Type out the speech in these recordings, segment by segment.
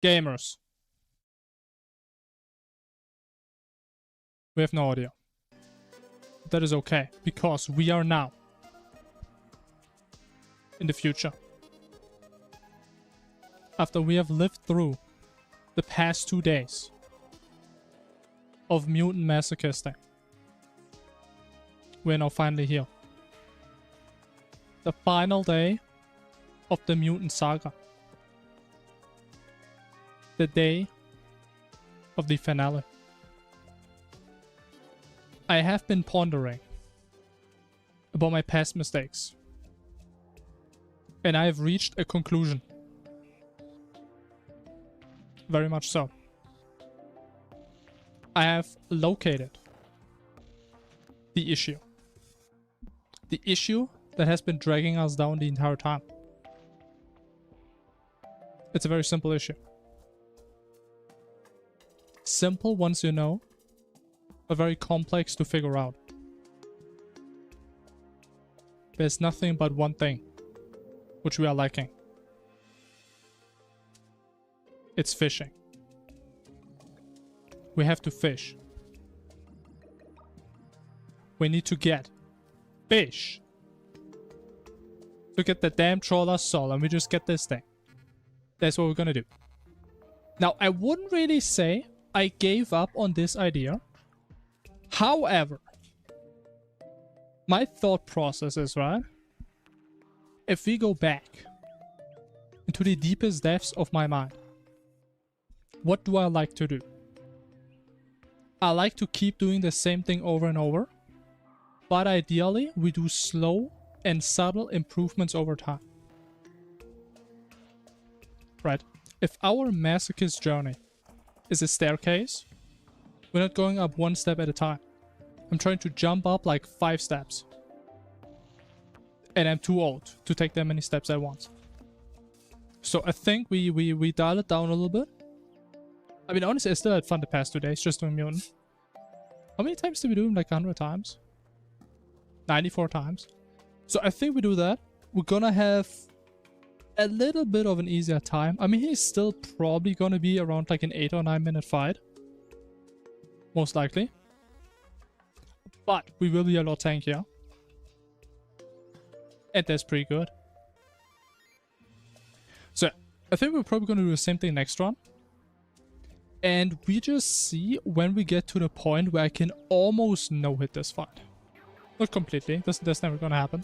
Gamers. We have no audio. That is okay, because we are now in the future. After we have lived through the past 2 days of mutant masochisting, we're now finally here. The final day of the mutant saga. The day of the finale. I have been pondering about my past mistakes, and I have reached a conclusion. Very much so. I have located the issue. The issue that has been dragging us down the entire time. It's a very simple issue. Simple once you know, but very complex to figure out. There's nothing but one thing which we are lacking. It's fishing. We have to fish. We need to get fish to get the damn trawler soul, and we just get this thing. That's what we're gonna do. Now, I wouldn't really say I gave up on this idea. However, my thought process is, right? If we go back into the deepest depths of my mind, what do I like to do? I like to keep doing the same thing over and over, but ideally we do slow and subtle improvements over time. Right? If our masochist journey is a staircase, we're not going up one step at a time. I'm trying to jump up like 5 steps. And I'm too old to take that many steps at once. So I think we dial it down a little bit. I mean, honestly, I still had fun the past 2 days just doing Mutant. How many times did we do him? Like 100 times? 94 times. So I think we do that. We're gonna have a little bit of an easier time. I mean, he's still probably gonna be around like an 8 or 9 minute fight. Most likely. But we will be a lot tankier. And that's pretty good. So I think we're probably gonna do the same thing next run. And we just see when we get to the point where I can almost no-hit this fight. Not completely, that's never gonna happen.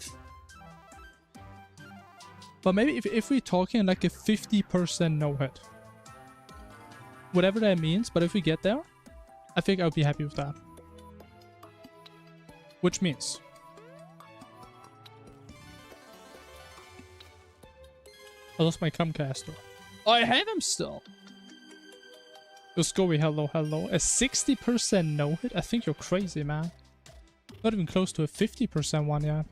But maybe if we're talking like a 50% no-hit. Whatever that means, but if we get there, I think I'll be happy with that. Which means... I lost my Comcaster. Oh, I have him still! Scoey, hello, hello. A 60% no-hit? I think you're crazy, man. Not even close to a 50% one yet.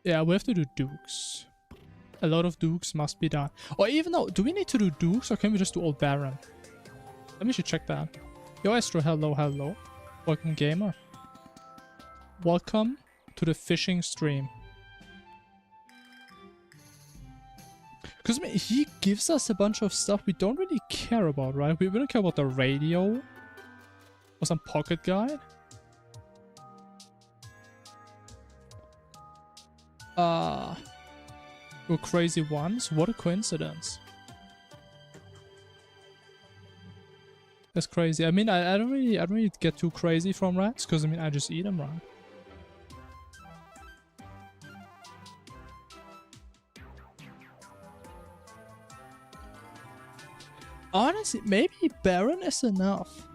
Yeah, we have to do Dukes. A lot of Dukes must be done. Or even though, do we need to do Dukes or can we just do Old Baron? Let me should check that. Yo, Astro, hello, hello. Welcome, gamer. Welcome to the fishing stream. Because I mean, he gives us a bunch of stuff we don't really care about, right? We don't care about the radio or some pocket guide. We're crazy ones. What a coincidence. That's crazy. I mean, I don't really get too crazy from rats because I mean, I just eat them, right? Honestly, maybe Baron is enough.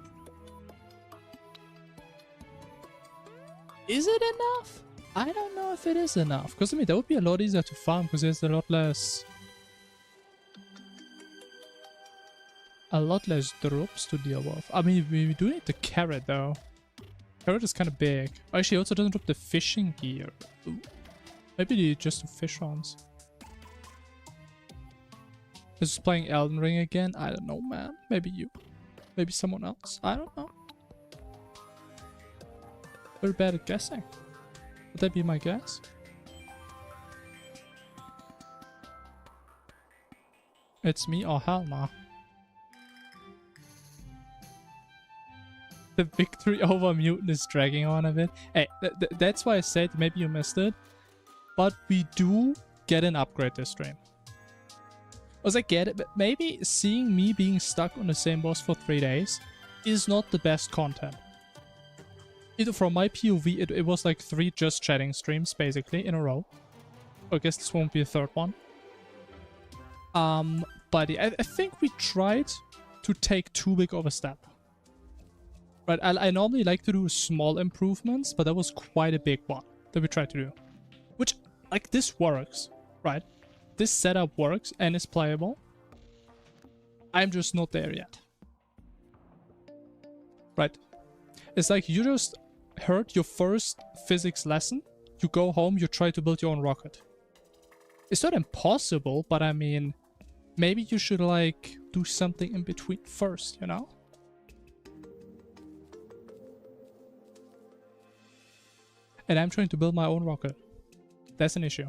Is it enough? I don't know if it is enough. Because I mean, that would be a lot easier to farm because there's a lot less drops to deal with. I mean, we do need the carrot though. Carrot is kind of big. Actually, it also doesn't drop the fishing gear. Ooh. Maybe just the fish ones. Is playing Elden Ring again? I don't know, man. Maybe you. Maybe someone else. I don't know. Very bad at guessing. Would that be my guess? It's me? Oh, hell no. The victory over Mutant is dragging on a bit. Hey, that's why I said maybe you missed it. But we do get an upgrade this stream. As I get it, but maybe seeing me being stuck on the same boss for 3 days is not the best content. From my POV, it was like 3 just chatting streams basically in a row. I guess this won't be a third one. But I think we tried to take too big of a step. Right, I normally like to do small improvements, but that was quite a big one that we tried to do. Which, like, this works, right? This setup works and is playable. I'm just not there yet. Right? It's like you just heard your first physics lesson. You go home, you try to build your own rocket. It's not impossible, but I mean, maybe you should, like, do something in between first, you know? And I'm trying to build my own rocket. That's an issue.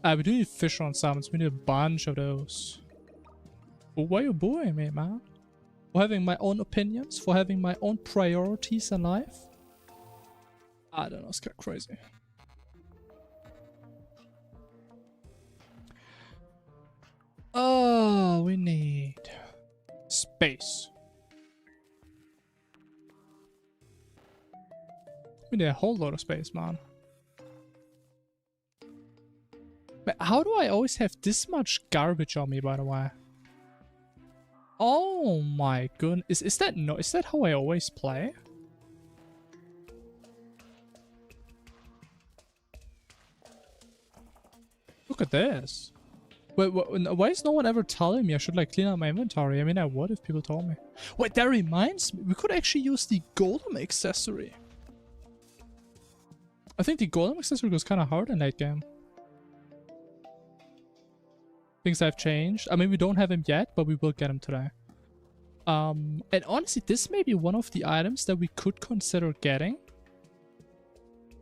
We do need fish on summons. We need a bunch of those. But why are you booing me, man? For having my own opinions? For having my own priorities in life? I don't know, it's kind of crazy. Oh, we need space. We need a whole lot of space, man. But how do I always have this much garbage on me, by the way? Oh my goodness. Is that how I always play? Look at this. Wait, why is no one ever telling me I should, like, clean out my inventory? I mean, I would if people told me. Wait, that reminds me. We could actually use the golem accessory. I think the golem accessory goes kind of hard in late game. Things have changed. I mean, we don't have him yet, but we will get him today. And honestly, this may be one of the items that we could consider getting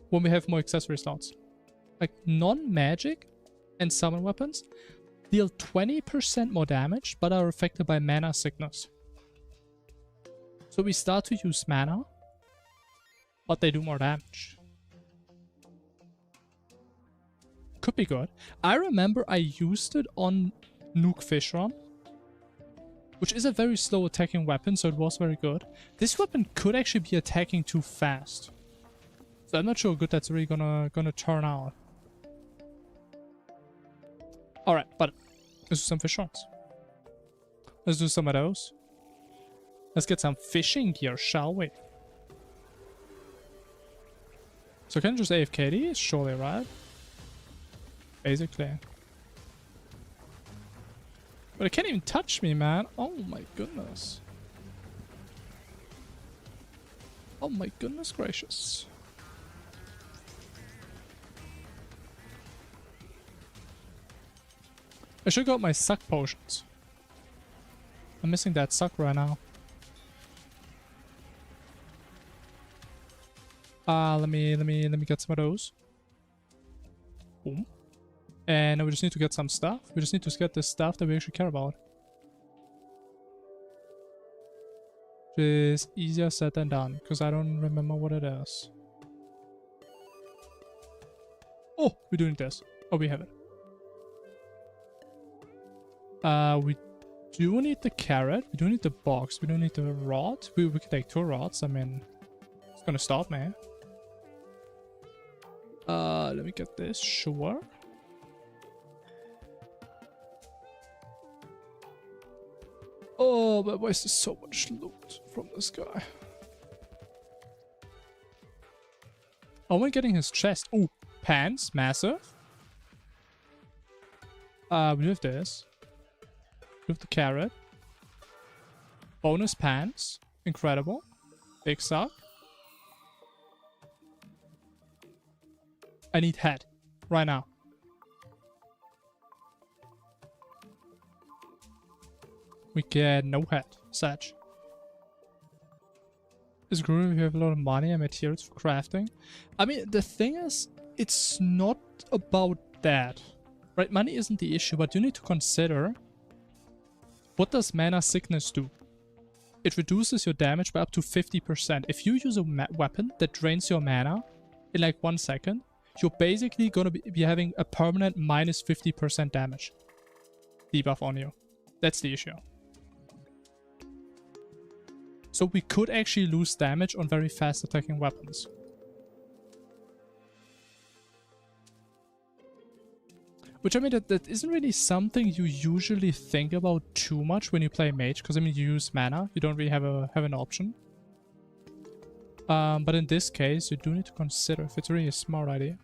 when we have more accessory slots. Like, non-magic and summon weapons deal 20% more damage, but are affected by mana sickness. So we start to use mana, but they do more damage. Could be good. I remember I used it on Nuke Fishron, which is a very slow attacking weapon, so it was very good. This weapon could actually be attacking too fast, so I'm not sure how good that's really gonna turn out. Alright, but let's do some fish runs. Let's do some of those. Let's get some fishing gear, shall we? So can I just AFK these? Surely, right? Basically. But it can't even touch me, man. Oh my goodness. Oh my goodness gracious. I should got my suck potions. I'm missing that suck right now. Let me get some of those. Boom. And now we just need to get some stuff. We just need to get the stuff that we actually care about. Which is easier said than done, because I don't remember what it is. Oh, we're doing this. Oh, we have it. We do need the carrot. We do need the box. We don't need the rod. We can take 2 rods. I mean, it's gonna stop me. Let me get this. Sure. Oh, but why is there so much loot from this guy? Oh, we're getting his chest. Oh, pants. Massive. We have this. We have the carrot. Bonus pants. Incredible. Big suck. I need head. Right now. We get no head. Such. It's great if you have a lot of money and materials for crafting. I mean, the thing is, it's not about that. Right, money isn't the issue, but you need to consider, what does Mana Sickness do? It reduces your damage by up to 50%. If you use a weapon that drains your mana in like 1 second, you're basically gonna be having a permanent minus 50% damage debuff on you. That's the issue. So we could actually lose damage on very fast attacking weapons. Which, I mean, that isn't really something you usually think about too much when you play mage, because, I mean, you use mana. You don't really have an option. But in this case, you do need to consider if it's really a smart idea.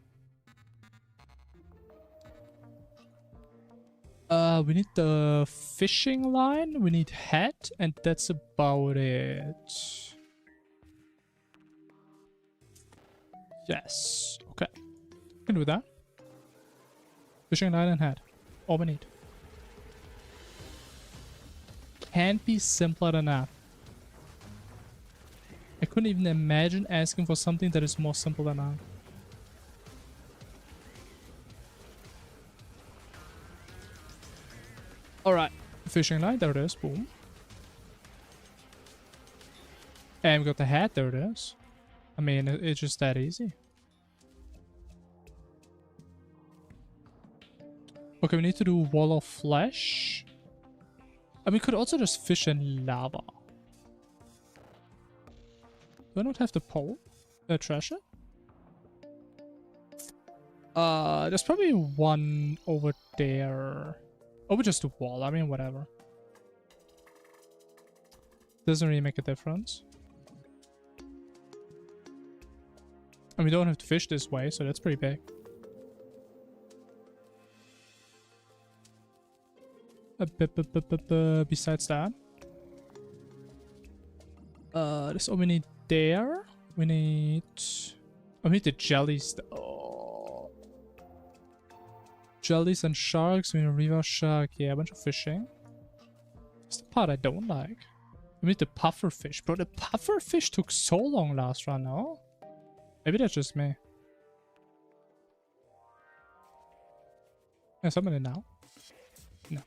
We need the fishing line, we need hat, and that's about it. Yes, okay. We can do that. Fishing line and hat. All we need. Can't be simpler than that. I couldn't even imagine asking for something that is more simple than that. Alright. Fishing line, there it is. Boom. And we got the hat, there it is. I mean, it's just that easy. Okay, we need to do wall of flesh. And we could also just fish in lava. Do I not have the pole? The treasure? There's probably one over there. Or we just do wall, I mean, whatever. Doesn't really make a difference. And we don't have to fish this way, so that's pretty big. Besides that, that's all we need there. We need the jellies. Oh. Jellies and sharks. We need a river shark. Yeah, a bunch of fishing. That's the part I don't like. We need the puffer fish. Bro, the puffer fish took so long last run, no? Maybe that's just me. Yeah, somebody now. No.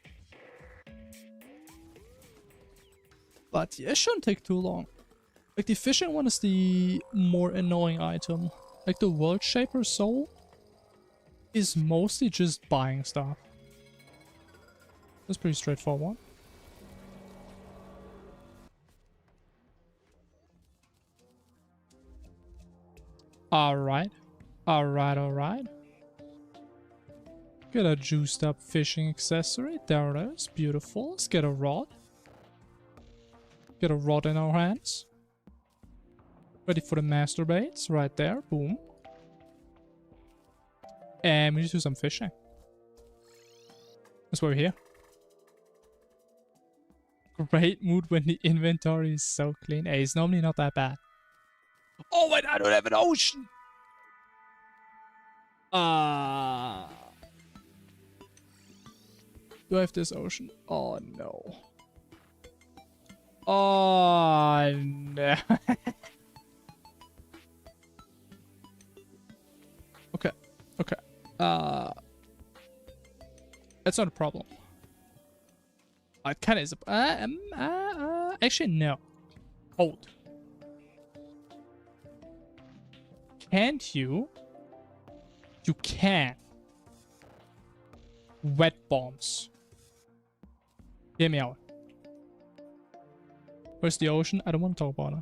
But yeah, it shouldn't take too long. Like, the fishing one is the more annoying item. Like, the World Shaper Soul is mostly just buying stuff. That's pretty straightforward. Alright. Alright. Get a juiced up fishing accessory. There it is. Beautiful. Let's get a rod. Get a rod in our hands. Ready for the master baits. Right there. Boom. And we just do some fishing. That's why we're here. Great mood when the inventory is so clean. Hey, it's normally not that bad. Oh wait, I don't have an ocean! Do I have this ocean? Oh no. Oh no. Okay. That's not a problem. It kind of is. Actually, no. Hold. Can't you? You can. Wet bombs. Hear me out. Where's the ocean? I don't want to talk about it.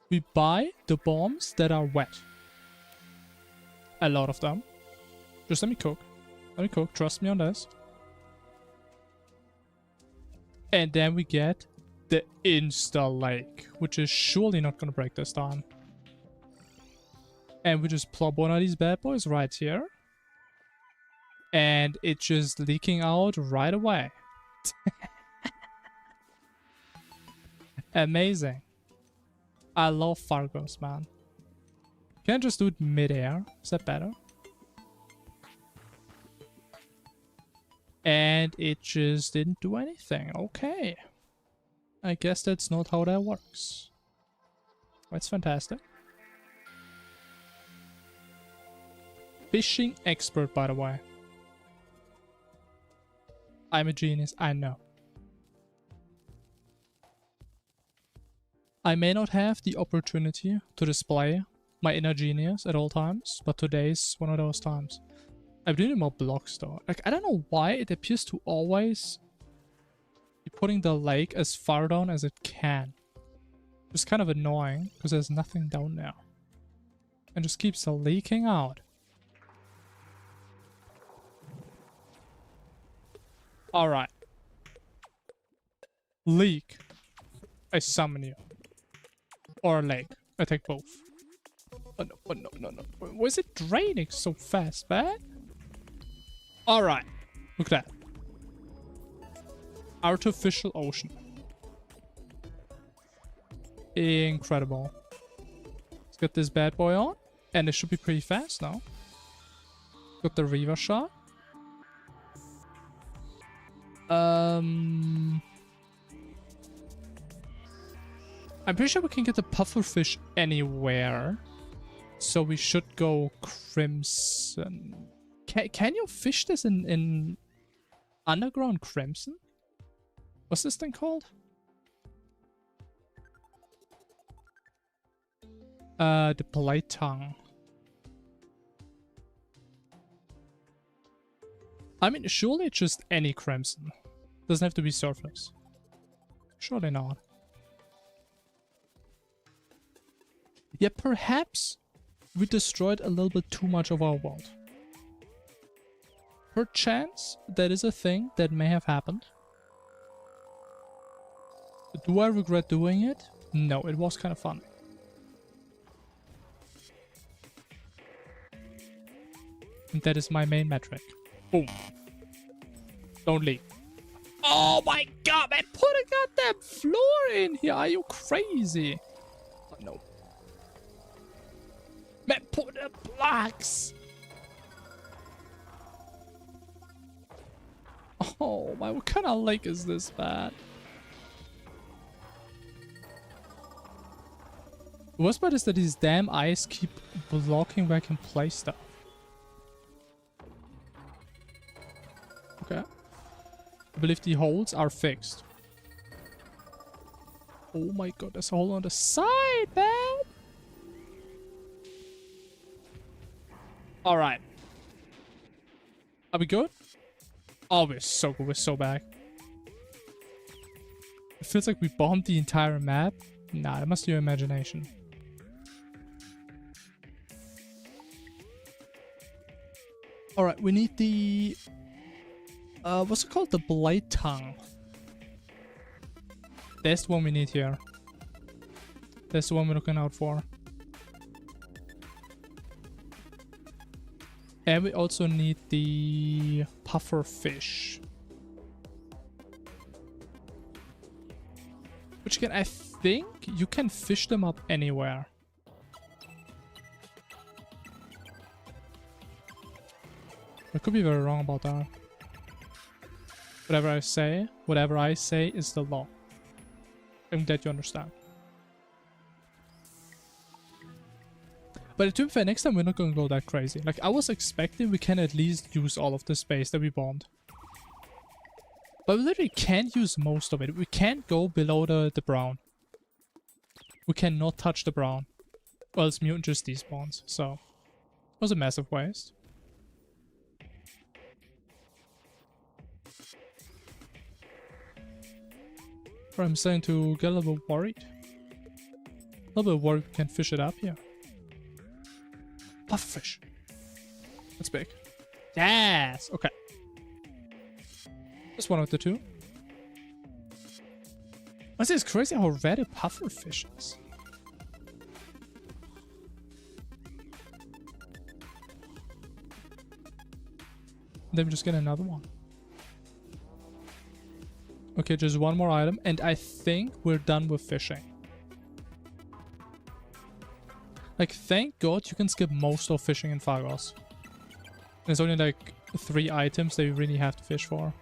We buy the bombs that are wet. A lot of them. Just let me cook. Let me cook. Trust me on this. And then we get the Insta Lake, which is surely not going to break this time. And we just plop one of these bad boys right here. And it's just leaking out right away. Amazing. I love Fargos, man. Can I just do it mid-air? Is that better? And it just didn't do anything. Okay. I guess that's not how that works. That's fantastic. fishing expert, by the way. I'm a genius, I know. I may not have the opportunity to display my inner genius at all times, but today's one of those times. I'm doing more blocks though. Like, I don't know why it appears to always be putting the lake as far down as it can. It's kind of annoying because there's nothing down there. And just keeps leaking out. Alright. Leak. I summon you. Or lake. I take both. Oh no, oh no, no, no. Why is it draining so fast, man? Alright. Look at that. Artificial ocean. Incredible. Let's get this bad boy on. And it should be pretty fast now. Got the river shot. I'm pretty sure we can get the pufferfish anywhere. So we should go crimson. Can you fish this in underground crimson? What's this thing called? The blade tongue. I mean, surely it's just any crimson. Doesn't have to be surface. Surely not. Yeah, perhaps we destroyed a little bit too much of our world. Perchance, that is a thing that may have happened. Do I regret doing it? No, it was kind of fun. And that is my main metric. Boom. Don't leak. Oh my god, man, put a goddamn floor in here. Are you crazy? Oh no. Man, put the blocks. Oh my, what kind of lake is this, man? The worst part is that these damn eyes keep blocking where I can play stuff. Okay. I believe the holes are fixed. Oh my god, there's a hole on the side, man! Alright. Are we good? Oh, we're so good. We're so back. It feels like we bombed the entire map. Nah, that must be your imagination. Alright, we need the... what's it called? The blade tongue. That's the one we need here. That's the one we're looking out for. And we also need the puffer fish. Which again, I think you can fish them up anywhere. I could be very wrong about that. Whatever I say is the law. I'm glad you understand. But to be fair, next time we're not gonna go that crazy. Like, I was expecting we can at least use all of the space that we bombed. But we literally can't use most of it. We can't go below the brown. We cannot touch the brown. Or else Mutant just despawns. So, it was a massive waste. But I'm starting to get a little bit worried. A little bit worried we can fish it up here. Pufferfish. That's big. Yes! Okay. Just one of the two. Honestly, it's crazy how rare a pufferfish is. Then we just get another one. Okay, just one more item, and I think we're done with fishing. Like, thank God you can skip most of fishing in Fargos. There's only like 3 items that you really have to fish for.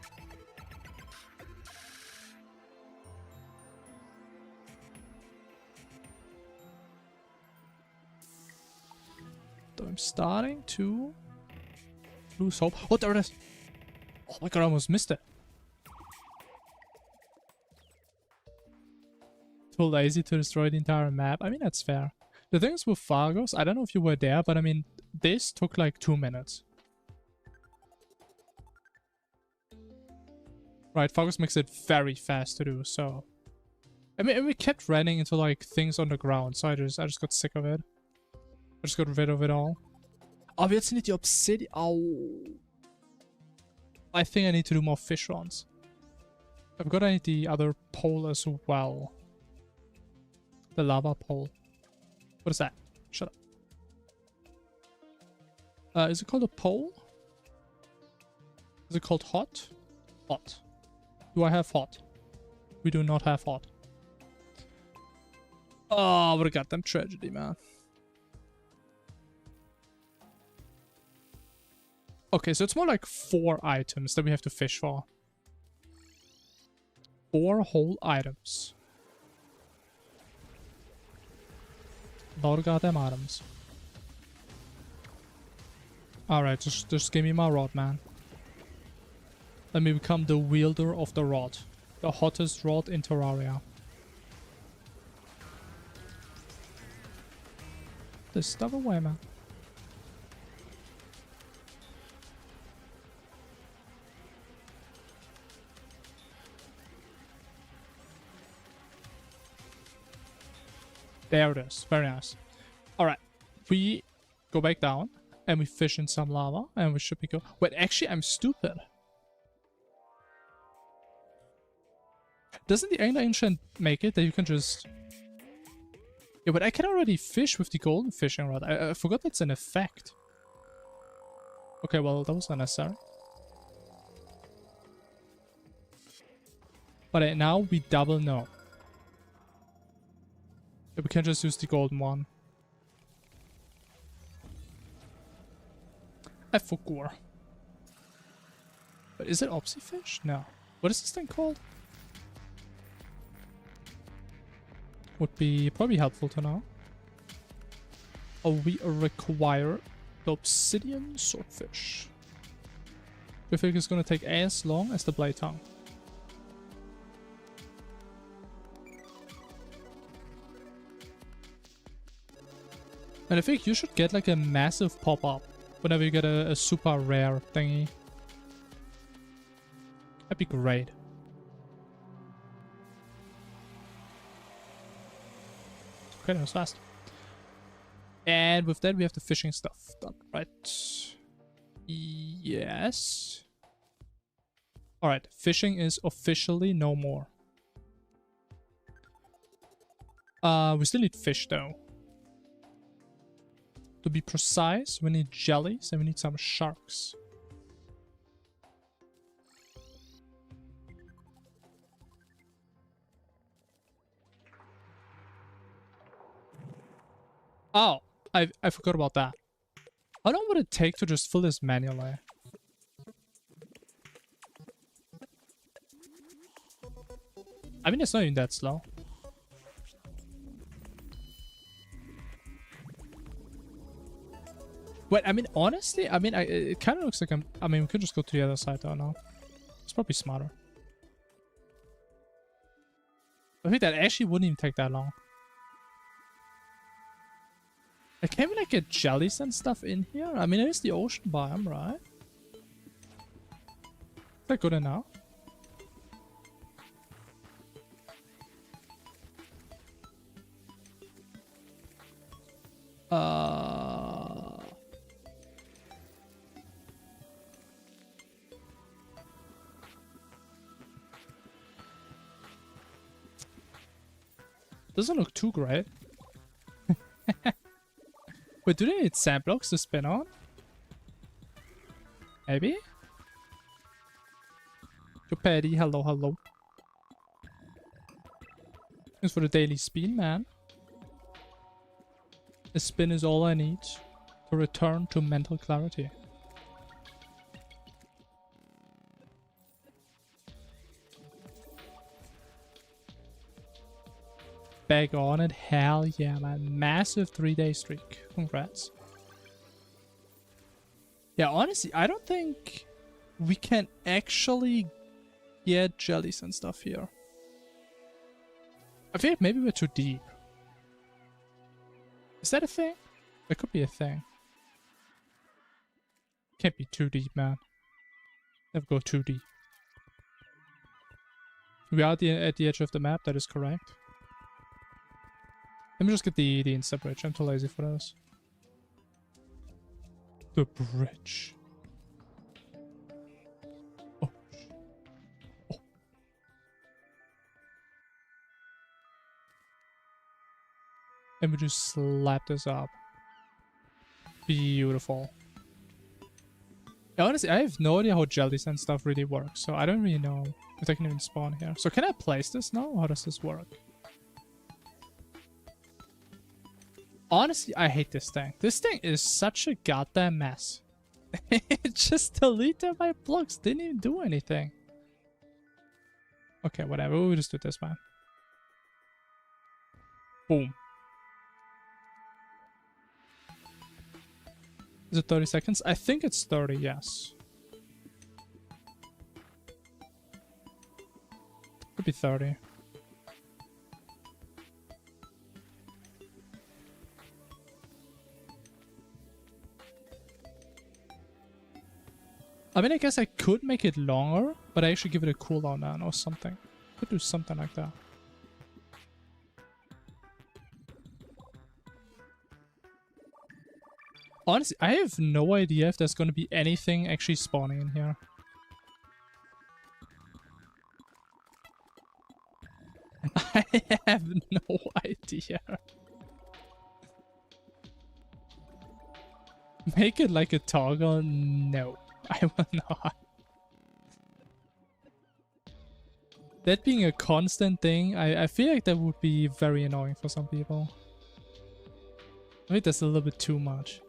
So I'm starting to lose hope. Oh, there it is. Oh my god, I almost missed it. Too lazy to destroy the entire map. I mean, that's fair. The thing is with Fargos, I don't know if you were there, but I mean, this took like 2 minutes. Right, Fargos makes it very fast to do, so... I mean, we kept running into like things on the ground, so I just got sick of it. I just got rid of it all. Oh, we jetzt need the obsidian. Oh. I think I need to do more fish runs. I've got to need the other pole as well. The lava pole. What is that? Shut up. Is it called a pole? Is it called hot? Hot. Do I have hot? We do not have hot. Oh, what a goddamn tragedy, man. Okay, so it's more like 4 items that we have to fish for. 4 whole items. A lot of goddamn items. Alright, just give me my rod, man. Let me become the wielder of the rod. The hottest rod in Terraria. This stuff away, man. There it is. Very nice. Alright. We go back down and we fish in some lava and we should be good. Wait, actually, I'm stupid. Doesn't the ancient make it that you can just... Yeah, but I can already fish with the golden fishing rod. I forgot that's an effect. Okay, well, that was unnecessary. But now we double know. Yeah, we can just use the golden one. I forgot. But is it Opsifish? No. What is this thing called? Would be probably helpful to know. Oh, we require the obsidian swordfish. We think it's gonna take as long as the blade tongue. And I think you should get like a massive pop-up whenever you get a super rare thingy. That'd be great. Okay, that was fast. And with that, we have the fishing stuff done, right? Yes. Alright, fishing is officially no more. We still need fish though. To be precise, we need jellies and we need some sharks. Oh, I forgot about that. How long would it take to just fill this manually? I mean, it's not even that slow. Wait, I mean, honestly, I mean, it kind of looks like I mean, we could just go to the other side though, no? It's probably smarter. I think that actually wouldn't even take that long. Like, can we like get jellies and stuff in here? I mean, it is the ocean biome, right? Is that good enough? Doesn't look too great. Wait, do they need sand blocks to spin on? Maybe? Yo, Paddy, hello, hello. Thanks for the daily spin, man. A spin is all I need to return to mental clarity. Back on it, hell yeah, man. Massive 3-day streak. Congrats. Yeah, honestly, I don't think we can actually get jellies and stuff here. I feel like maybe we're too deep. Is that a thing? That could be a thing. Can't be too deep, man. Never go too deep. We are at the edge of the map, that is correct. Let me just get the insta bridge. I'm too lazy for this. The bridge. Oh. Oh. And we just slap this up. Beautiful. Yeah, honestly, I have no idea how jellies and stuff really work, so I don't really know if I can even spawn here. So can I place this now? How does this work? Honestly, I hate this thing. This thing is such a goddamn mess. It just deleted my blocks. Didn't even do anything. Okay, whatever. We'll just do this, man. Boom. Is it 30 seconds? I think it's 30, yes. Could be 30. I mean, I guess I could make it longer, but I actually give it a cooldown then or something. Could do something like that. Honestly, I have no idea if there's going to be anything actually spawning in here. I have no idea. Make it like a toggle? No, I will not. That being a constant thing, I feel like that would be very annoying for some people. I think that's a little bit too much.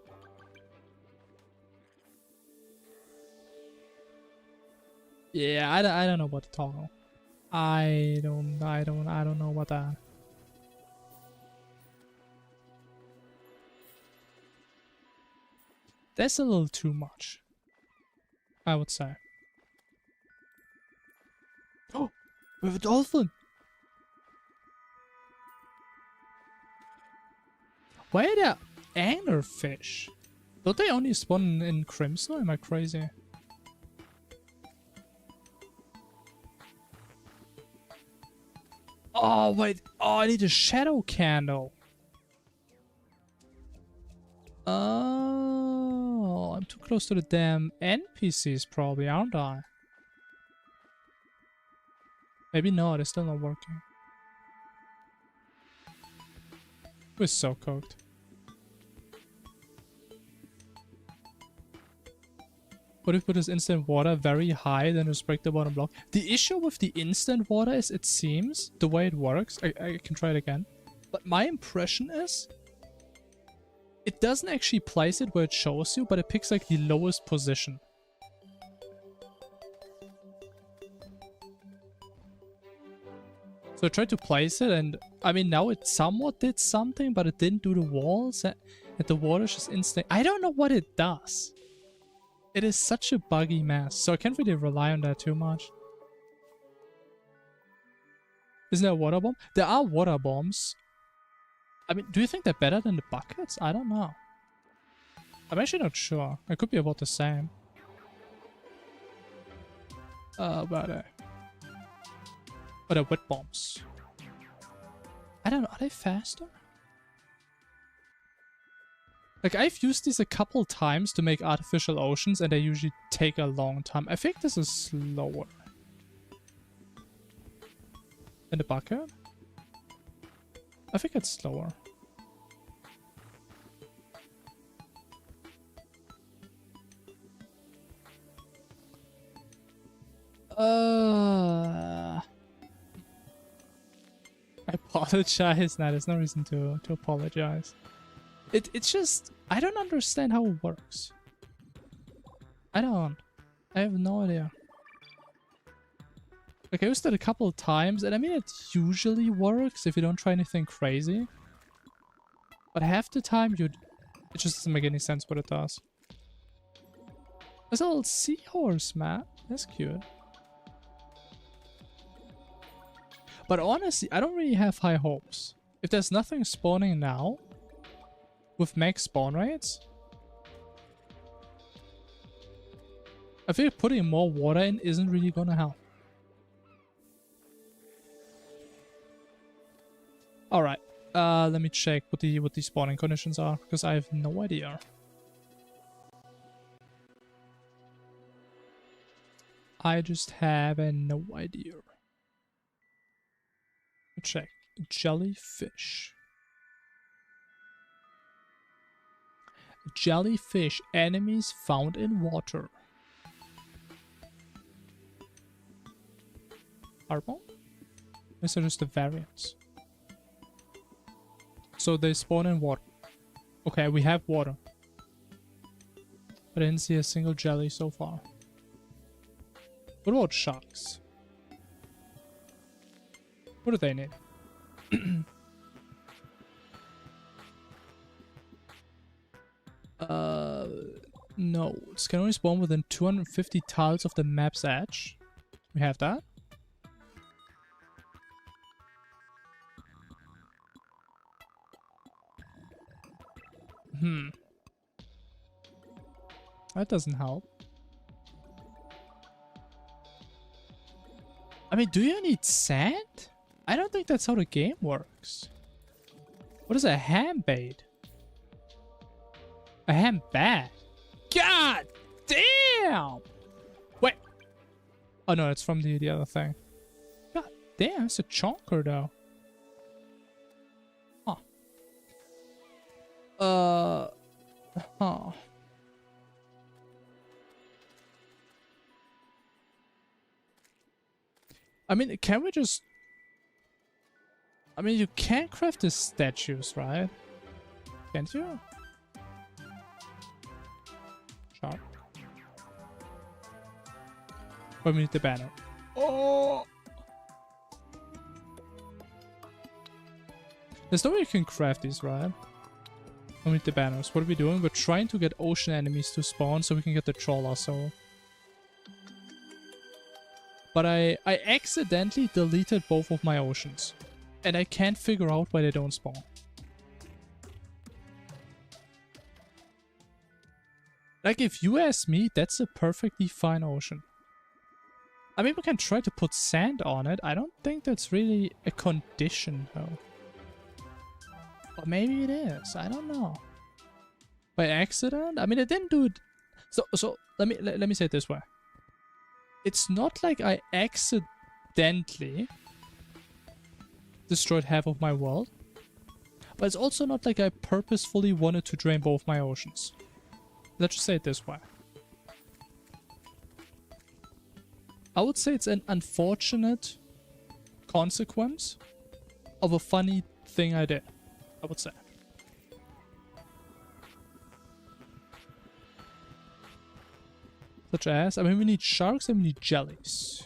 Yeah, I don't know about the toggle. I don't know about that. That's a little too much, I would say. Oh, we have a dolphin. Why are there anglerfish? Don't they only spawn in Crimson, or am I crazy? Oh, wait. Oh, I need a shadow candle. Oh, I'm too close to the damn NPCs probably, aren't I? Maybe not, it's still not working. We're so cooked. What if we put this instant water very high, then just break the bottom block? The issue with the instant water is, it seems, the way it works, I can try it again, but my impression is, it doesn't actually place it where it shows you, but it picks like the lowest position. So I tried to place it, and I mean, now it somewhat did something, but it didn't do the walls, and the water's just instant. I don't know what it does. It is such a buggy mess, so I can't really rely on that too much. Isn't there a water bomb? There are water bombs. I mean, do you think they're better than the buckets? I don't know. I'm actually not sure. It could be about the same. Where are they? Oh, they're wet bombs. I don't know. Are they faster? Like, I've used these a couple times to make artificial oceans, and they usually take a long time. I think this is slower than the bucket. I think it's slower. I apologize. Nah, there's no reason to apologize. It's just, I don't understand how it works. I have no idea. Like, I used it a couple of times, and I mean, it usually works if you don't try anything crazy. But half the time, it just doesn't make any sense what it does. There's a little seahorse, man. That's cute. But honestly, I don't really have high hopes. If there's nothing spawning now, with max spawn rates, I feel putting more water in isn't really gonna help. Alright, let me check what the spawning conditions are, because I have no idea. I just have no idea. Check. Jellyfish. Jellyfish enemies found in water. Fargo? These are just the variants. So they spawn in water. Okay, we have water. But I didn't see a single jelly so far. What about sharks? What do they need? No. It can only spawn within 250 tiles of the map's edge. We have that. That doesn't help. I mean, do you need sand? I don't think that's how the game works. What is a ham bait? A ham bat? God damn! Wait. Oh no, it's from the other thing. God damn, it's a chonker though. Huh. Huh. I mean, can we just... I mean, you can craft the statues, right? Can't you? Sharp. But we need the banner. Oh! There's no way you can craft these, right? We need the banners. What are we doing? We're trying to get ocean enemies to spawn so we can get the trawler soul. But I accidentally deleted both of my oceans. And I can't figure out why they don't spawn. Like, if you ask me, that's a perfectly fine ocean. I mean, we can try to put sand on it. I don't think that's really a condition, though. Or maybe it is. I don't know. By accident? I mean, I didn't do it... So let me say it this way. It's not like I accidentally destroyed half of my world. But it's also not like I purposefully wanted to drain both my oceans. Let's just say it this way. I would say it's an unfortunate consequence of a funny thing I did. I would say. Such as, I mean, we need sharks and we need jellies.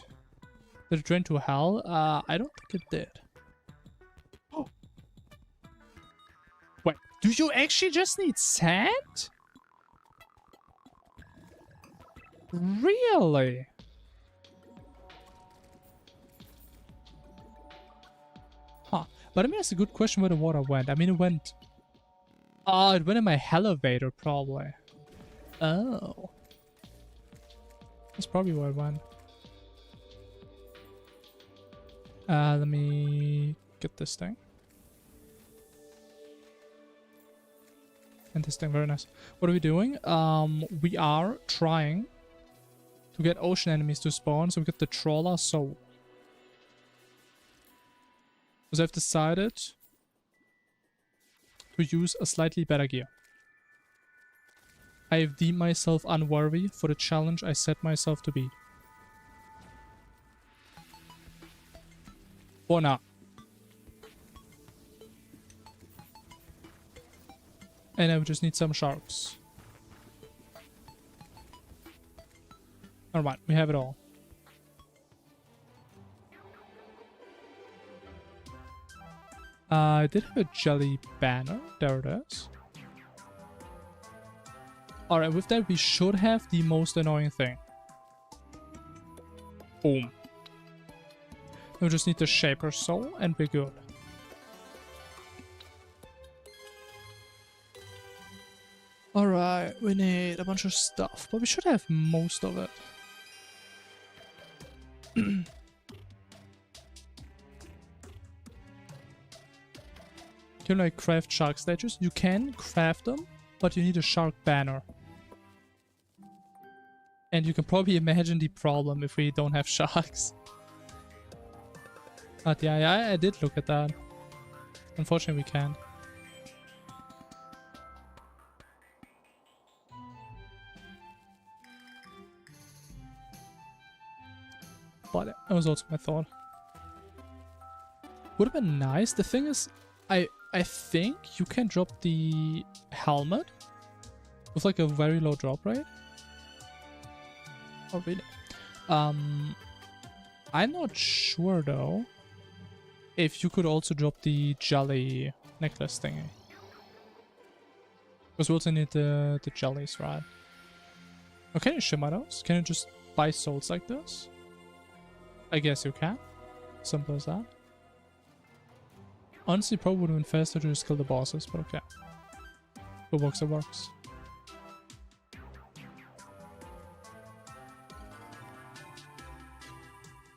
Did it drain to hell? I don't think it did. Oh. Wait, do you actually just need sand? Really? Huh. But I mean, that's a good question where the water went. I mean, it went... Oh, it went in my elevator, probably. Oh. That's probably where it went. Let me get this thing. And this thing, very nice. What are we doing? We are trying to get ocean enemies to spawn, so we get the trawler soul. Because I've decided to use a slightly better gear. I have deemed myself unworthy for the challenge I set myself to beat. For now. And I just need some sharks. Alright, we have it all. I did have a jelly banner. There it is. Alright, with that we should have the most annoying thing. Boom. We just need the Shaper Soul and we're good. Alright, we need a bunch of stuff, but we should have most of it. Can you like craft shark statues? You can craft them, but you need a shark banner. And you can probably imagine the problem if we don't have sharks. But yeah, I did look at that. Unfortunately, we can't. But that was also my thought. Would have been nice. The thing is, I think you can drop the helmet with like a very low drop rate. Oh really? I'm not sure though if you could also drop the jelly necklace thingy. Because we also need the jellies, right? Oh, can you shimmer those? Can you just buy souls like this? I guess you can. Simple as that. Honestly, probably would have been faster to just kill the bosses, but okay. If it works, it works.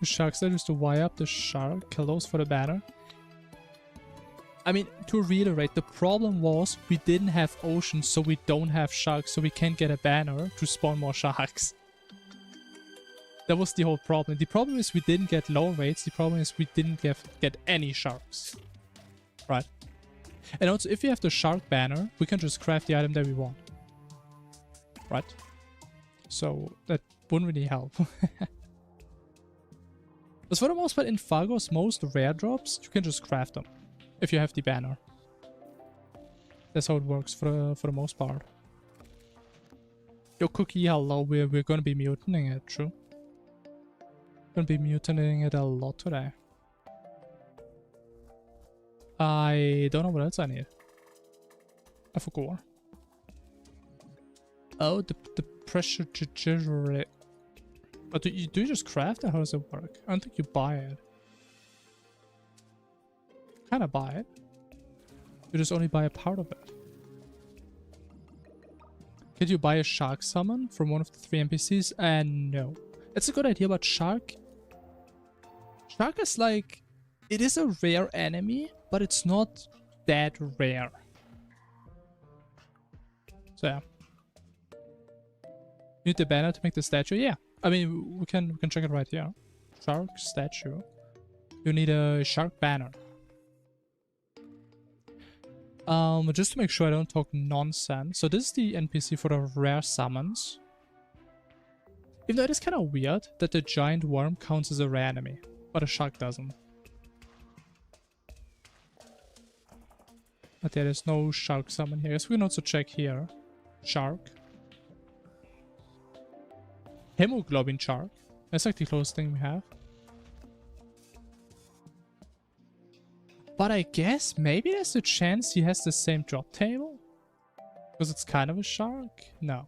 The sharks there just to wire up the shark, kill those for the banner. I mean, to reiterate, the problem was we didn't have oceans, so we don't have sharks, so we can't get a banner to spawn more sharks. That was the whole problem. The problem is we didn't get low rates, the problem is we didn't get any sharks. Right. And also, if we have the shark banner, we can just craft the item that we want. Right? So, that wouldn't really help. But for the most part, in Fargo's most rare drops, you can just craft them. If you have the banner. That's how it works for the most part. Yo, Cookie, hello. We're gonna be mutating it, true? Gonna be mutating it a lot today. I don't know what else I need. I forgot. Oh, the pressure to generate. But do you just craft it? How does it work? I don't think you buy it. Kinda buy it. You just only buy a part of it. Could you buy a shark summon from one of the 3 NPCs? No. It's a good idea, but shark is like... It is a rare enemy, but it's not that rare. So yeah. You need the banner to make the statue? Yeah. I mean, we can check it right here. Shark statue. You need a shark banner. Just to make sure I don't talk nonsense. So this is the NPC for the rare summons. Even though it is kind of weird that the giant worm counts as a rare enemy, but a shark doesn't. But yeah, there's no shark summon here. So we can also check here. Shark. Hemoglobin shark. That's like the closest thing we have. But I guess maybe there's a chance he has the same drop table? Because it's kind of a shark? No.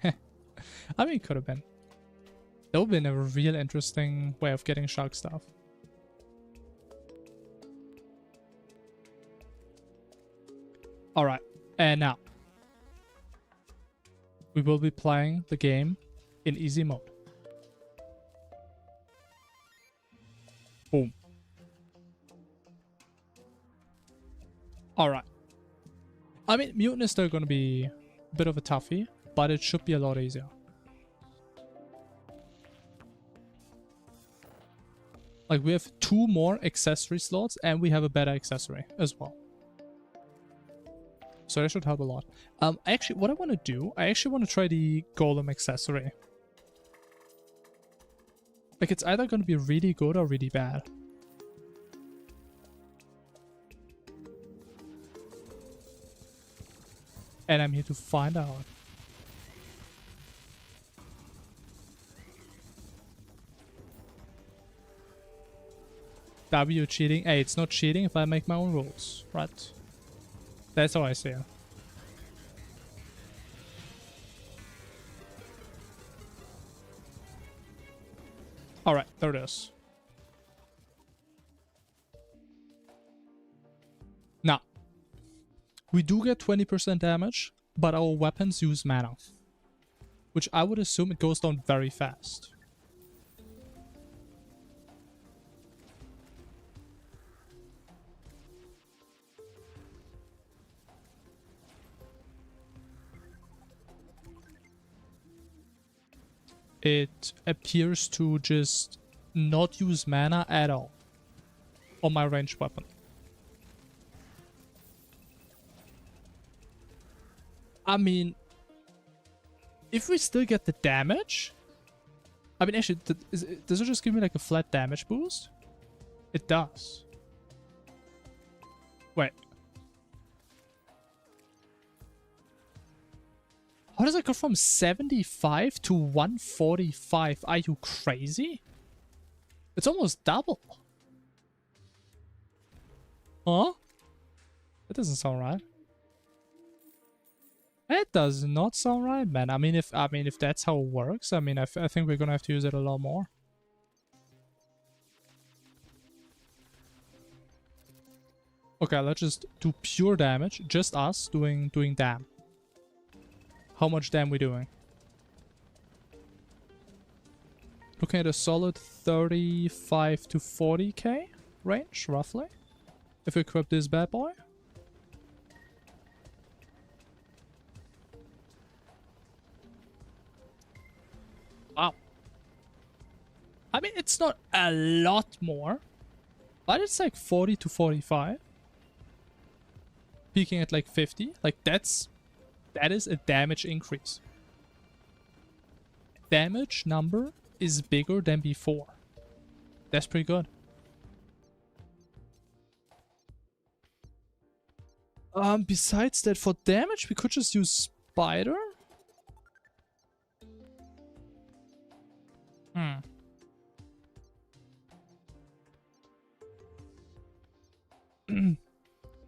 I mean, it could have been. That would have been a real interesting way of getting shark stuff. Alright, and now. We will be playing the game in easy mode. Boom. Alright. I mean, Mutant is still going to be a bit of a toughie, but it should be a lot easier. Like, we have 2 more accessory slots, and we have a better accessory as well. So that should help a lot. Actually, what I want to do, I actually want to try the golem accessory. Like, it's either going to be really good or really bad. And I'm here to find out. W cheating? Hey, it's not cheating if I make my own rules, right? That's how I see it. Alright, there it is. Now, we do get 20% damage, but our weapons use mana. Which I would assume it goes down very fast. It appears to just not use mana at all on my ranged weapon. I mean, if we still get the damage... I mean, actually, does it just give me like a flat damage boost? It does. Wait. How does it go from 75 to 145? Are you crazy? It's almost double. Huh? That doesn't sound right. That does not sound right, man. I mean, if that's how it works, I mean, I think we're gonna have to use it a lot more. Okay, let's just do pure damage. Just us doing damn. How much damn we doing? Looking at a solid 35 to 40k range, roughly. If we equip this bad boy. Wow. I mean, it's not a lot more, but it's like 40 to 45. Peaking at like 50. Like that is a damage increase. Damage number is bigger than before. That's pretty good. Besides that, for damage, we could just use Spider.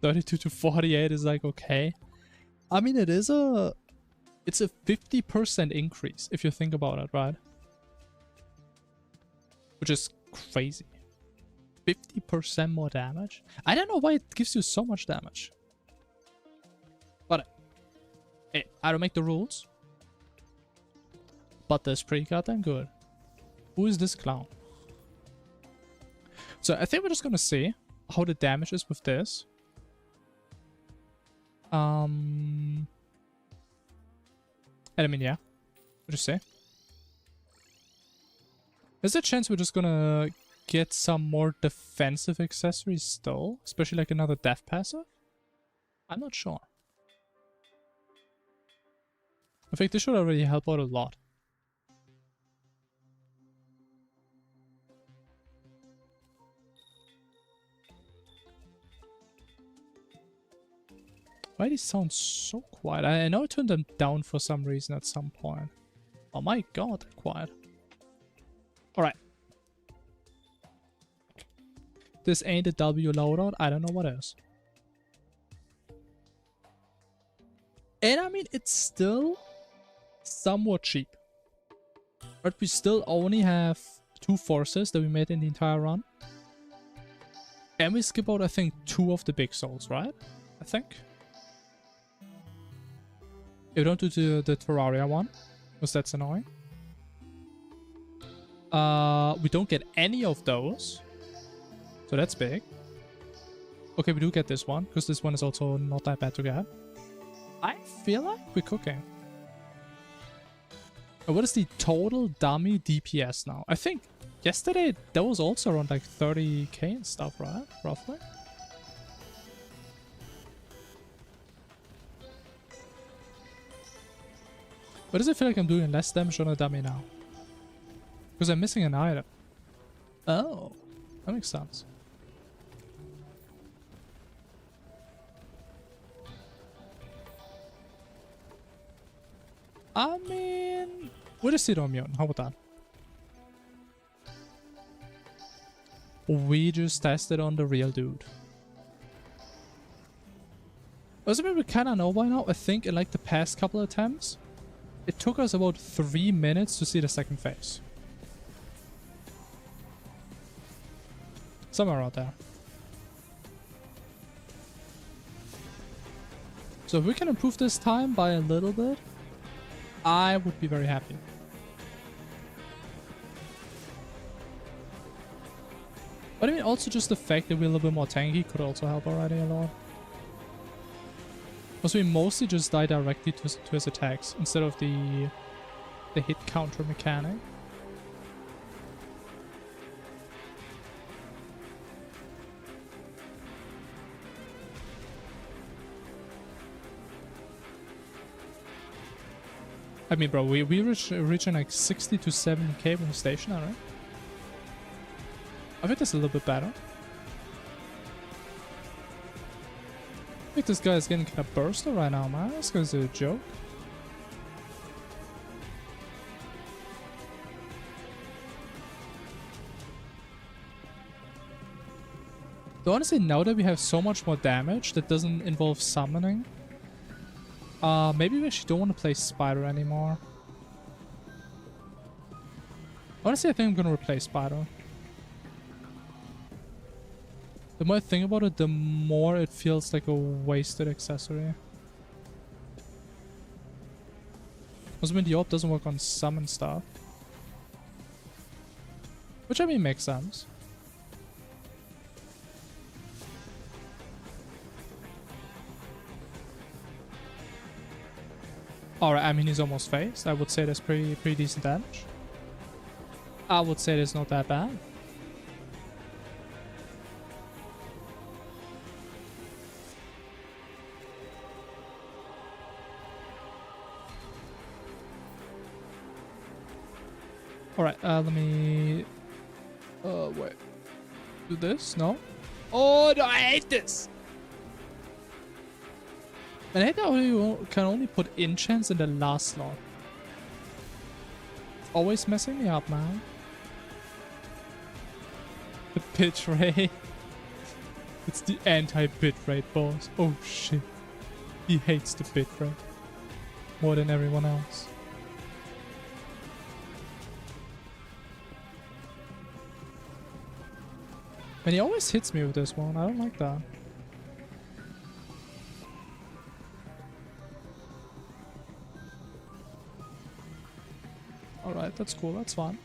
32 to 48 is like okay. I mean, it's a 50% increase if you think about it, right? Which is crazy. 50% more damage. I don't know why it gives you so much damage. But hey, I don't make the rules. But that's pretty goddamn good. Who is this clown? So I think we're just gonna see how the damage is with this. And I mean, yeah. What do you say? There's a chance we're just gonna get some more defensive accessories still, especially like another death passive. I'm not sure. I think this should already help out a lot. Why do these sound so quiet? I know I turned them down for some reason at some point. Oh my god, they're quiet. Alright. This ain't a W loadout. I don't know what is. And I mean, it's still somewhat cheap. But we still only have 2 forces that we made in the entire run. And we skip out, I think, 2 of the big souls, right? I think. If we don't do the Terraria one, because that's annoying. We don't get any of those. So that's big. Okay, we do get this one, because this one is also not that bad to get. I feel like we're cooking. What is the total dummy DPS now? I think yesterday that was also around like 30k and stuff, right? Roughly. Why does it feel like I'm doing less damage on a dummy now? Because I'm missing an item. Oh, that makes sense. I mean, we'll just sit on Mutant. How about that? We just tested on the real dude. Also, we kind of know by now. I think in like the past couple of attempts, it took us about 3 minutes to see the second phase. Somewhere out there. So if we can improve this time by a little bit, I would be very happy. But I mean, also just the fact that we're a little bit more tanky could also help already a lot. Because we mostly just die directly to his attacks instead of the hit counter mechanic. I mean, bro, we reaching like 60 to 70k with stationary. I think that's a little bit better. I think this guy is getting kind of bursted right now, man. This guy's a joke. So honestly, now that we have so much more damage that doesn't involve summoning, maybe we actually don't want to play Spider anymore. Honestly, I think I'm gonna replace Spider. The more I think about it, the more it feels like a wasted accessory. Because I mean, the orb doesn't work on summon stuff. Which I mean makes sense. Alright, I mean he's almost phased. I would say that's pretty decent damage. I would say that's not that bad. Alright, let me... wait. Do this? No? Oh, no, I hate this! And I hate how you can only put enchants in the last slot. It's always messing me up, man. The pitch rate. It's the anti-bit rate boss. Oh shit. He hates the bit rate. More than everyone else. And he always hits me with this one. I don't like that. Alright, that's cool. That's fine.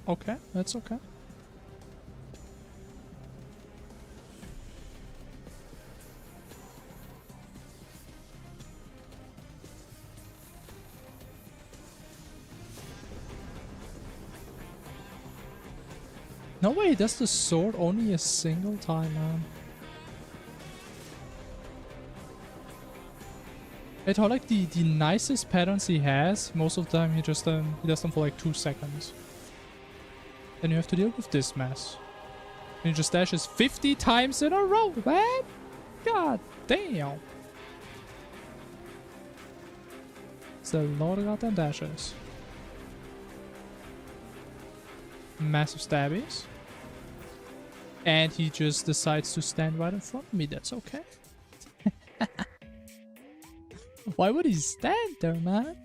Okay, that's okay. No way, that's the sword only a single time, man. It's how like the nicest patterns he has, most of the time he does them for like 2 seconds. Then you have to deal with this mess. And he just dashes 50 times in a row, man! God damn! It's a lot of goddamn dashes. Massive stabbies. And he just decides to stand right in front of me. That's okay. Why would he stand there, man?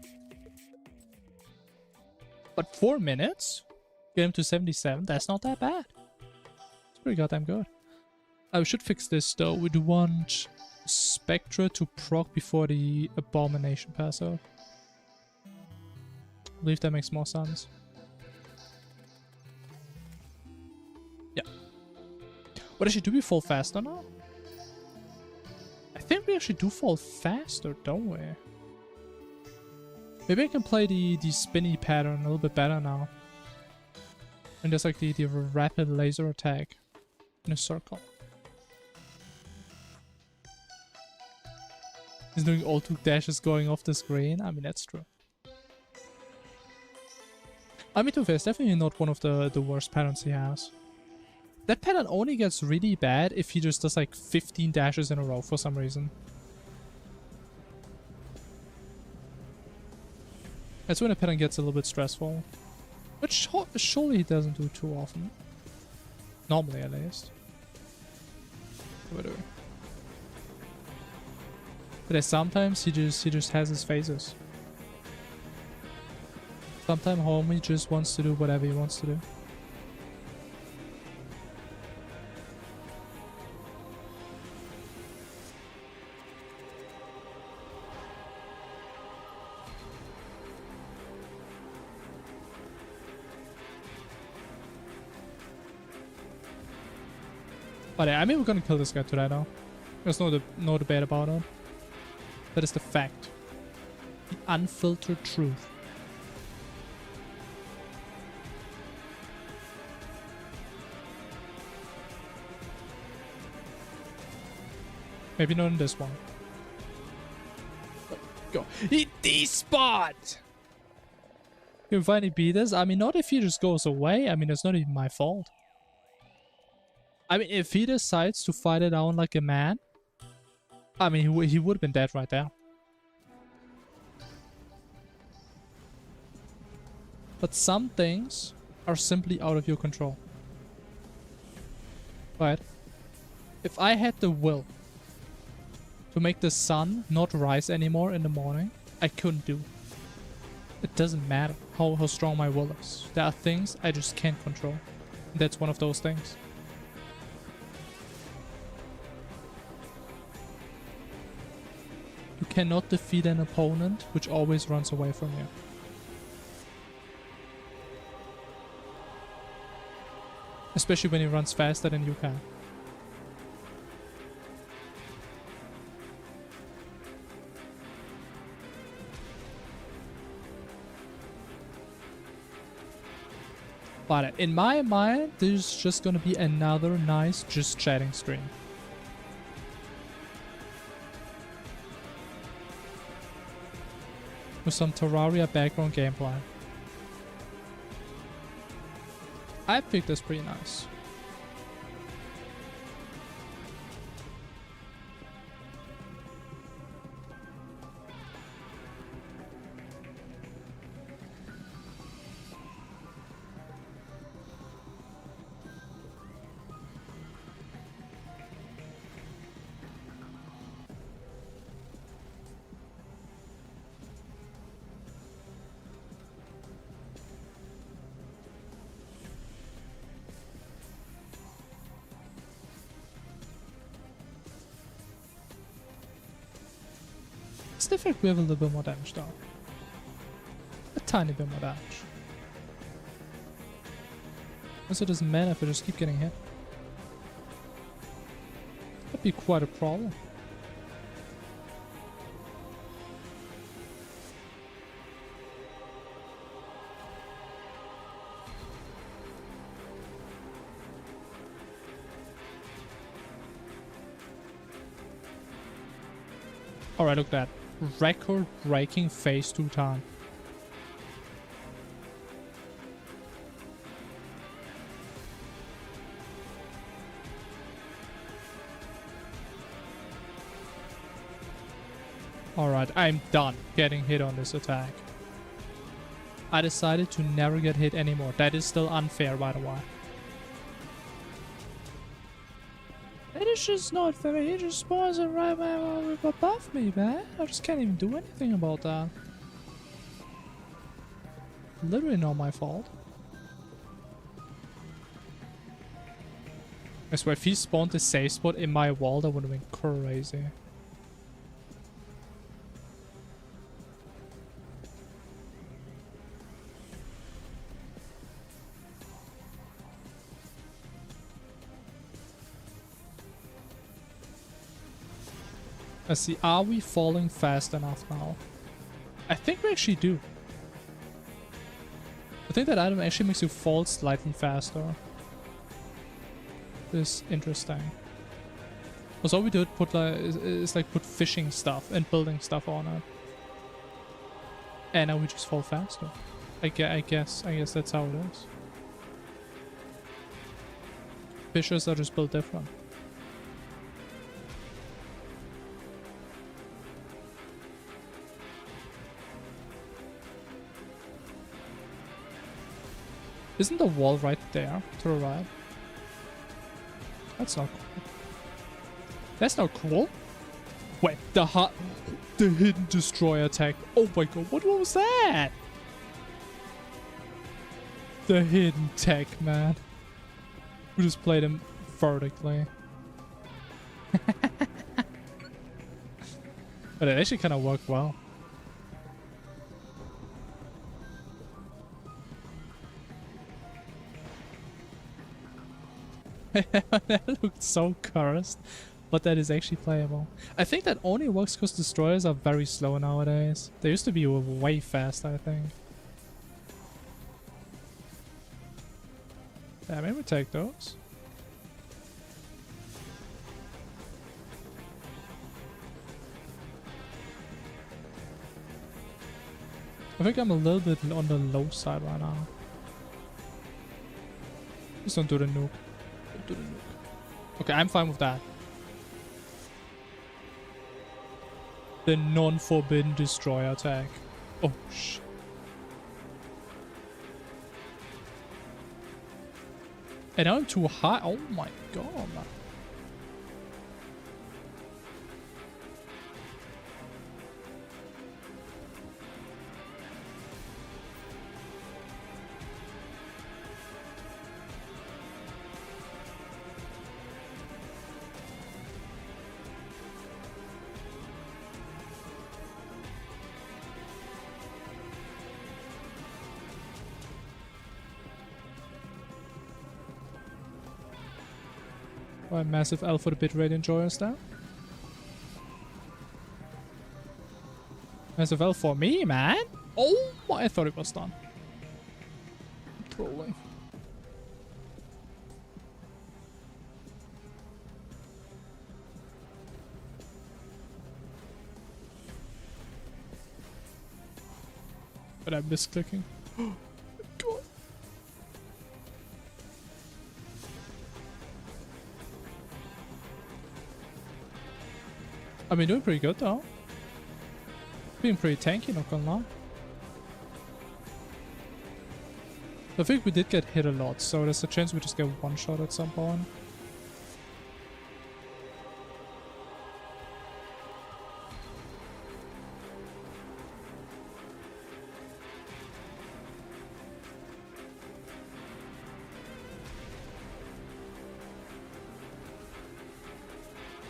But 4 minutes? Get him to 77? That's not that bad. It's pretty goddamn good. I should fix this though. We do want Spectra to proc before the Abomination pass out. I believe that makes more sense. Yeah. What actually, do we fall faster now? I think we actually do fall faster, don't we? Maybe I can play the spinny pattern a little bit better now. And there's like the rapid laser attack in a circle. He's doing all 2 dashes going off the screen. I mean, that's true. I mean, to be fair, it's definitely not one of the worst patterns he has. That pattern only gets really bad if he just does like 15 dashes in a row for some reason. That's when the pattern gets a little bit stressful. Which surely he doesn't do too often. Normally, at least. But then sometimes he just has his phases. Sometimes homie just wants to do whatever he wants to do. But yeah, I mean, we're gonna kill this guy today now. There's no debate about it. That is the fact. The unfiltered truth. Maybe not in this one. Go. Hit the spot! You can finally beat this. I mean, not if he just goes away. I mean, it's not even my fault. I mean, if he decides to fight it down like a man, I mean, he would have been dead right there. But some things are simply out of your control. Right? If I had the will to make the sun not rise anymore in the morning, I couldn't do. It doesn't matter how strong my will is. There are things I just can't control. That's one of those things. You cannot defeat an opponent which always runs away from you. Especially when he runs faster than you can. But in my mind, this is just gonna be another nice just chatting stream. With some Terraria background gameplay. I think that's pretty nice. I think we have a little bit more damage though. A tiny bit more damage. Also, it doesn't matter if I just keep getting hit. That'd be quite a problem. Alright, look at that. Record-breaking phase 2 time. Alright, I'm done getting hit on this attack. I decided to never get hit anymore. That is still unfair, by the way. It is just not fair. He just spawns it right above me, man. I just can't even do anything about that. Literally not my fault. I swear, if he spawned the safe spot in my wall, that would have been crazy. Let's see, are we falling fast enough now? I think we actually do. I think that item actually makes you fall slightly faster. This is interesting. Also, all we did put is like put fishing stuff and building stuff on it. And now we just fall faster. I guess that's how it is. Fishers are just built different. Isn't the wall right there to the right? That's not cool. That's not cool. Wait, the hidden destroyer attack. Oh my god, what was that? The hidden tech, man. We just played him vertically. But it actually kind of worked well. That looked so cursed, but that is actually playable. I think that only works because destroyers are very slow nowadays. They used to be way faster, I think. Yeah, maybe we take those. I think I'm a little bit on the low side right now. Just don't do the nuke. Don't do the nuke. Okay, I'm fine with that. The non-forbidden destroyer attack. Oh, shit. And I'm too high. Oh my god. Or massive L for the bitrate enjoyers there. Massive L for me, man. Oh, I thought it was done. I'm trolling. But I'm misclicking. Oh god. I mean, doing pretty good though. Being pretty tanky, not gonna lie. I think we did get hit a lot, so there's a chance we just get one shot at some point.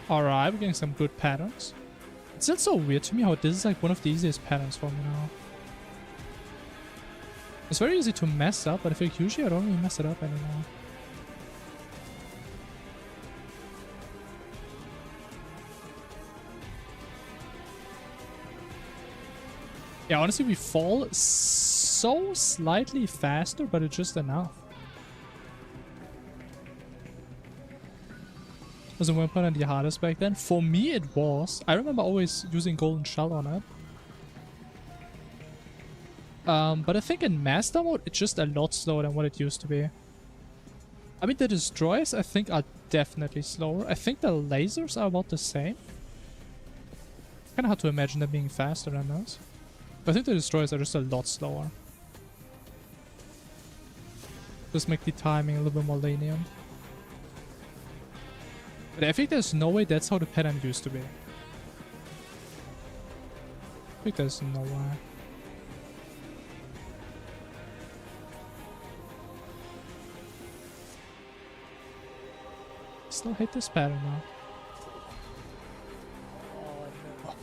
Alright, we're getting some good patterns. It's still so weird to me how this is like one of the easiest patterns for me now. It's very easy to mess up, but I think usually I don't really mess it up anymore. Yeah, honestly, we fall so slightly faster, but it's just enough. Was the weapon the hardest back then? For me, it was. I remember always using Golden Shell on it. But I think in Master Mode, it's just a lot slower than what it used to be. I mean, the Destroyers, I think, are definitely slower. I think the lasers are about the same. Kinda hard to imagine them being faster than those. But I think the Destroyers are just a lot slower. Just make the timing a little bit more lenient. But I think there's no way that's how the pattern used to be. I think there's no way. Still hate this pattern now. Oh no.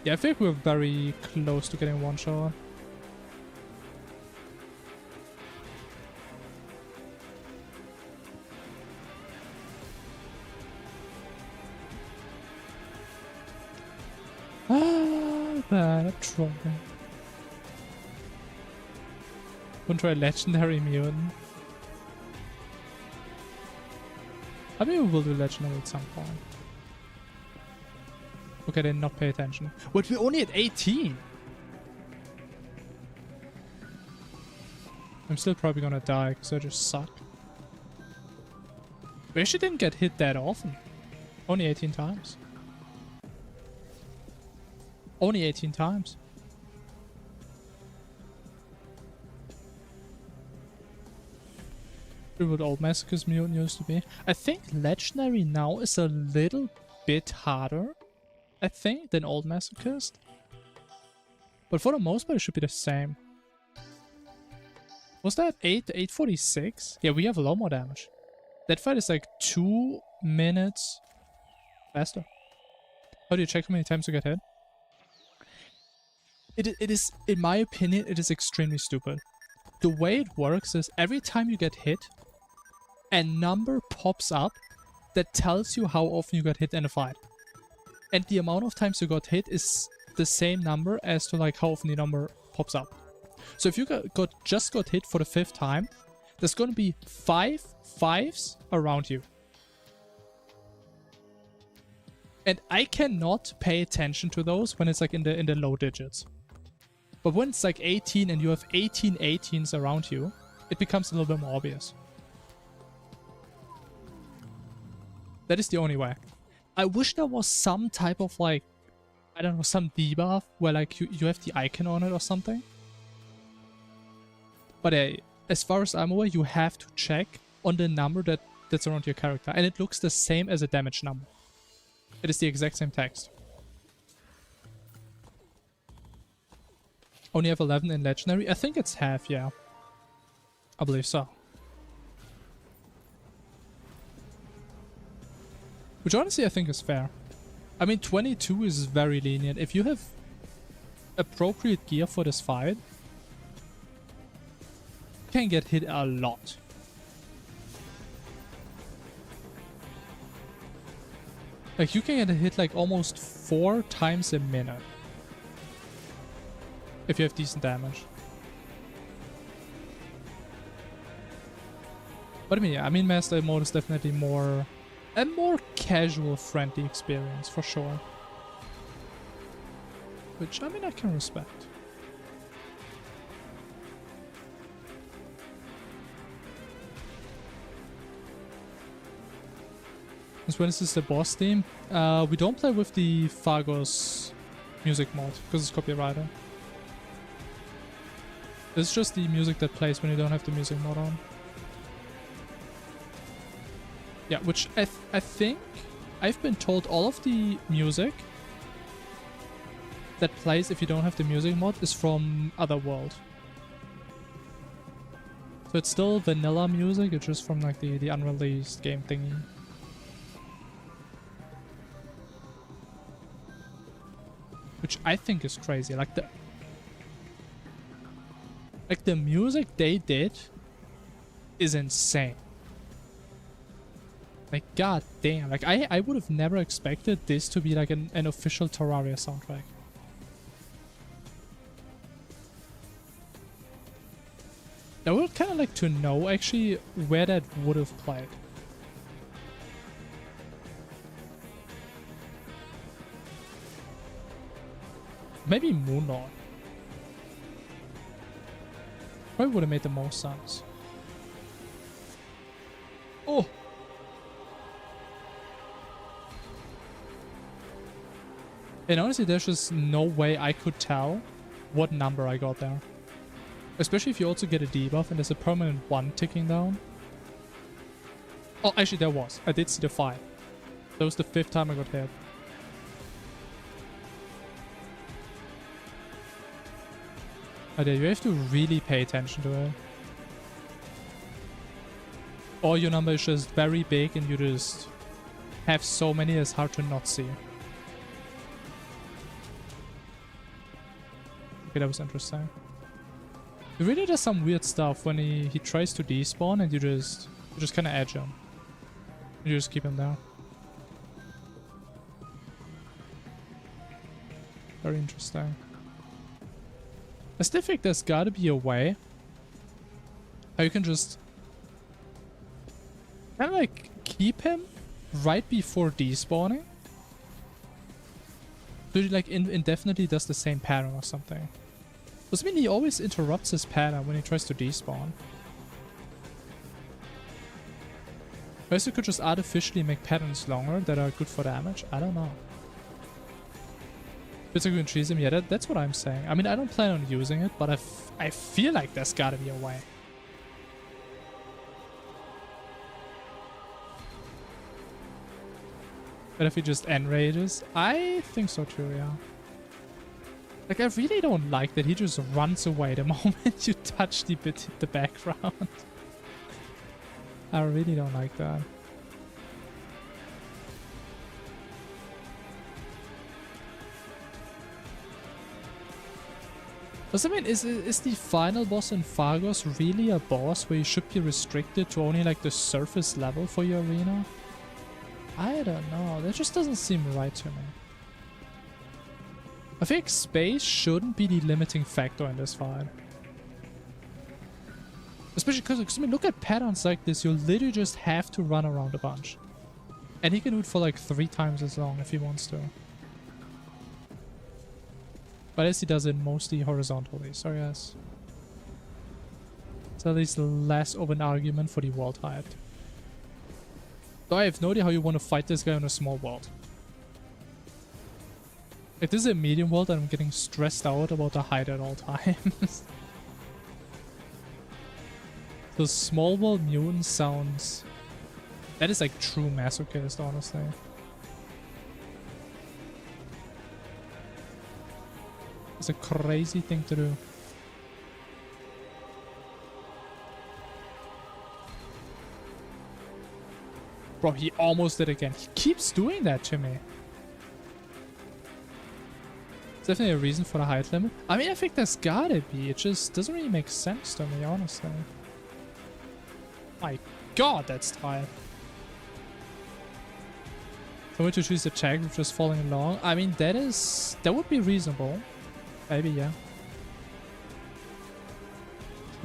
Yeah, I think we're very close to getting one shot. Bad trolling. Wouldn't try legendary mutant. I mean, we will do legendary at some point. Okay, then not pay attention. But we're only at 18. I'm still probably gonna die because I just suck. We actually didn't get hit that often. Only 18 times. Only 18 times. What old Masochist mutant used to be. I think legendary now is a little bit harder, I think, than old Masochist. But for the most part, it should be the same. Was that 846? Yeah, we have a lot more damage. That fight is like 2 minutes faster. How do you check how many times you get hit? It is, in my opinion, it is extremely stupid. The way it works is every time you get hit, a number pops up that tells you how often you got hit in a fight. And the amount of times you got hit is the same number as to like how often the number pops up. So if you just got hit for the 5th time, there's going to be 5 5s around you. And I cannot pay attention to those when it's like in the low digits. But when it's like 18 and you have 18 18s around you, it becomes a little bit more obvious. That is the only way. I wish there was some type of like, I don't know, some debuff where like you have the icon on it or something. But as far as I'm aware, you have to check on the number that's around your character. And it looks the same as a damage number. It is the exact same text. Only have 11 in Legendary? I think it's half, yeah. I believe so. Which honestly I think is fair. I mean, 22 is very lenient. If you have appropriate gear for this fight, you can get hit a lot. Like, you can get hit like almost 4 times a minute. If you have decent damage. But I mean, yeah, I mean, Master Mode is definitely a more casual, friendly experience, for sure. Which, I mean, I can respect. Since when is this the boss theme? We don't play with the Fargo's music mod, because it's copyrighted. It's just the music that plays when you don't have the music mod on. Yeah, which I think I've been told all of the music that plays if you don't have the music mod is from Otherworld. So it's still vanilla music, it's just from like the unreleased game thingy. Which I think is crazy. Like the music they did is insane. Like, god damn. Like, I would have never expected this to be like an official Terraria soundtrack. I would kind of like to know actually where that would have played. Maybe Moonlord. Probably would have made the most sense. Oh! And honestly, there's just no way I could tell what number I got there. Especially if you also get a debuff and there's a permanent 1 ticking down. Oh, actually there was. I did see the 5. That was the 5th time I got hit. Oh, yeah, you have to really pay attention to it. Or your number is just very big and you just have so many it's hard to not see. Okay, that was interesting. He really does some weird stuff when he tries to despawn and you just kind of edge him. You just keep him there. Very interesting. I still think there's gotta be a way how you can just kind of like keep him right before despawning. So he like indefinitely does the same pattern or something. Does mean he always interrupts his pattern when he tries to despawn. I guess you could just artificially make patterns longer that are good for damage. I don't know. It's a good cheese him. Yeah, that's what I'm saying. I mean, I don't plan on using it, but I feel like there's gotta be a way. But if he just enrages, I think so too, yeah. Like, I really don't like that he just runs away the moment you touch the bit hit the background. I really don't like that. Does I mean, is the final boss in Fargo's really a boss where you should be restricted to only like the surface level for your arena? I don't know. That just doesn't seem right to me. I think space shouldn't be the limiting factor in this fight. Especially because I mean, look at patterns like this. You literally just have to run around a bunch. And he can do it for like 3 times as long if he wants to. But as he does it mostly horizontally, so yes. So at least less of an argument for the world height. So I have no idea how you want to fight this guy on a small world. If this is a medium world, I'm getting stressed out about the height at all times. So small world mutant sounds... That is like true Masochist, honestly. It's a crazy thing to do. Bro, he almost did it again. He keeps doing that to me. It's definitely a reason for the height limit. I mean, I think there's gotta be. It just doesn't really make sense to me, honestly. My god, that's tight. So to choose the tag of just falling along. I mean, that would be reasonable. Maybe, yeah.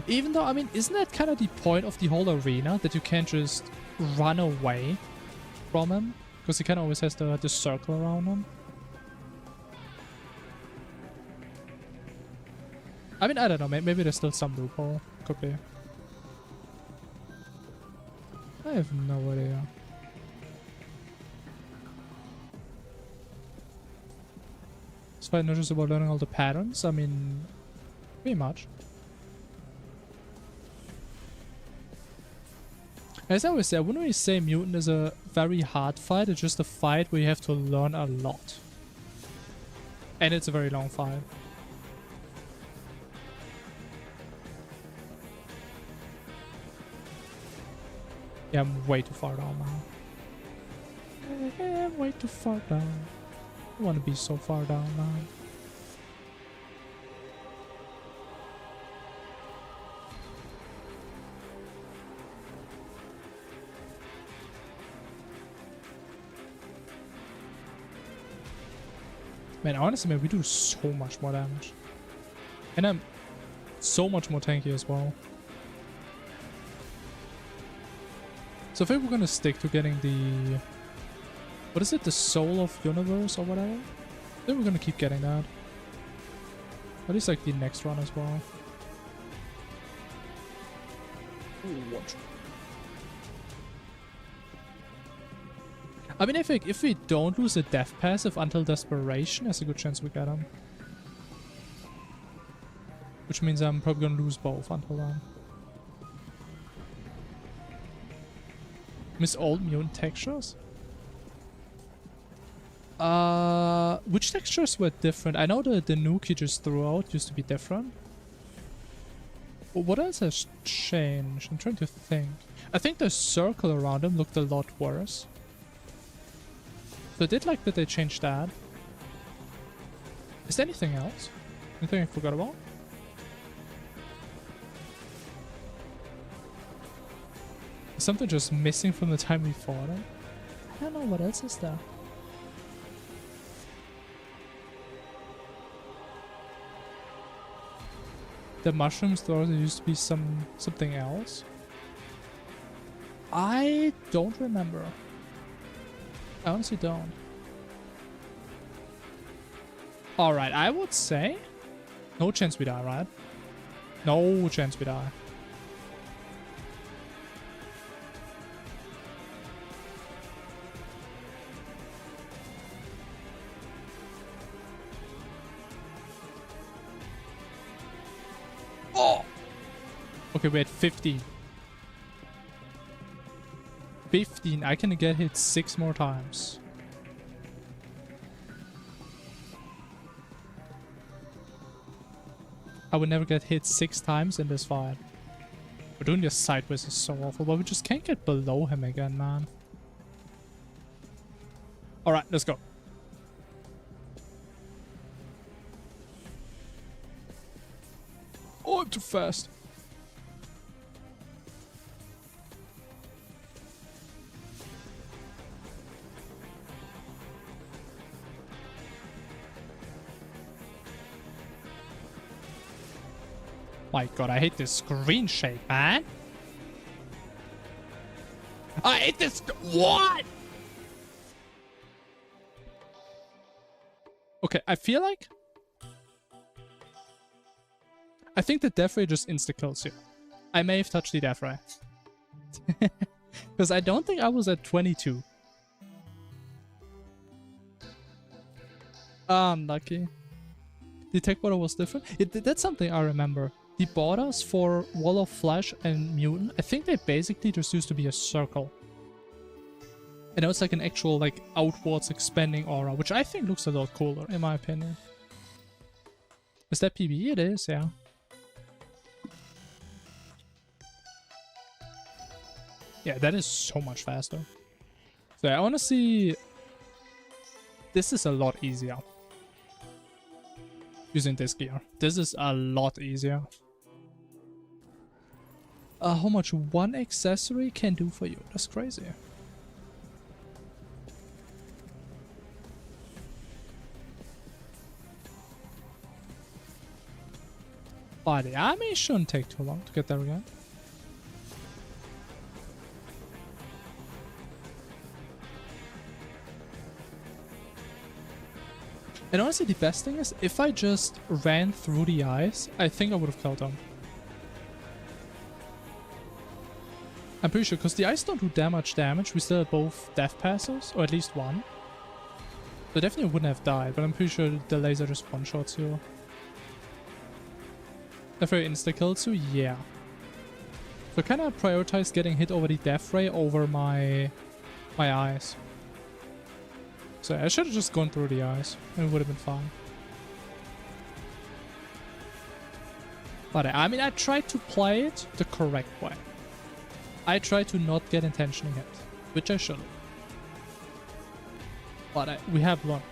Even though, I mean, isn't that kind of the point of the whole arena? That you can't just run away from him? Because he kind of always has the circle around him. I mean, I don't know. Maybe there's still some loophole. Could be. I have no idea. It's not just about learning all the patterns. I mean, pretty much. As I always say, I wouldn't really say Mutant is a very hard fight. It's just a fight where you have to learn a lot. And it's a very long fight. Yeah, I'm way too far down now. I'm way too far down. I want to be so far down now. Man, honestly, man, we do so much more damage. And I'm so much more tanky as well. So I think we're gonna stick to getting the... What is it? The Soul of Universe or whatever? I think we're gonna keep getting that. At least like the next run as well. Ooh, watch. I mean, I think if we don't lose a death passive until Desperation, there's a good chance we get him. Which means I'm probably gonna lose both until then. Miss old mutant textures? Which textures were different? I know the nuke you just threw out used to be different. But what else has changed? I'm trying to think. I think the circle around him looked a lot worse. So I did like that they changed that. Is there anything else? Anything I forgot about? Is something just missing from the time we fought it? I don't know, what else is there? The mushrooms though, there used to be something else. I don't remember. I honestly don't. Alright, I would say no chance we die, right? No chance we die. Oh! Okay, we're at 15. 15. I can get hit 6 more times. I would never get hit 6 times in this fight. But doing this sideways is so awful, but we just can't get below him again, man. Alright, let's go. Oh, I'm too fast. My god, I hate this screen shake, man. I hate this. What? Okay, I feel like... I think the death ray just insta-kills you. I may have touched the death ray. Because I don't think I was at 22. Unlucky. The tech border was different. That's something I remember. The borders for Wall of Flesh and Mutant, I think they basically just used to be a circle. And now it's like an actual like outwards expanding aura, which I think looks a lot cooler, in my opinion. Is that PB? It is, yeah. Yeah, that is so much faster. So I want to see... This is a lot easier. Using this gear. This is a lot easier. How much one accessory can do for you. That's crazy. But the army shouldn't take too long to get there again. And honestly, the best thing is, if I just ran through the ice, I think I would have killed him. I'm pretty sure, because the ice don't do that much damage. We still have both death passes, or at least one. So definitely wouldn't have died, but I'm pretty sure the laser just one-shots you. Death ray insta-kills you? Yeah. So I kind of prioritized getting hit over the death ray over my eyes. So I should have just gone through the eyes, and it would have been fine. But I mean, I tried to play it the correct way. I tried to not get intentionally hit, which I shouldn't. But we have learned.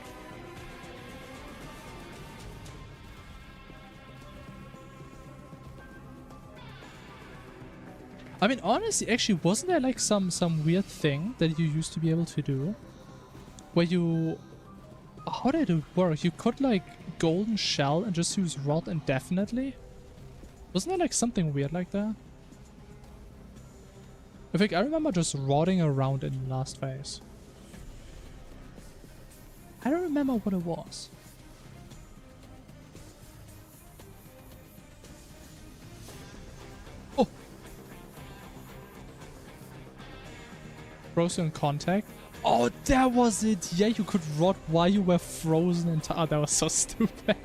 I mean, honestly, actually, wasn't there like some weird thing that you used to be able to do? Where you... How did it work? You could like golden shell and just use rot indefinitely? Wasn't there like something weird like that? I think I remember just rotting around in the last phase. I don't remember what it was. Oh! Frozen contact? Oh, that was it! Yeah, you could rot while you were frozen into... Oh, that was so stupid.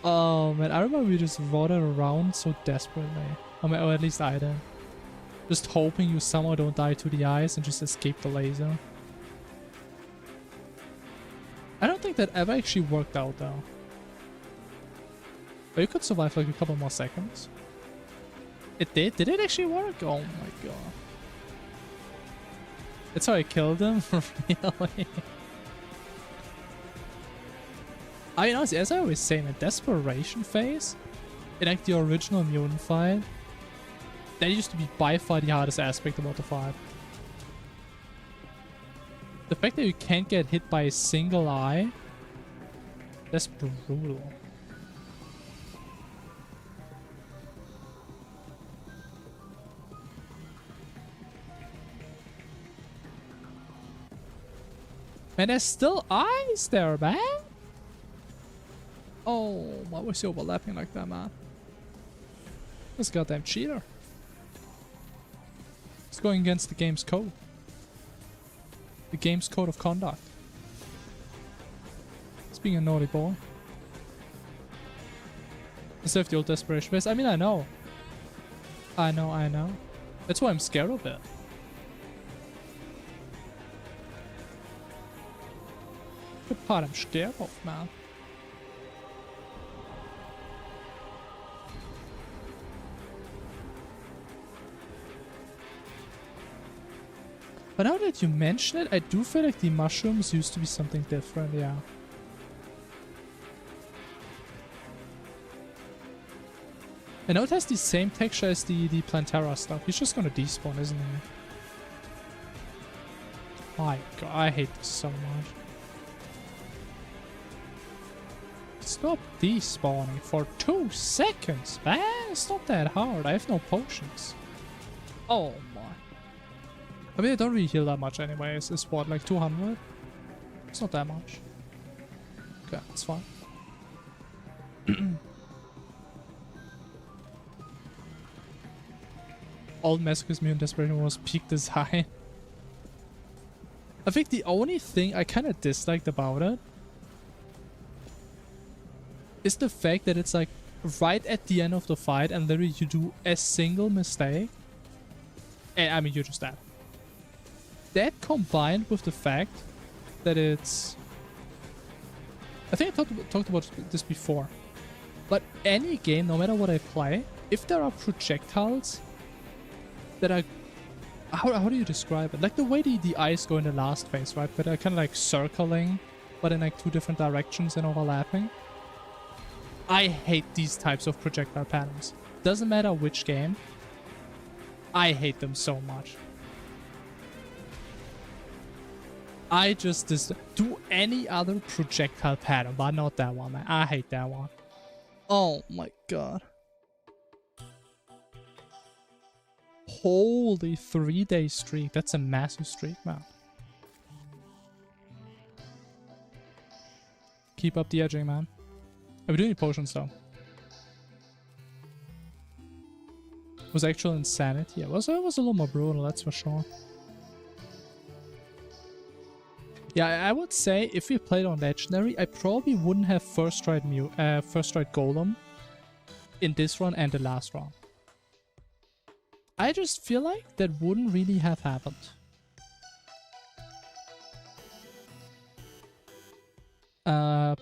Oh man, I remember we just rotted around so desperately. I mean, or at least I did. Just hoping you somehow don't die to the ice and just escape the laser. I don't think that ever actually worked out though. But you could survive like a couple more seconds. It did? Did it actually work? Oh my god. That's how I killed him? Really? I mean, honestly, as I always say, in a desperation phase, in like the original Mutant fight, that used to be by far the hardest aspect about the fight. The fact that you can't get hit by a single eye, that's brutal. And there's still eyes there, man! Oh, why was he overlapping like that, man? This goddamn cheater. It's going against the game's code. The game's code of conduct. It's being a naughty boy. Instead of the old desperation phase. I mean, I know. I know. That's why I'm scared of it. part I'm scared of, man. But now that you mention it, I do feel like the mushrooms used to be something different, yeah. I know it has the same texture as the Plantera stuff. He's just gonna despawn, isn't he? My god, I hate this so much. Stop despawning for 2 seconds, man. It's not that hard. I have no potions. Oh my. I mean, I don't really heal that much anyways. It's what, like 200? It's not that much. Okay, it's fine. All Masochist Mutant Desperation was peak design. I think the only thing I kind of disliked about it is the fact that it's like right at the end of the fight and literally you do a single mistake and I mean you're just dead. That combined with the fact that it's... I think I talked about this before, but any game, no matter what I play, if there are projectiles that are... How do you describe it? Like the way the eyes go in the last phase, right? But they're kind of like circling, but in like 2 different directions and overlapping. I hate these types of projectile patterns. Doesn't matter which game. I hate them so much. I just do any other projectile pattern, but not that one, man. I hate that one. Oh my god. Holy 3-day streak. That's a massive streak, man. Keep up the edging, man. We do need potions, though. It was actual insanity. It was a little more brutal, that's for sure. Yeah, I would say if we played on Legendary, I probably wouldn't have first tried Golem in this run and the last run. I just feel like that wouldn't really have happened.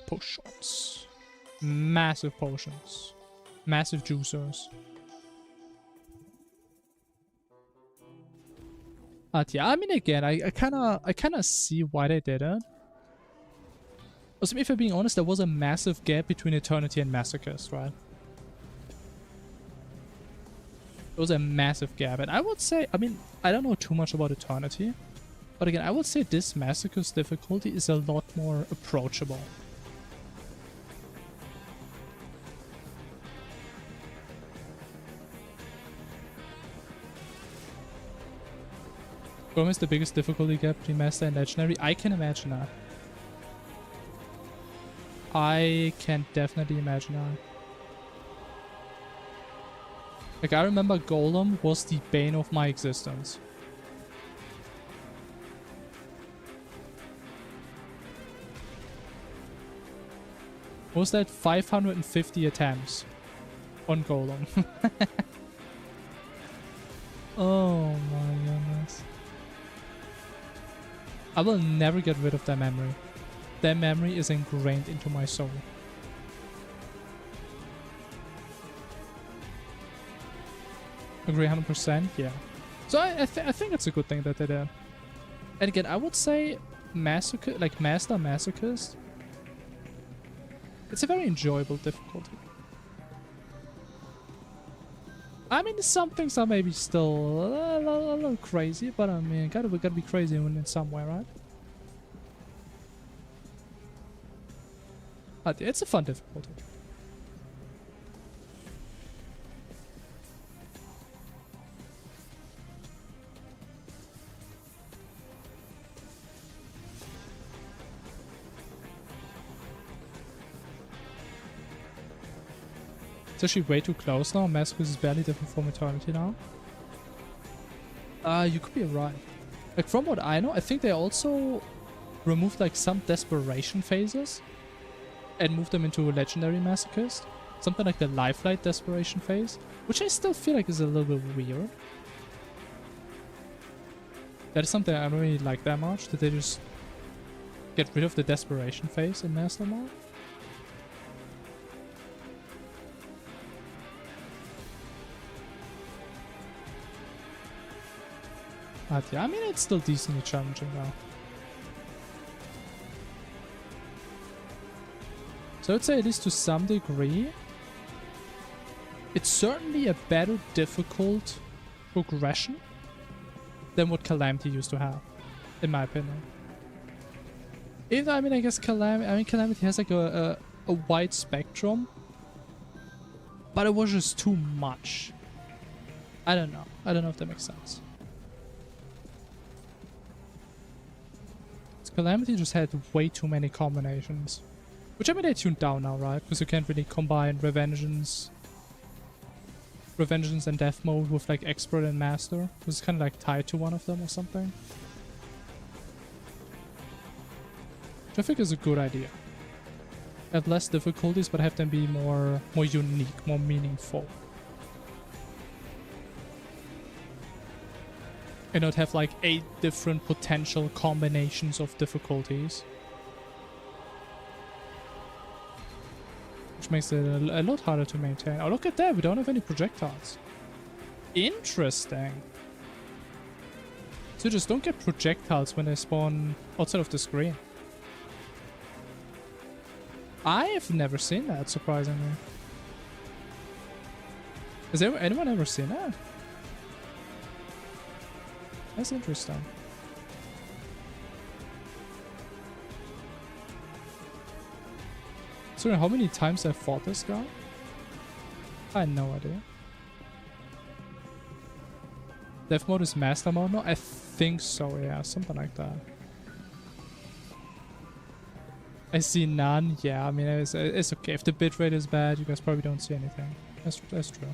Potions. Massive potions. Massive juicers. But yeah, I mean again, I kinda see why they did it. Also, if I'm being honest, there was a massive gap between Eternity and Masochist, right? There was a massive gap, and I would say, I mean, I don't know too much about Eternity, but again, I would say this Masochist difficulty is a lot more approachable. Golem is the biggest difficulty gap between Master and Legendary. I can imagine that. I can definitely imagine that. Like, I remember Golem was the bane of my existence. What was that? 550 attempts on Golem. Oh my goodness. I will never get rid of that memory. That memory is ingrained into my soul. Agree 100%? Yeah. So I think it's a good thing that they did. And again, I would say Master Masochist, it's a very enjoyable difficulty. I mean, some things are maybe still a little crazy, but I mean, gotta be crazy in some way, right? But it's a fun difficulty. It's actually way too close now. Masochist is barely different from Eternity now. You could be right. Like, from what I know, I think they also removed like some desperation phases and moved them into a Legendary Masochist. Something like the Lifeline desperation phase, which I still feel like is a little bit weird. That is something I don't really like that much, that they just get rid of the desperation phase in Master Mode. But yeah, I mean, it's still decently challenging though. So I'd say at least to some degree, it's certainly a better difficult progression than what Calamity used to have, in my opinion. Even though, I mean, I guess Calamity has like a wide spectrum, but it was just too much. I don't know. I don't know if that makes sense. Calamity just had way too many combinations. Which, I mean, they tuned down now, right? Because you can't really combine Revengeance and Death Mode with like Expert and Master. It's kind of like tied to one of them or something. Which I think is a good idea. Have less difficulties, but have them be more unique, more meaningful. And not have like 8 different potential combinations of difficulties. Which makes it a lot harder to maintain. Oh, look at that, we don't have any projectiles. Interesting. So you just don't get projectiles when they spawn outside of the screen. I've never seen that, surprisingly. Has anyone ever seen that? That's interesting. So how many times I fought this guy? I had no idea. Death mode is master mode now? I think so, yeah, something like that. I see none. Yeah, I mean, it's okay. If the bitrate is bad, you guys probably don't see anything. That's true.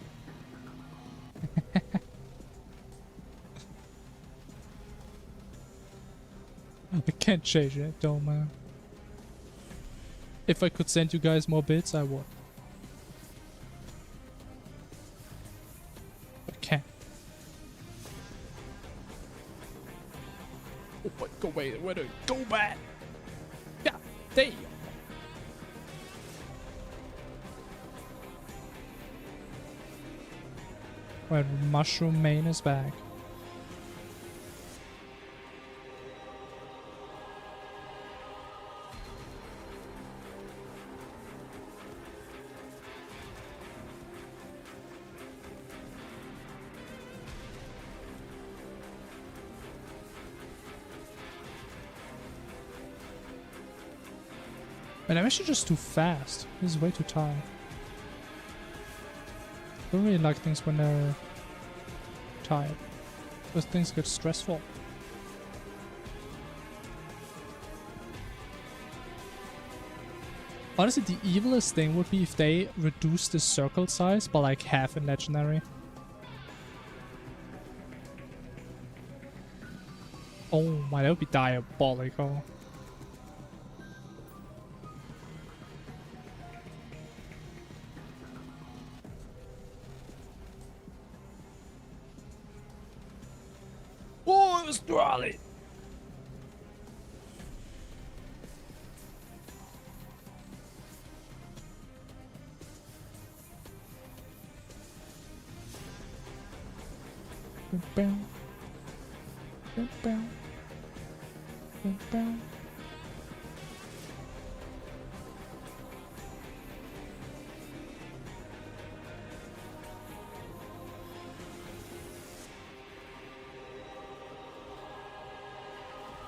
I can't change it, don't man. If I could send you guys more bits, I would. I can't. Oh my god, wait, where do I go back? God damn. Right, Mushroom Main is back. Man, I'm actually just too fast. This is way too tight. I don't really like things when they're tired. Those things get stressful. Honestly, the evilest thing would be if they reduce the circle size by like half in Legendary. Oh my, that would be diabolical. Oh, it's Raleigh.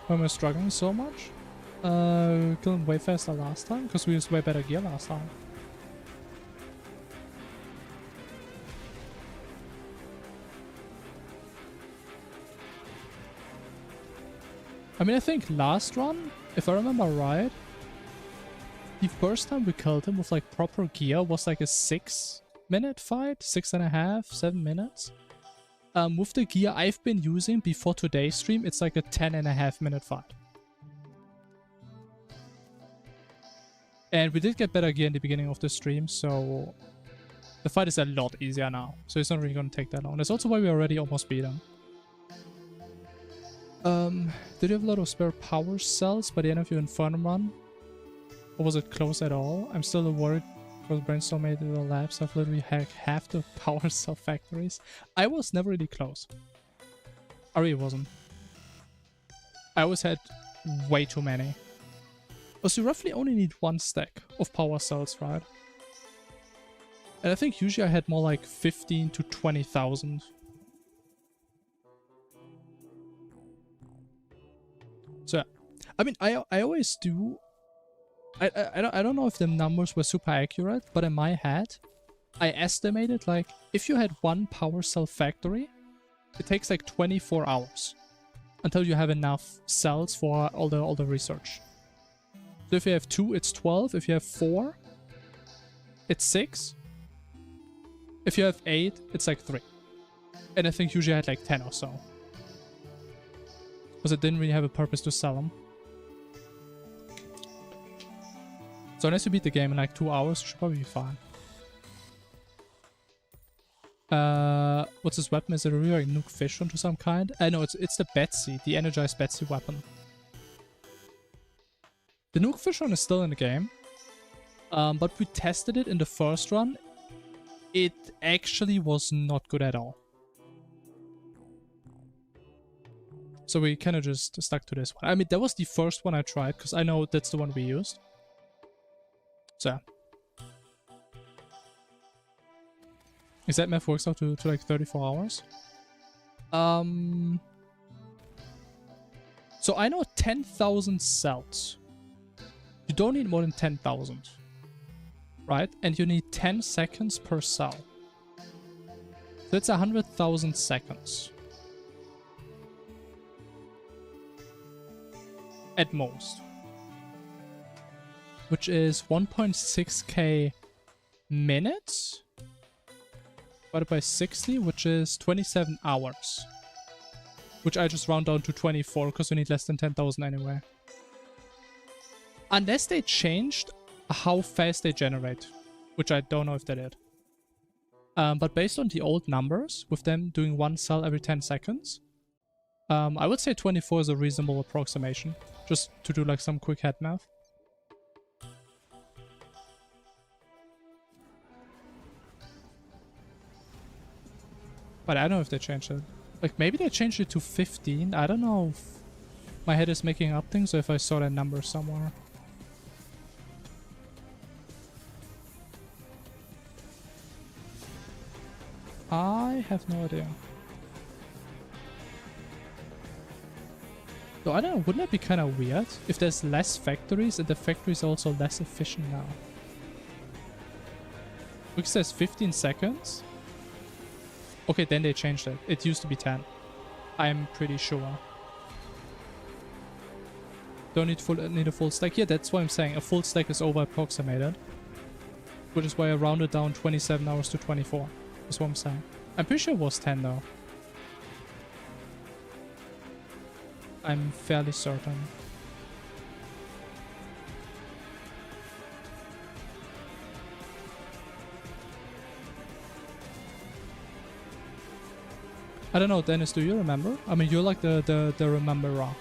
Why am I struggling so much? Killing way faster last time because we used way better gear last time. I mean, I think last run, if I remember right, the first time we killed him with like proper gear was like a 6-minute fight, 6.5, 7 minutes. With the gear I've been using before today's stream, it's like a 10.5-minute fight. And we did get better gear in the beginning of the stream, so the fight is a lot easier now. So it's not really going to take that long. That's also why we already almost beat him. Did you have a lot of spare power cells by the end of your Inferno run? Or was it close at all? I'm still worried for the brainstorm made in the labs. I've literally hacked half the power cell factories. I was never really close. I really wasn't. I always had way too many. Because you roughly only need one stack of power cells, right? And I think usually I had more like 15 to 20,000. So, I mean, I always do. I don't know if the numbers were super accurate, but in my head, I estimated like if you had one power cell factory, it takes like 24 hours until you have enough cells for all the research. So if you have 2, it's 12. If you have 4, it's 6. If you have 8, it's like 3. And I think usually I had like 10 or so. Because it didn't really have a purpose to sell them. So unless you beat the game in like 2 hours, you should probably be fine. What's this weapon? Is it a really like nuke fish onto some kind? No, it's the Betsy, the energized Betsy weapon. The nuke fish one is still in the game. But we tested it in the first run. It actually was not good at all. So we kind of just stuck to this one. I mean, that was the first one I tried, because I know that's the one we used. So. Is that math works out to like 34 hours? So I know 10,000 cells. You don't need more than 10,000. Right? And you need 10 seconds per cell. So that's 100,000 seconds. At most. Which is 1.6k minutes divided by 60, which is 27 hours. Which I just round down to 24 because we need less than 10,000 anyway. Unless they changed how fast they generate, which I don't know if they did. But based on the old numbers, with them doing one cell every 10 seconds, I would say 24 is a reasonable approximation, just to do like some quick head math. But I don't know if they changed it. Like maybe they changed it to 15. I don't know if my head is making up things or if I saw that number somewhere. I have no idea. So I don't know, wouldn't it be kind of weird if there's less factories and the factories are also less efficient now? Look, it says 15 seconds. Okay, then they changed it. It used to be 10. I'm pretty sure. Don't need a full stack. Yeah, that's why I'm saying a full stack is over approximated. Which is why I rounded down 27 hours to 24. That's what I'm saying. I'm pretty sure it was 10 though. I'm fairly certain. I don't know, Dennis, do you remember? I mean, you're like the rememberer.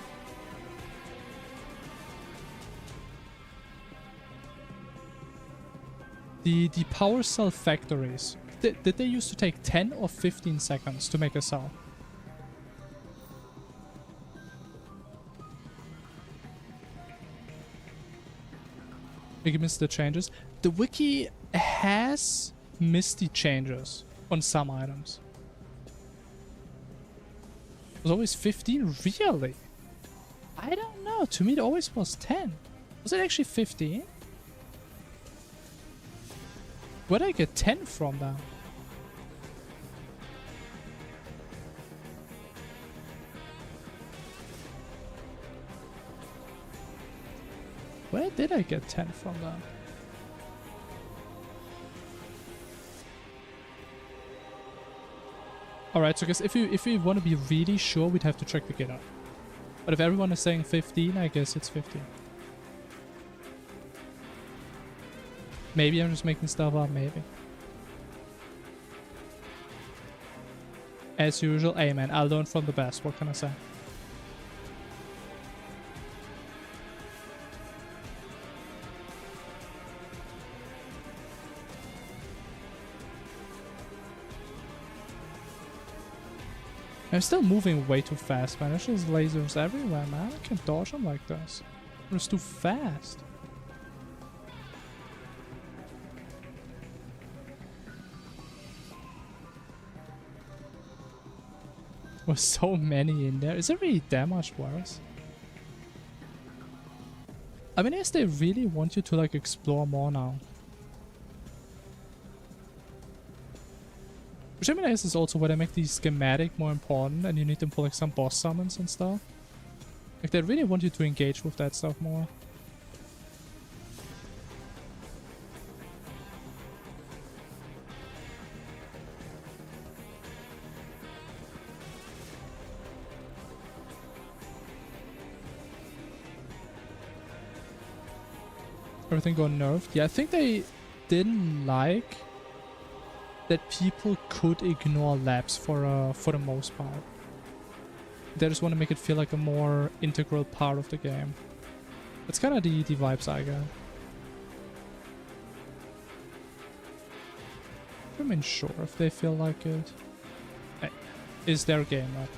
The power cell factories. Did they used to take 10 or 15 seconds to make a cell? Wiki missed the changes. The wiki has missed the changes on some items. It was always 15? Really? I don't know. To me it always was 10. Was it actually 15? Where did I get 10 from then? Where did I get 10 from then? Alright, so I guess if we want to be really sure, we'd have to check the GitHub. But if everyone is saying 15, I guess it's 15. Maybe I'm just making stuff up, maybe. As usual, amen. I'll learn from the best, what can I say? I'm still moving way too fast, man. There's just lasers everywhere, man. I can't dodge them like this. I'm just too fast. With so many in there. Is it really that much worse? I mean, I guess they really want you to like explore more now. Which I mean, I guess is also where they make the schematic more important and you need them for like some boss summons and stuff. Like they really want you to engage with that stuff more. Everything got nerfed. Yeah, I think they didn't like that people could ignore labs for the most part. They just want to make it feel like a more integral part of the game. That's kind of the vibes I get. I mean, sure, if they feel like it. Hey, is their game, not...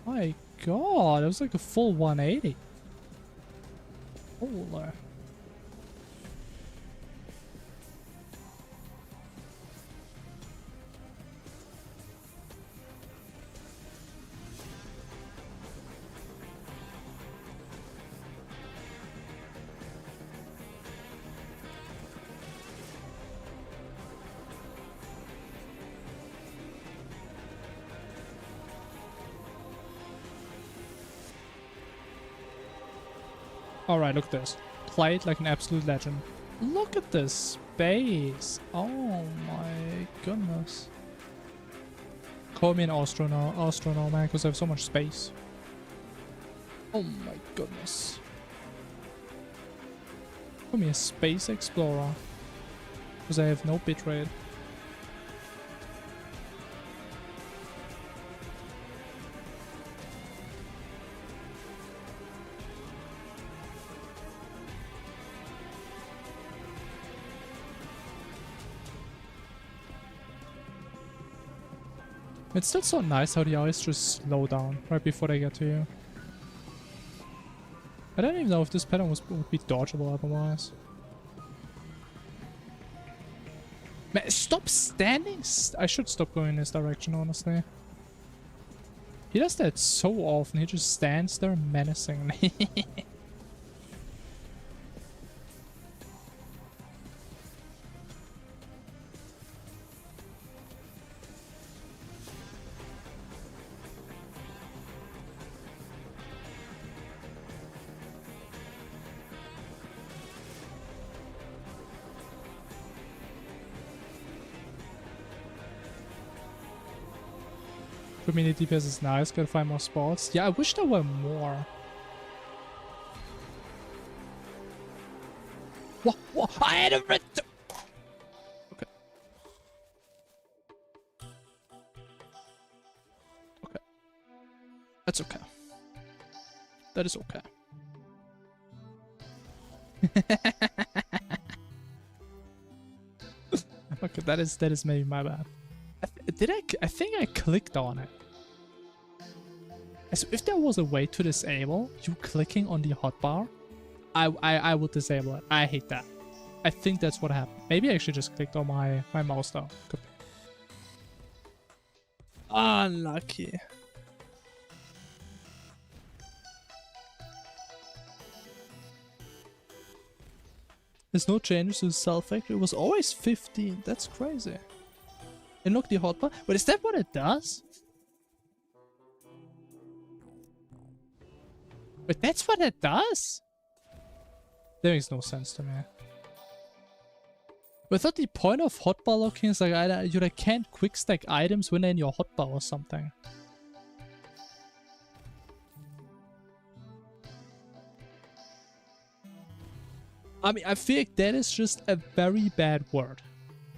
My god, it was like a full 180. Holy. Alright, look at this. Played like an absolute legend. Look at this space. Oh my goodness. Call me an astronaut, man, because I have so much space. Oh my goodness. Call me a space explorer. Because I have no bitrate. It's still so nice how the eyes just slow down right before they get to you. I don't even know if this pattern would be dodgeable otherwise. Man, stop standing! I should stop going in this direction, honestly. He does that so often, he just stands there menacingly. Community DPS is nice, gotta find more spots. Yeah, I wish there were more. What? I had a red. Okay. Okay. That's okay. That is okay. Okay, that is maybe my bad. I think I clicked on it. As if there was a way to disable you clicking on the hotbar, I would disable it. I hate that. I think that's what happened. Maybe I actually just clicked on my mouse though. Could be. Unlucky. There's no changes to the cell factor. It was always 15. That's crazy. And look, the hotbar. But is that what it does? But that's what it does? That makes no sense to me. I thought the point of hotbar locking is like you like can't quick stack items when they're in your hotbar or something. I mean, I feel like that is just a very bad word.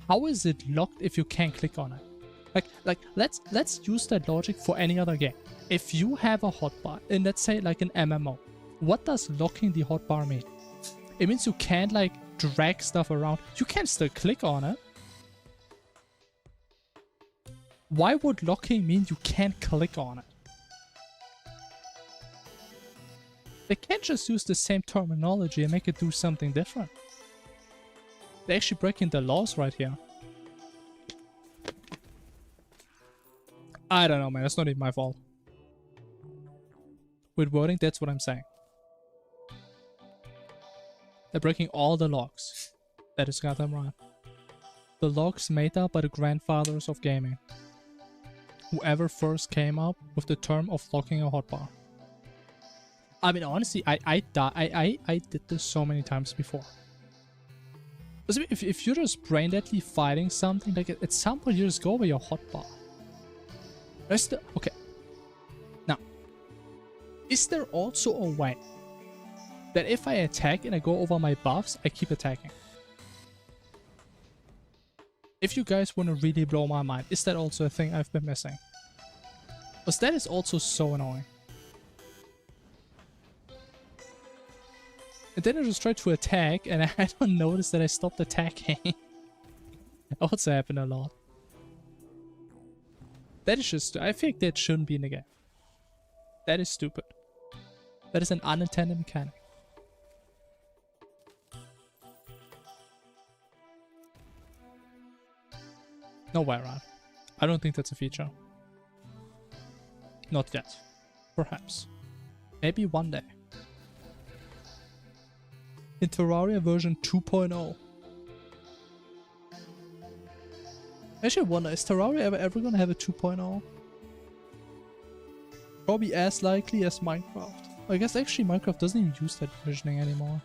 How is it locked if you can't click on it? Like let's use that logic for any other game. If you have a hotbar, and let's say like an MMO, what does locking the hotbar mean? It means you can't like drag stuff around. You can still click on it. Why would locking mean you can't click on it? They can't just use the same terminology and make it do something different. They're actually breaking the laws right here. I don't know, man. That's not even my fault. With wording, that's what I'm saying. They're breaking all the logs. That is goddamn right. The logs made up by the grandfathers of gaming. Whoever first came up with the term of locking a hotbar. I mean, honestly, I did this so many times before. If you're just brain deadly fighting something, like at some point you just go over your hotbar. Okay. Now, is there also a way that if I attack and I go over my buffs, I keep attacking? If you guys want to really blow my mind, is that also a thing I've been missing? Because that is also so annoying. And then I just try to attack and I don't notice that I stopped attacking. That also happened a lot. That is just... I think that shouldn't be in the game. That is stupid. That is an unintended mechanic. No way around. I don't think that's a feature. Not yet. Perhaps. Maybe one day. In Terraria version 2.0. Actually, I wonder, is Terraria ever gonna have a 2.0? Probably as likely as Minecraft. I guess actually Minecraft doesn't even use that versioning anymore.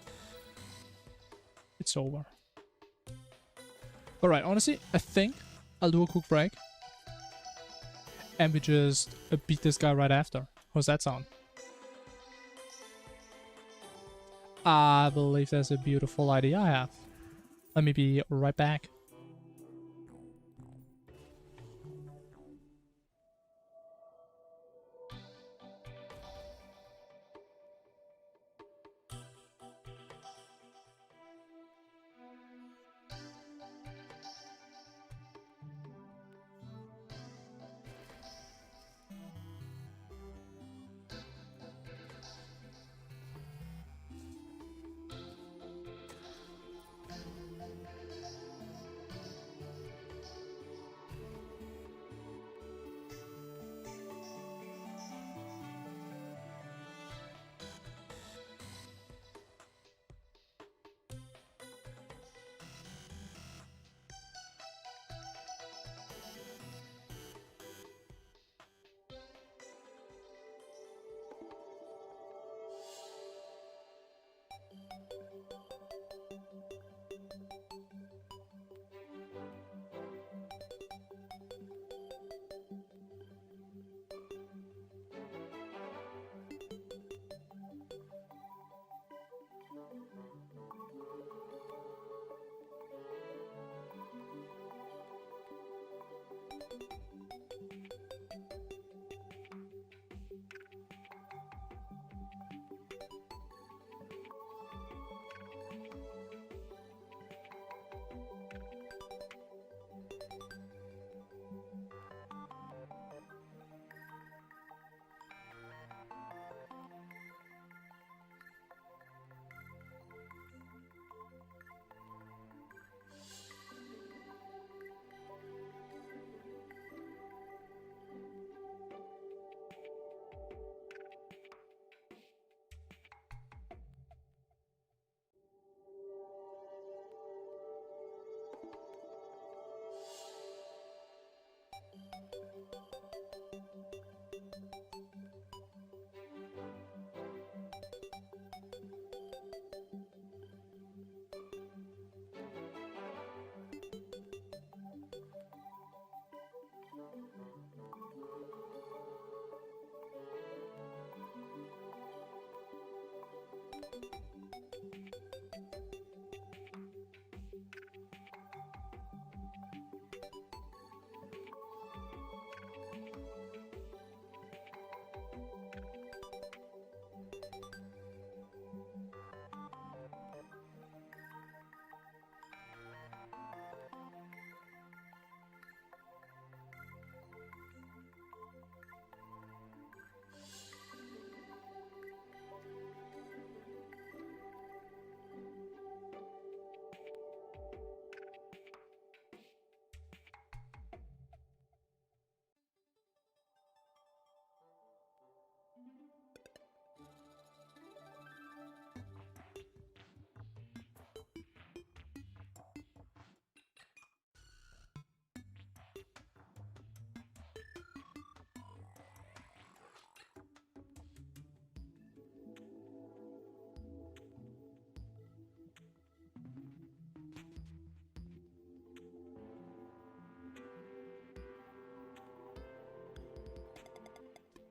It's over. Alright, honestly, I think I'll do a quick break. And we just beat this guy right after. How's that sound? I believe that's a beautiful idea I have. Let me be right back.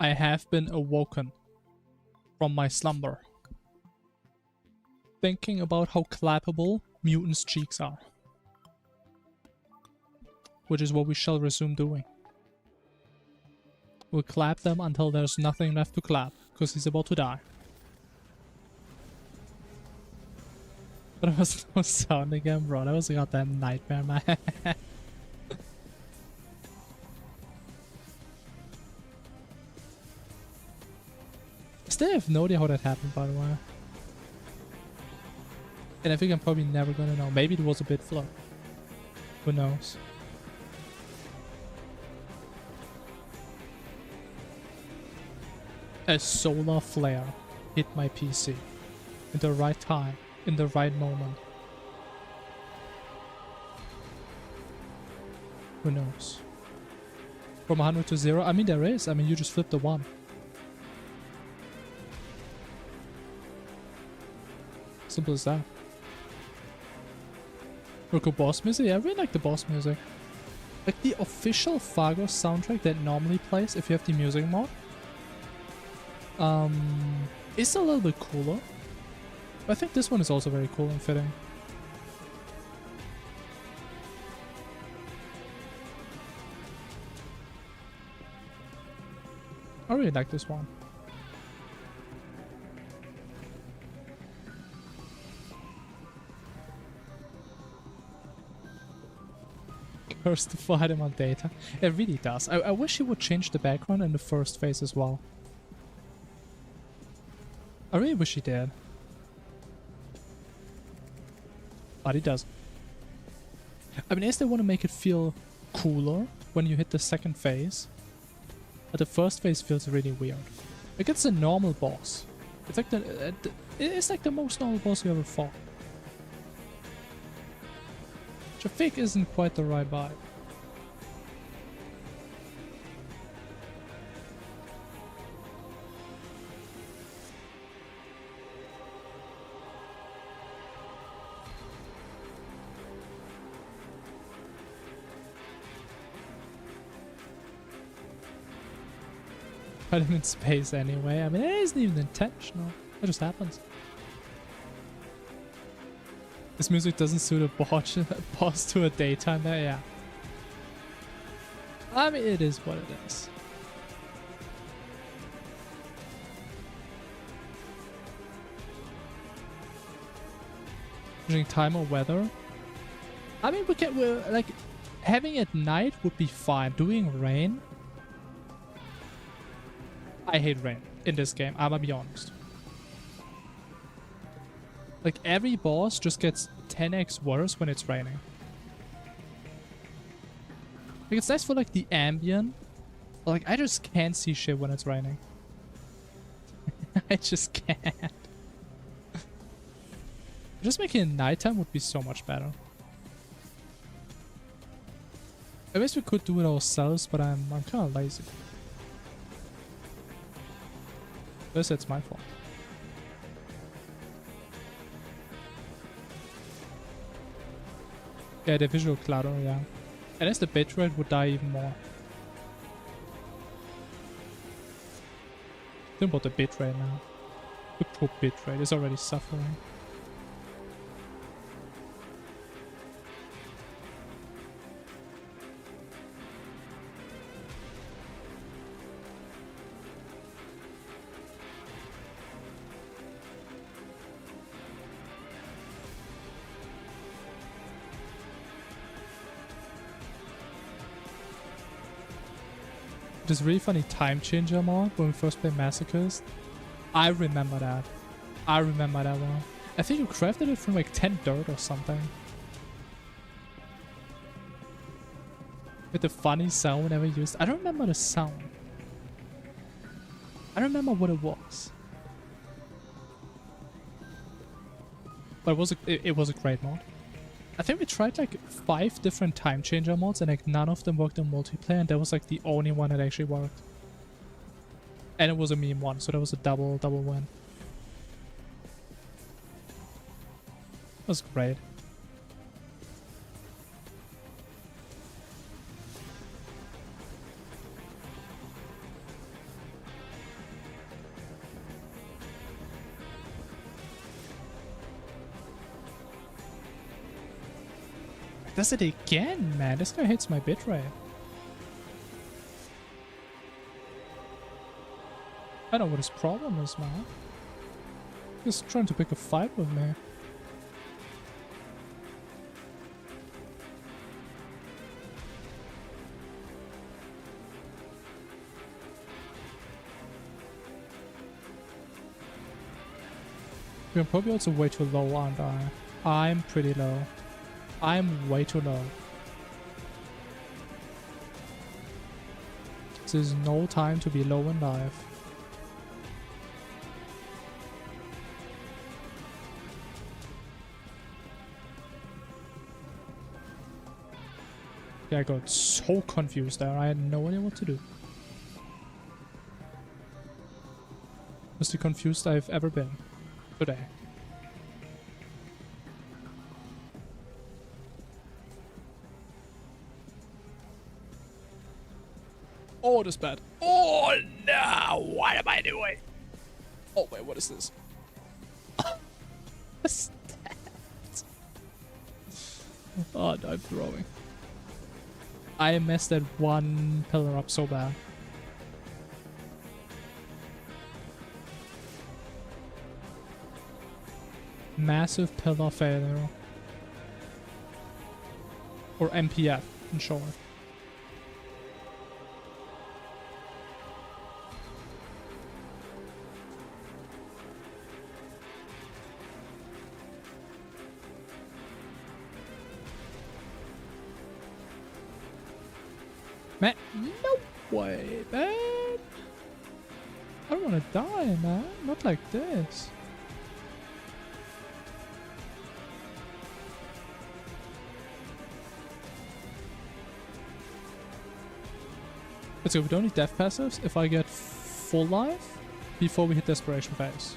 I have been awoken from my slumber, thinking about how clappable Mutant's cheeks are. Which is what we shall resume doing. We'll clap them until there's nothing left to clap, because he's about to die. But it was no sound again, bro. That was a goddamn nightmare, man. I still have no idea how that happened, by the way. And I think I'm probably never gonna know. Maybe it was a bit flood. Who knows? A solar flare hit my PC in the right time, in the right moment. Who knows? From 100 to 0? I mean, there is. I mean, you just flip the 1. Simple as that. Local boss music? Yeah, I really like the boss music. Like the official Fargo soundtrack that normally plays if you have the music mod. It's a little bit cooler. I think this one is also very cool and fitting. I really like this one. Curse to fight him on data. It really does. I wish he would change the background in the first phase as well. I really wish he did. But he doesn't. I mean, as they want to make it feel cooler when you hit the second phase. But the first phase feels really weird. Like it's a normal boss. It's like the most normal boss you ever fought. Which I think isn't quite the right vibe. Put him in space anyway. I mean, it isn't even intentional. It just happens. This music doesn't suit a boss to a daytime there, yeah. I mean, it is what it is. Changing time or weather. I mean, we're like, having it night would be fine. Doing rain. I hate rain in this game, I'ma be honest. Like every boss just gets 10x worse when it's raining. Like it's nice for like the ambient, but like I just can't see shit when it's raining. I just can't. Just making it nighttime would be so much better. I guess we could do it ourselves, but I'm kind of lazy. This it's my fault. Yeah, the visual clutter, yeah. And as the bitrate would die even more. Think about the bitrate now. The poor bitrate is already suffering. This really funny time changer mod when we first played Masochist. I remember that. I remember that one. I think you crafted it from like 10 dirt or something. With the funny sound whenever used. I don't remember the sound. I don't remember what it was. But it was a great mod. I think we tried like 5 different time changer mods and like none of them worked in multiplayer, and that was like the only one that actually worked. And it was a meme one, so that was a double win. That was great. Does it again, man? This guy hits my bitrate. I don't know what his problem is, man. He's trying to pick a fight with me. I'm probably also way too low, aren't I? I'm pretty low. I'm way too low. There's no time to be low in life. Yeah, I got so confused there. I had no idea what to do. Most the confused I've ever been today. Oh, this bad. Oh no! What am I doing? Oh wait, what is this? What's that? Oh no, I'm throwing. I messed that one pillar up so bad. Massive pillar failure. Or MPF, in short. Man, no way, man. I don't want to die, man. Not like this. Let's go. We don't need death passives if I get full life before we hit desperation phase.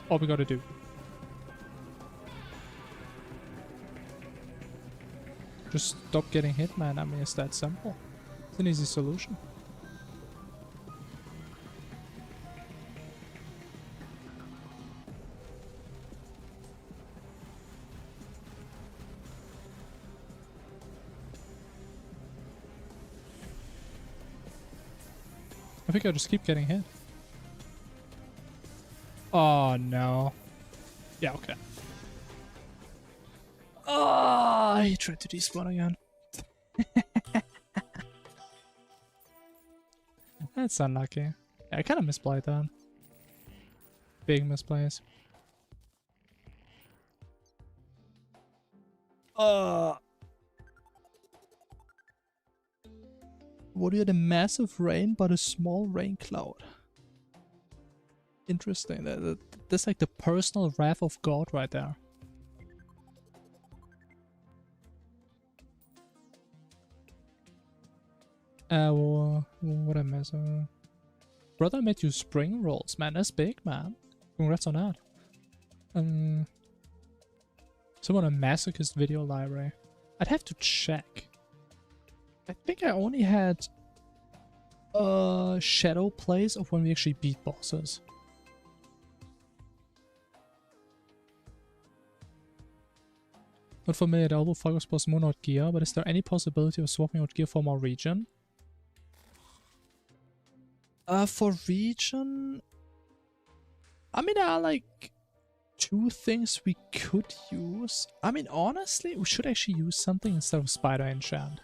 All we gotta do. Just stop getting hit, man. I mean, it's that simple. It's an easy solution. I think I'll just keep getting hit. Oh, no. Yeah, okay. Oh, he tried to despawn again. That's unlucky. Yeah, I kind of misplayed that. Big misplays. What are the massive rain but a small rain cloud? Interesting. That's like the personal wrath of God right there. What a mess. Brother made you spring rolls, man. That's big, man. Congrats on that. Someone a Masochist video library. I'd have to check. I think I only had shadow plays of when we actually beat bosses. Not familiar at all with Fargo's boss Monod gear, but is there any possibility of swapping out gear for more region? For region, I mean, there are like 2 things we could use. I mean, honestly, we should actually use something instead of Spider Enchant.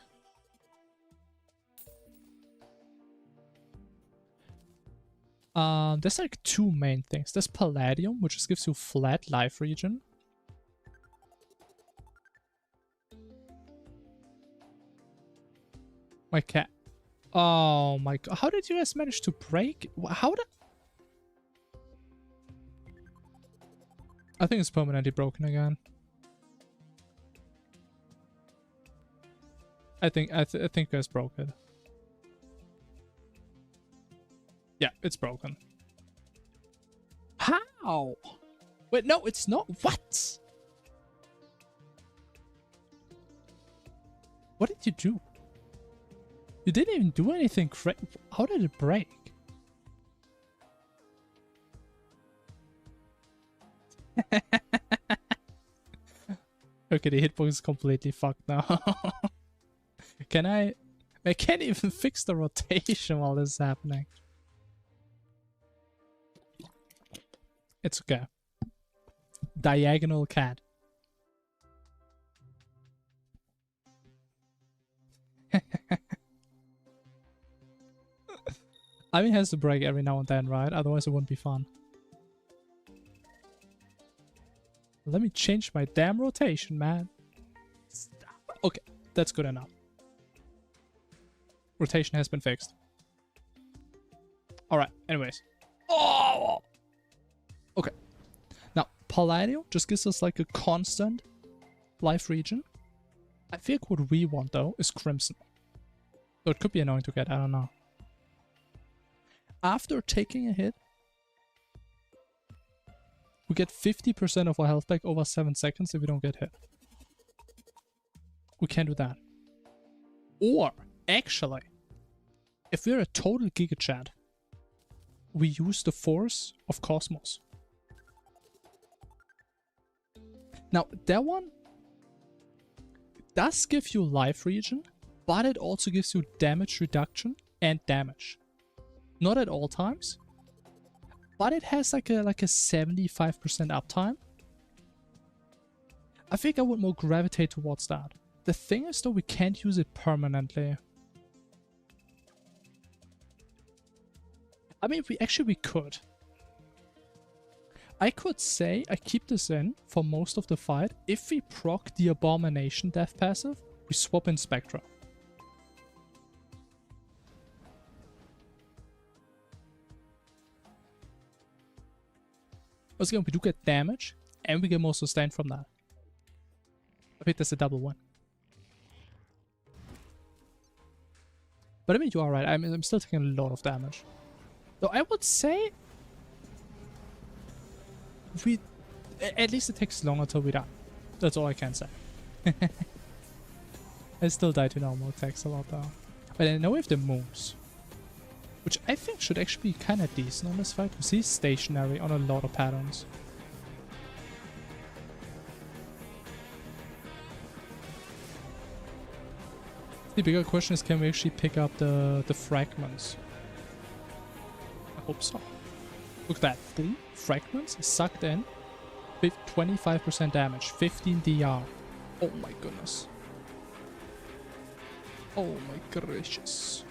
There's like 2 main things. There's Palladium, which just gives you flat life region. My cat. Oh my god. How did you guys manage to break? How did... I think it's permanently broken again. I think you guys broke it. Yeah, it's broken. How? Wait, no, it's not. What? What did you do? You didn't even do anything crazy. How did it break? Okay, the hitbox is completely fucked now. Can I can't even fix the rotation while this is happening. It's okay. Diagonal cat. I mean, it has to break every now and then, right? Otherwise it wouldn't be fun. Let me change my damn rotation, man. Okay, that's good enough. Rotation has been fixed. Alright, anyways. Oh! Okay. Now, Palladio just gives us like a constant life region. I think what we want though is Crimson. So it could be annoying to get, I don't know. After taking a hit, we get 50% of our health back over 7 seconds if we don't get hit. We can't do that. Or, actually, if we're a total Giga Chad, we use the Force of Cosmos. Now, that one does give you life regen, but it also gives you damage reduction and damage. Not at all times, but it has like a 75% uptime. I think I would more gravitate towards that. The thing is though, we can't use it permanently. I mean, we could. I could say I keep this in for most of the fight. If we proc the Abomination death passive, we swap in Spectra. Once again, we do get damage, and we get more sustain from that. I think that's a double win. But I mean, you are right. I'm still taking a lot of damage. So I would say at least it takes longer till we die. That's all I can say. I still die to normal attacks a lot though. But I know we have the moves, which I think should actually be kind of decent on this fight, because he's stationary on a lot of patterns. The bigger question is, can we actually pick up the fragments? I hope so. Look at that. 3 fragments sucked in. 25% damage. 15 DR. Oh my goodness. Oh my gracious.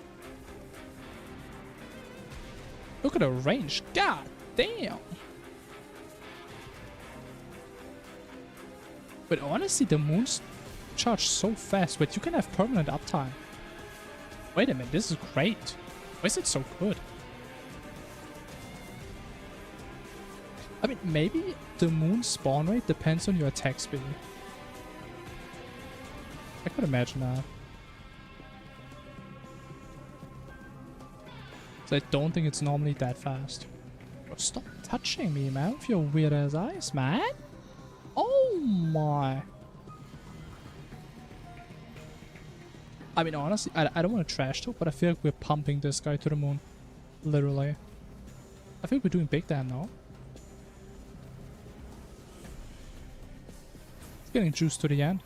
Look at the range. God damn. But honestly, the moons charge so fast. Wait, you can have permanent uptime. Wait a minute, this is great. Why is it so good? I mean, maybe the moon spawn rate depends on your attack speed. I could imagine that. So I don't think it's normally that fast. Oh, stop touching me, man, with your weird ass eyes, man. Oh my. I mean, honestly, I don't want to trash talk, but I feel like we're pumping this guy to the moon. Literally. I think we're doing big damn now. It's getting juiced to the end.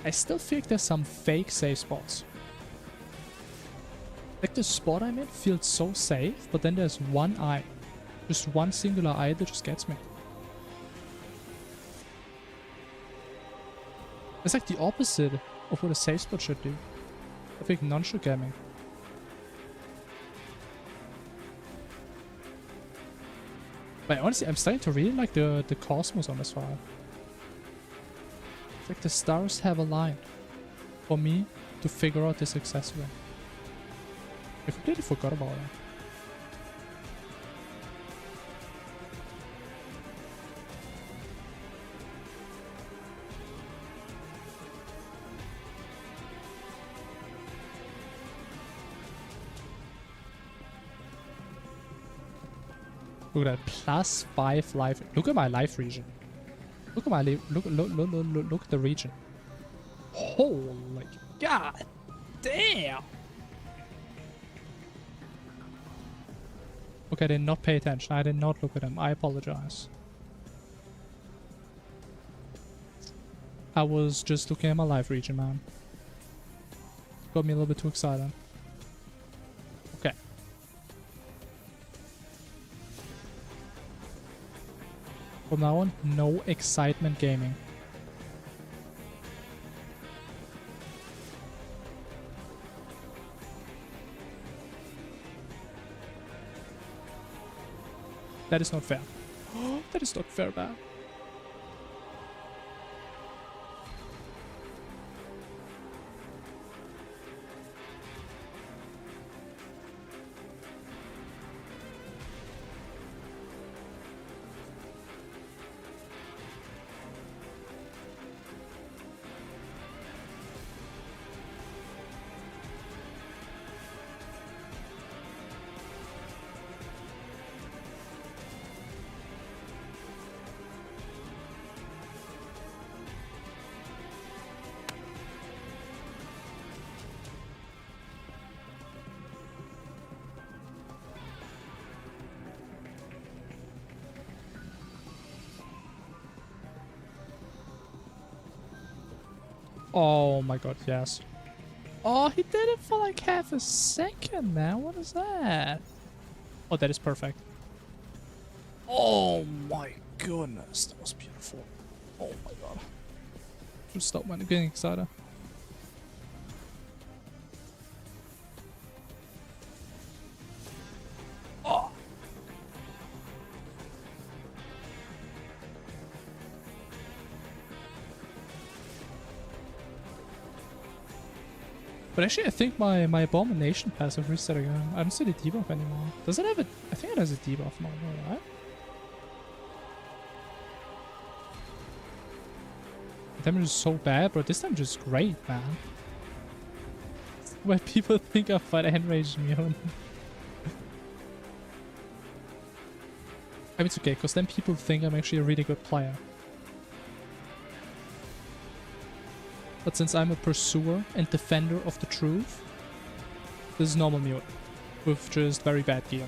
I still feel like there's some fake safe spots. Like the spot I'm in feels so safe, but then there's one eye. Just one singular eye that just gets me. It's like the opposite of what a safe spot should do. I think none should get me. But honestly, I'm starting to really like the cosmos on this file. It's like the stars have aligned for me to figure out this accessory. I completely forgot about it. Look at that, +5 life. Look at my life region. Look at my look at the region. Holy god damn! Okay, I did not pay attention. I did not look at him. I apologize. I was just looking at my live region, man. Got me a little bit too excited. Okay. From now on, no excitement gaming. That is not fair. That is not fair, man. Oh my god, yes. Oh, he did it for like half a second, man. What is that? Oh, that is perfect. Oh my goodness. That was beautiful. Oh my god. Just stop, man. I'm getting excited. Oh. But actually, I think my Abomination passive reset again. I don't see the debuff anymore. Does it have a... I think it has a debuff now, right? The damage is so bad, but this damage is great, man. Where people think I fight Enraged Mutant. I mean, it's okay, because then people think I'm actually a really good player. But since I'm a pursuer and defender of the truth, this is normal Mutant with just very bad gear.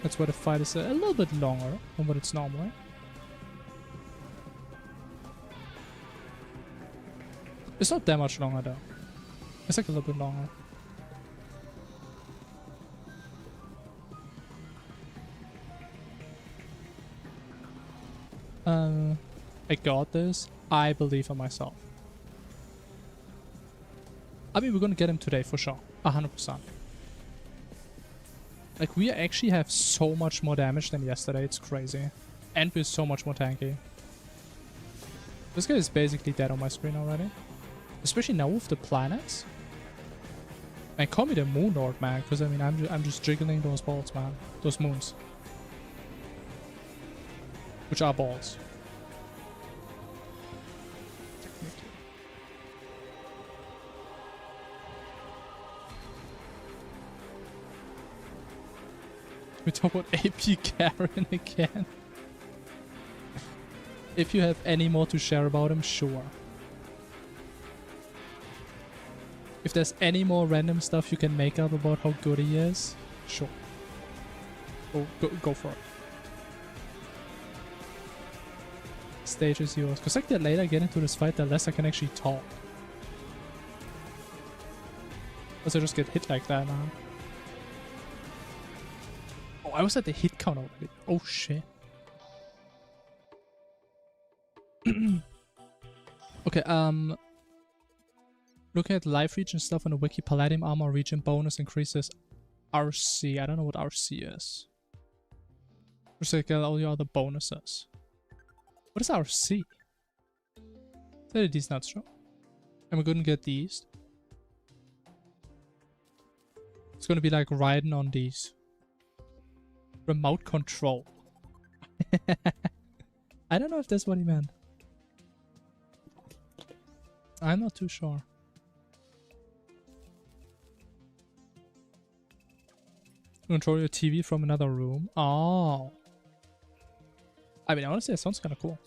That's why the fight is a little bit longer than what it's normally. It's not that much longer though. It's like a little bit longer. I got this. I believe in myself. I mean, we're gonna get him today for sure. 100%. Like, we actually have so much more damage than yesterday. It's crazy. And we're so much more tanky. This guy is basically dead on my screen already. Especially now with the planets. Man, call me the Moon Lord, man. Because, I mean, I'm just jiggling those balls, man. Those moons. Which are balls. We talk about AP Karen again. If you have any more to share about him, sure. If there's any more random stuff you can make up about how good he is, sure. Go for it. Stage is yours. Because like the later I get into this fight, the less I can actually talk. Because I just get hit like that, man. Oh, I was at the hit count already. Oh shit. Okay, looking at life region stuff on the wiki, Palladium armor region bonus increases RC. I don't know what RC is. Just like all the other bonuses. What is RC? Is these not strong? Am I gonna get these? It's gonna be like riding on these. Remote control. I don't know if that's what he meant. I'm not too sure. Control your TV from another room. Oh. I mean, honestly, that sounds kind of cool.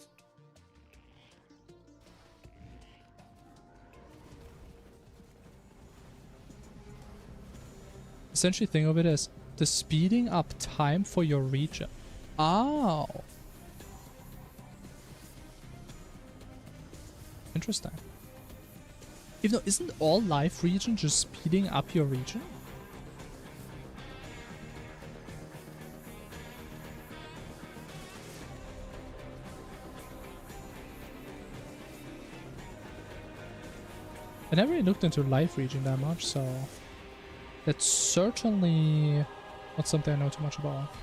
Essentially, think of it as the speeding up time for your region. Oh. Interesting. Even though, isn't all live region just speeding up your region? I never really looked into live region that much, so that's certainly not something I know too much about.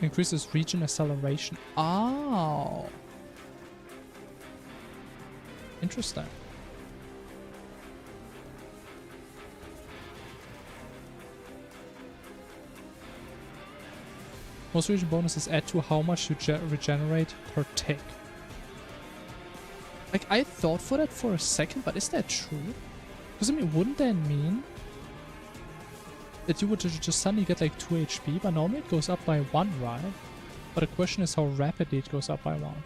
Increases region acceleration. Oh. Interesting. Most region bonuses add to how much you regenerate per tick. Like, I thought for that for a second, but is that true? Because, I mean, wouldn't that mean that you would just suddenly get like 2 HP, but normally it goes up by 1, right? But the question is how rapidly it goes up by 1.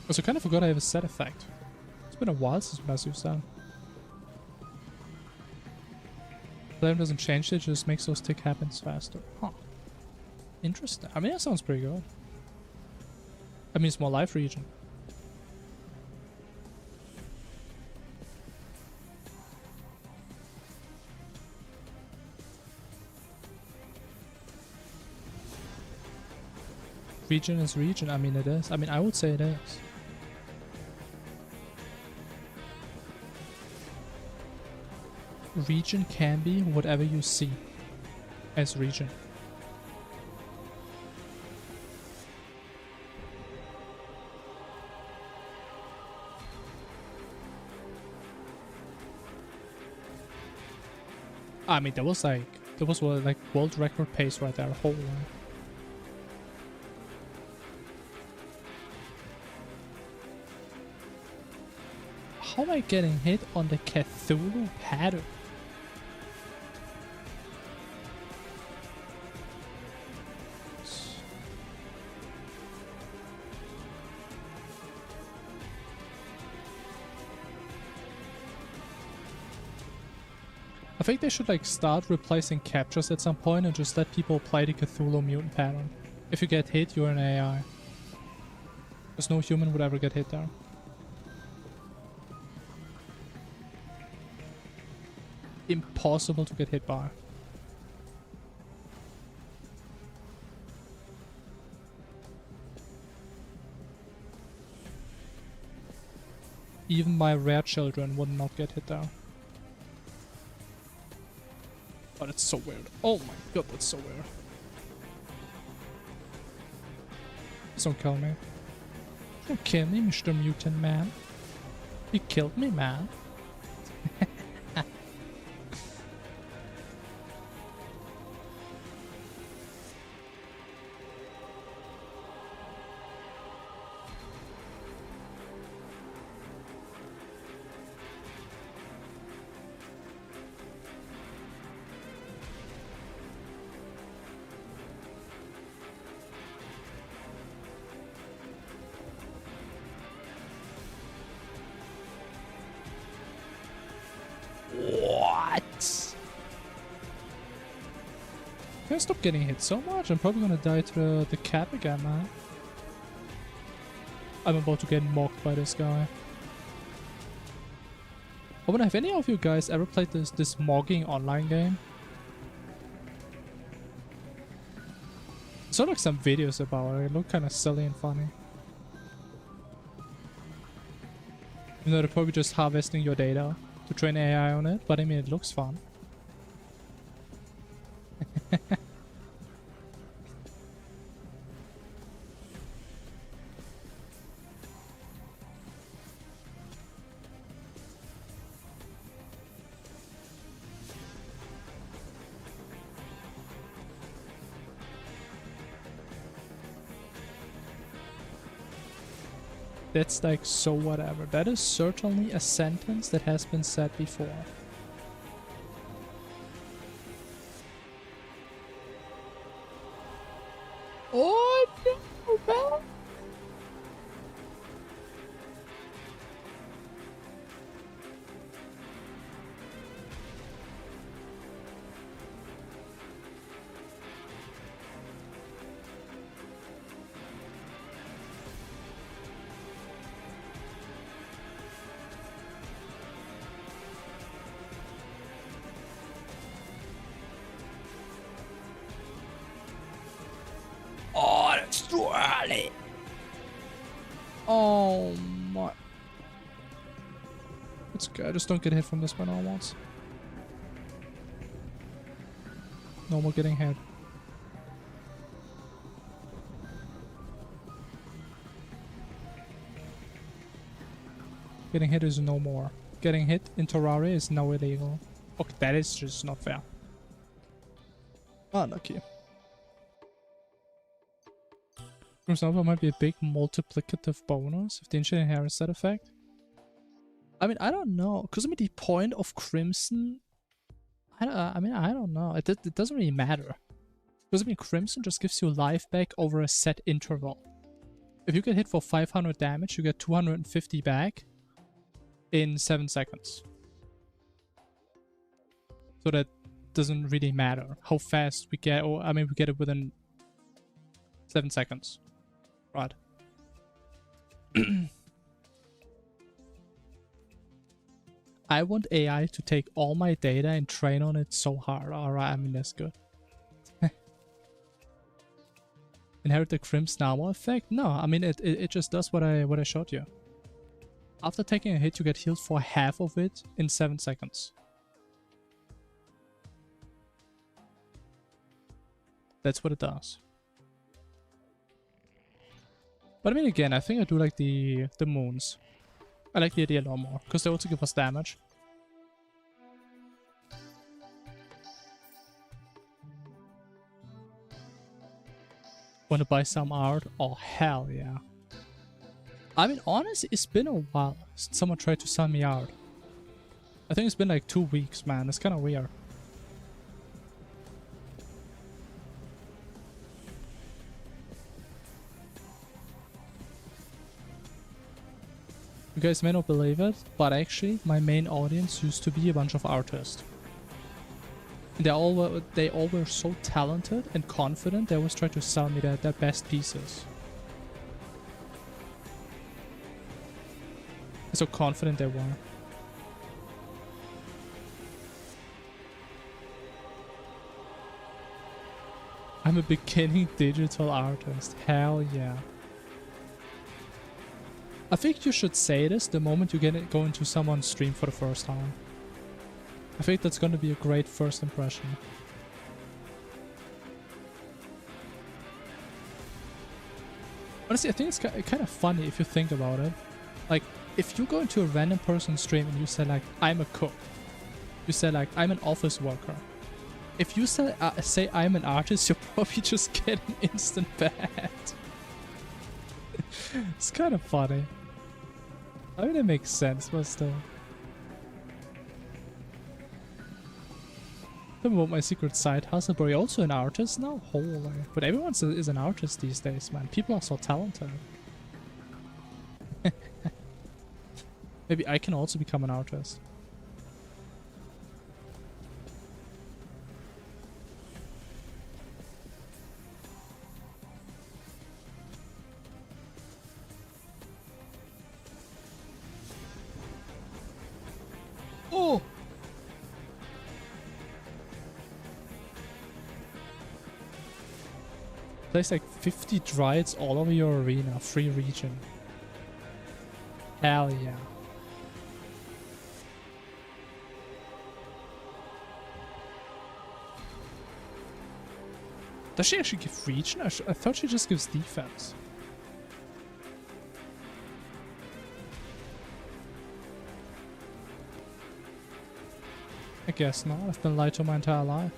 Also, I kind of forgot I have a set effect. It's been a while since last used that. Flame doesn't change it, just makes those tick happens faster. Huh. Interesting. I mean, that sounds pretty good. I mean, it's more life region. Region is region. I mean, it is. I mean, I would say it is. Region can be whatever you see as region. I mean, there was like world record pace right there, a whole lot. How am I getting hit on the Cthulhu pattern? I think they should like start replacing captures at some point and just let people play the Cthulhu mutant pattern. If you get hit, you're an AI. Because no human would ever get hit there. Impossible to get hit by. Even my rare children would not get hit there. But it's so weird. Oh my god, that's so weird. Please don't kill me. Don't kill me, Mr. Mutant Man. You killed me, man. Can I stop getting hit so much? I'm probably gonna die to the cap again, man. I'm about to get mocked by this guy. I wonder, have any of you guys ever played this mogging online game? I saw like some videos about it. It looked kind of silly and funny. You know, they're probably just harvesting your data to train AI on it, but I mean, it looks fun. That's like so whatever. That is certainly a sentence that has been said before. Oh no, man! early. Oh my. It's good. I just don't get hit from this one all once. No more getting hit. Getting hit is no more. Getting hit in Terraria is now illegal. Okay, that is just not fair. Unlucky. For example, might be a big multiplicative bonus if the ancient inherits that effect. I mean, I don't know. Because I mean, the point of Crimson... I don't know. It doesn't really matter. Because I mean, Crimson just gives you life back over a set interval. If you get hit for 500 damage, you get 250 back in 7 seconds. So that doesn't really matter how fast we get, or I mean, we get it within 7 seconds. Right. I want AI to take all my data and train on it so hard. Alright, I mean, that's good. Inherit the Crimson Armor effect? No, I mean, it just does what I showed you. After taking a hit, you get healed for half of it in 7 seconds. That's what it does. But I mean, again, I think I do like the moons. I like the idea a lot more, because they also give us damage. Want to buy some art? Oh, hell yeah. I mean, honestly, it's been a while since someone tried to sell me art. I think it's been like 2 weeks, man. It's kind of weird. You guys may not believe it, but actually my main audience used to be a bunch of artists. They all were so talented and confident, they always tried to sell me their best pieces. So confident they were. I'm a beginning digital artist. Hell yeah. I think you should say this the moment you go into someone's stream for the first time. I think that's going to be a great first impression. Honestly, I think it's kind of funny if you think about it. Like, if you go into a random person's stream and you say like, I'm a cook. You say like, I'm an office worker. If you say I'm an artist, you're probably just getting instant banned. It's kind of funny. I mean, it makes sense, but still. Tell me about my secret side hustle, bro. You're also an artist now? Holy. But everyone is an artist these days, man. People are so talented. Maybe I can also become an artist. Oh! There's like 50 Dryads all over your arena, free region. Hell yeah. Does she actually give region? I thought she just gives defense. I guess not. I've been lied to my entire life.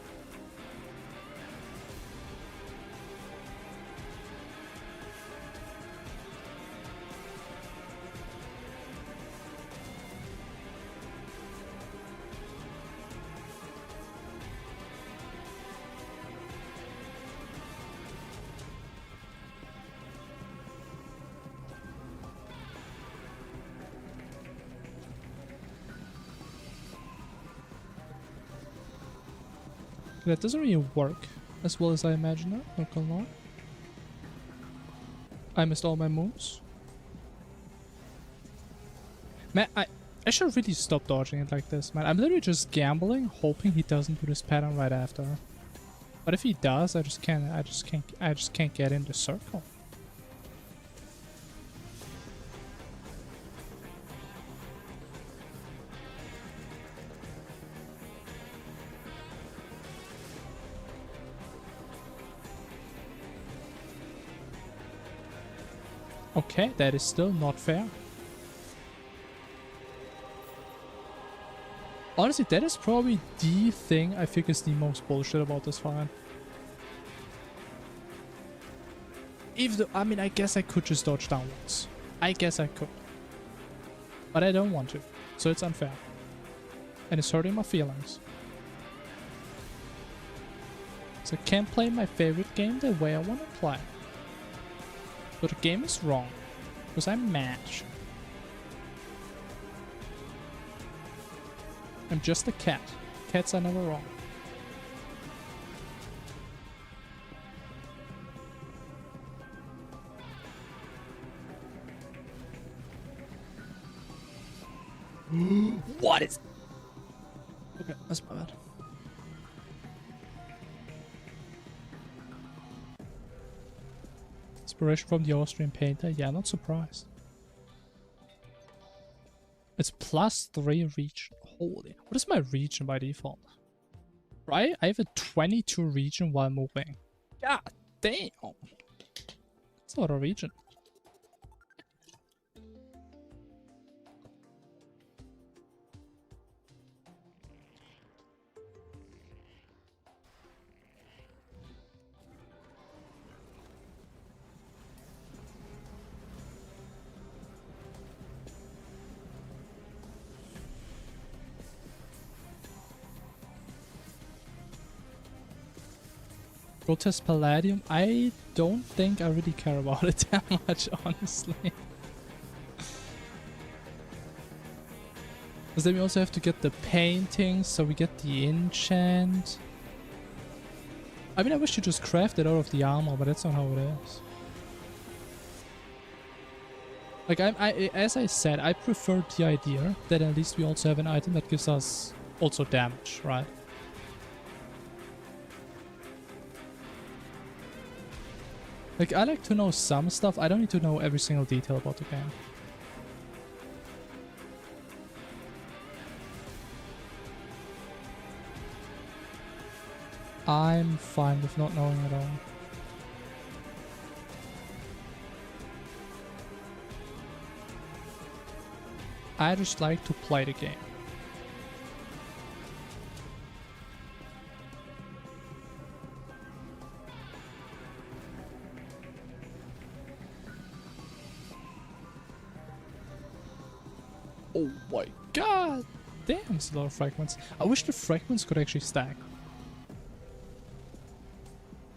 That doesn't really work as well as I imagined it, not gonna lie. I missed all my moves. Man, I should really stop dodging it like this, man. I'm literally just gambling, hoping he doesn't do this pattern right after. But if he does, I just can't get in the circle. Okay, that is still not fair. Honestly, that is probably the thing I think is the most bullshit about this fight. Even though, I mean, I guess I could just dodge downwards. I guess I could. But I don't want to. So it's unfair. And it's hurting my feelings. So I can't play my favorite game the way I want to play. But the game is wrong. Because I'm mad. I'm just a cat. Cats are never wrong. What is... Okay, that's my bad. Inspiration from the Austrian painter? Yeah, not surprised. It's +3 region. Holy. What is my region by default? Right? I have a 22 region while moving. God damn. That's not a region. Grotesque Palladium, I don't think I really care about it that much, honestly. Because then we also have to get the paintings, so we get the enchant. I mean, I wish you just craft it out of the armor, but that's not how it is. Like, as I said, I prefer the idea that at least we also have an item that gives us also damage, right? Like, I like to know some stuff. I don't need to know every single detail about the game. I'm fine with not knowing at all. I just like to play the game. Oh my god! Damn, it's a lot of fragments. I wish the fragments could actually stack.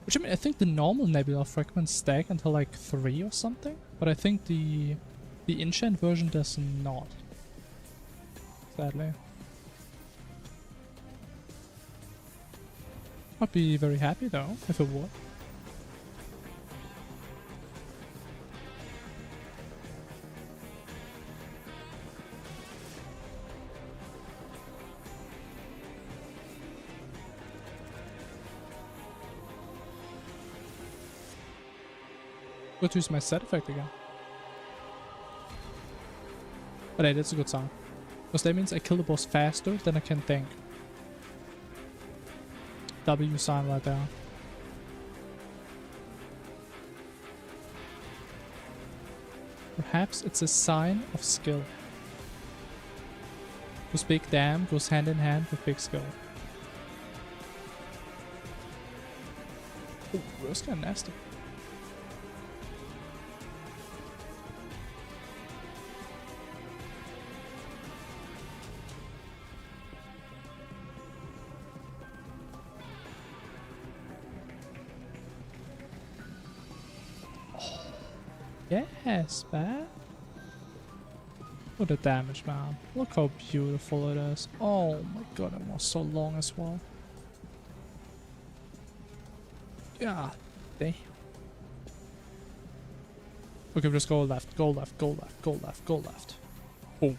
Which, I mean, I think the normal nebula fragments stack until like 3 or something. But I think the enchant version does not. Sadly. I'd be very happy though, if it would. Go to use my set effect again. But hey, that's a good sign. Because that means I kill the boss faster than I can think. W sign right there. Perhaps it's a sign of skill. Because big damn goes hand in hand with big skill. Oh, that's kind of nasty. Yes, man. Look at the damage, man. Look how beautiful it is. Oh my god, it was so long as well. God damn. Okay, just go left, go left, go left, go left, go left. Boom.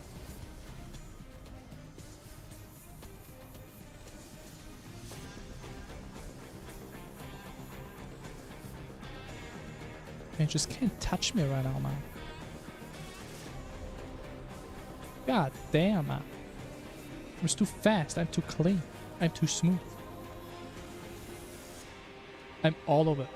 You just can't touch me right now, man. God damn, man. I'm just too fast. I'm too clean. I'm too smooth. I'm all of it.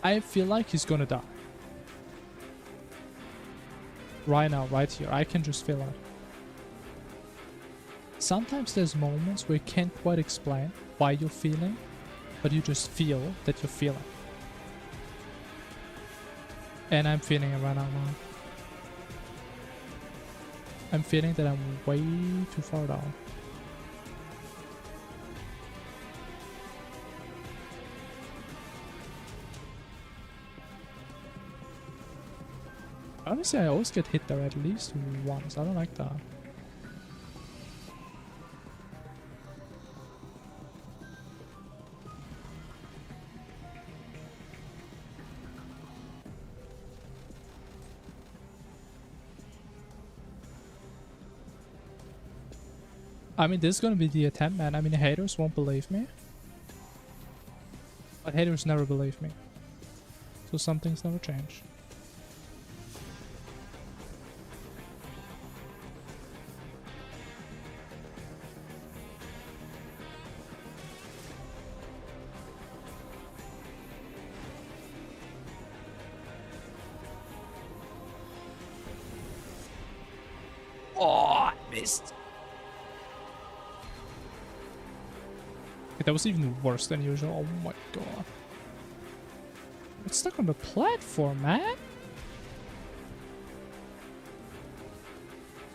I feel like he's gonna die. Right now, right here. I can just feel it. Sometimes there's moments where you can't quite explain why you're feeling, but you just feel that you're feeling. And I'm feeling it right now, man. I'm feeling that I'm way too far down. Honestly, I always get hit there at least once. I don't like that. I mean, this is gonna be the attempt, man. I mean, haters won't believe me. But haters never believe me. So some things never change. Oh, I missed. That was even worse than usual. Oh my god. It's stuck on the platform, man.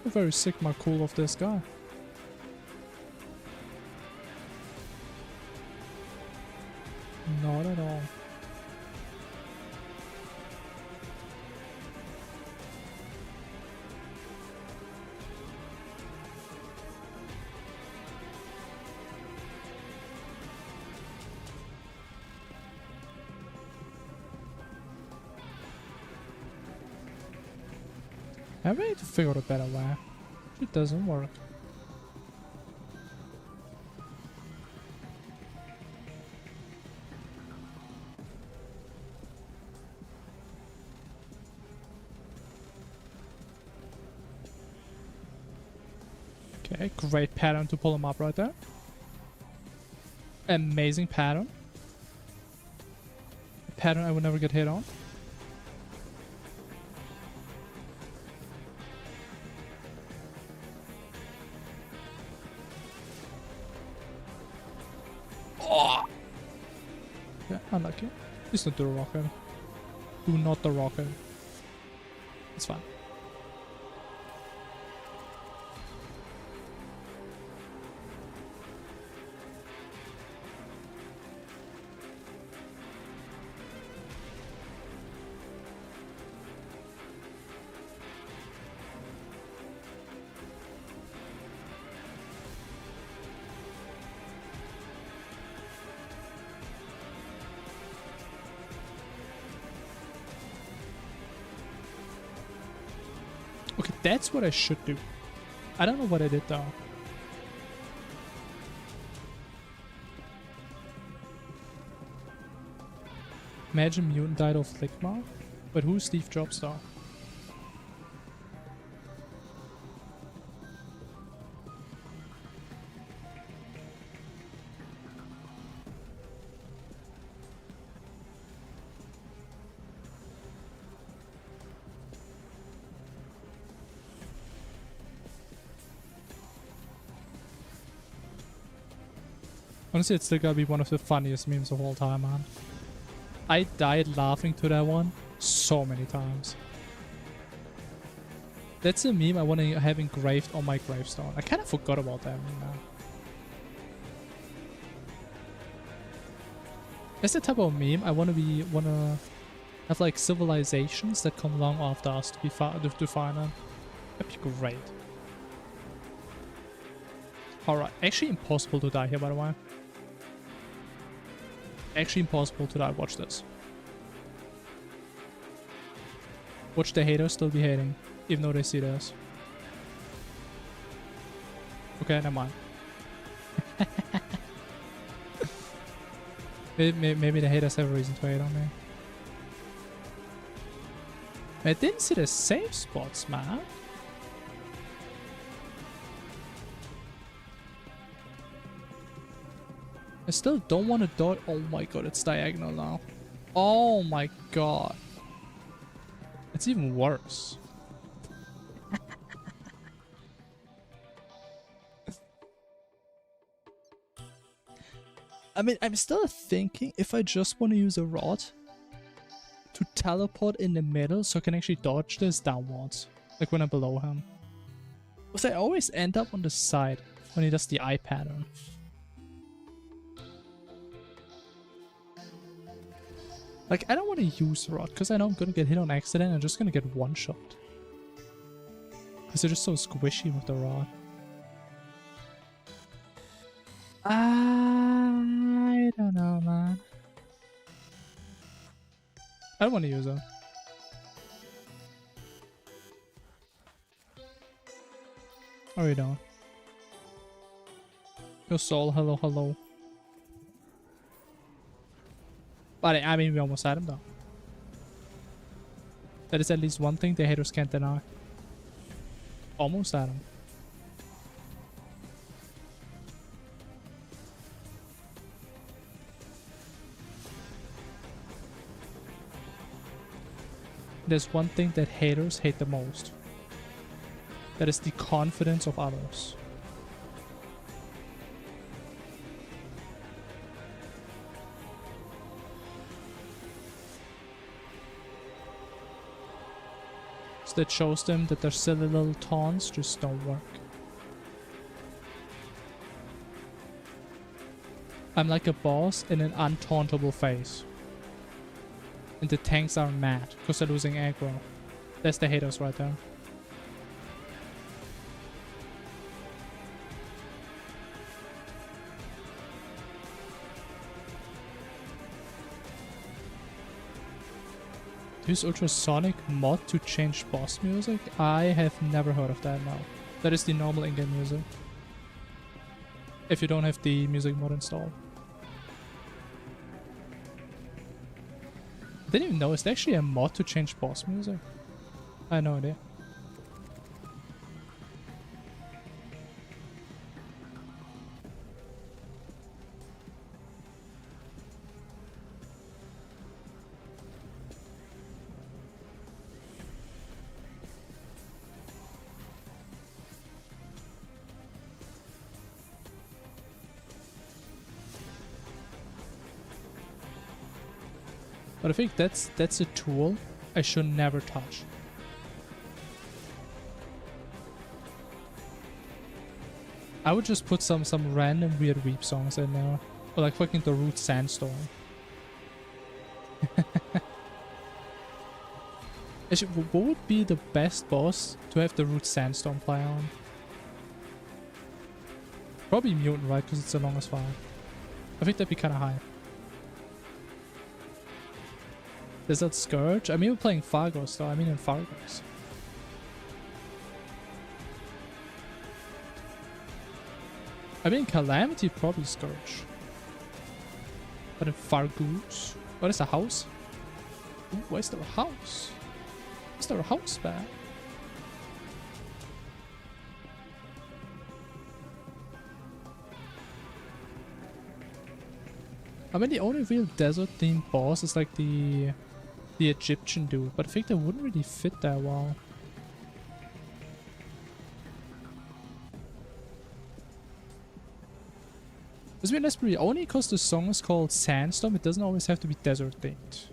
I'm very sick my cool of this guy. Not at all. I really need to figure out a better way. It doesn't work. Okay, great pattern to pull him up right there. Amazing pattern. A pattern I would never get hit on. Unlucky. Please don't do a rocket. Do not the rocket. It's fine. Okay, that's what I should do. I don't know what I did though. Imagine Mutant died of Ligma. But who's Steve Jobs though? Honestly, it's still gotta be one of the funniest memes of all time, man. I died laughing to that one so many times. That's a meme I want to have engraved on my gravestone. I kind of forgot about that meme now. That's the type of meme I wanna have like civilizations that come along after us to be to find them. That'd be great. Alright, actually impossible to die here, by the way. Actually impossible to die. Watch this. Watch the haters still be hating, even though they see this. Okay, never mind. Maybe the haters have a reason to hate on me. I didn't see the safe spots, man. I still don't want to dodge. Oh my god, it's diagonal now. Oh my god. It's even worse. I mean, I'm still thinking if I just want to use a rod to teleport in the middle so I can actually dodge this downwards. Like when I'm below him. Because I always end up on the side when he does the eye pattern. Like, I don't want to use the rod because I know I'm going to get hit on accident and I'm just going to get one shot. Because they're just so squishy with the rod. I don't know, man. I don't want to use it. Or you don't. Your soul, hello, hello. But I mean, we almost had him though. That is at least one thing the haters can't deny. Almost had him. There's one thing that haters hate the most. That is the confidence of others. So that shows them that their silly little taunts just don't work. I'm like a boss in an untauntable phase. And the tanks are mad because they're losing aggro. That's the haters right there. Use ultrasonic mod to change boss music? I have never heard of that, no. That is the normal in-game music. If you don't have the music mod installed. I didn't even know, is there actually a mod to change boss music? I had no idea. But I think that's a tool I should never touch. I would just put some random weird weep songs in there. Or like fucking the Root Sandstorm. Actually, what would be the best boss to have the Root Sandstorm play on? Probably Mutant, right? Because it's the longest file. I think that'd be kind of high. Desert Scourge? I mean, we're playing Fargo still. I mean, in Fargo's. I mean, Calamity probably Scourge. But in Fargo's? What is a house? Ooh, where's there a house? Is there a house back? I mean, the only real desert themed boss is like the Egyptian dude, but I think that wouldn't really fit that well. I mean, that's pretty only because the song is called Sandstorm, it doesn't always have to be desert themed.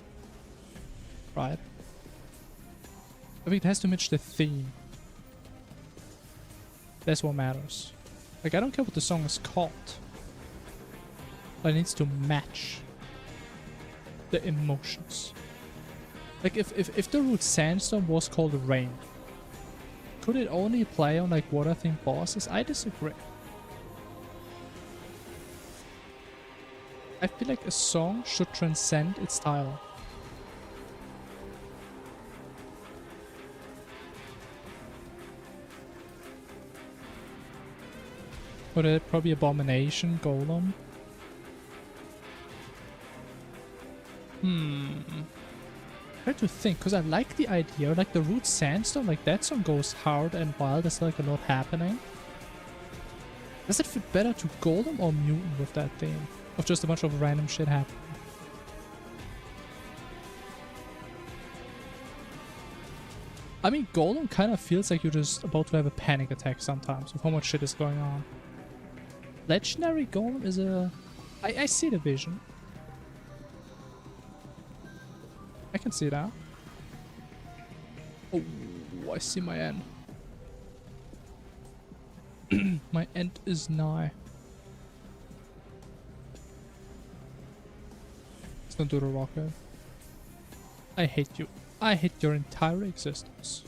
Right? I think it has to match the theme. That's what matters. Like, I don't care what the song is called. But it needs to match the emotions. Like, if the Root Sandstorm was called Rain, could it only play on like water themed bosses? I disagree. I feel like a song should transcend its title. Or that probably Abomination, Golem. I have to think, because I like the idea, like the Root Sandstorm, like that song goes hard and wild, there's like a lot happening. Does it fit better to Golem or Mutant with that theme? Of just a bunch of random shit happening? I mean, Golem kind of feels like you're just about to have a panic attack sometimes with how much shit is going on. Legendary Golem is a... I see the vision. I can see that. Oh, I see my end. My end is nigh. Let's not do the rocket. I hate you. I hate your entire existence.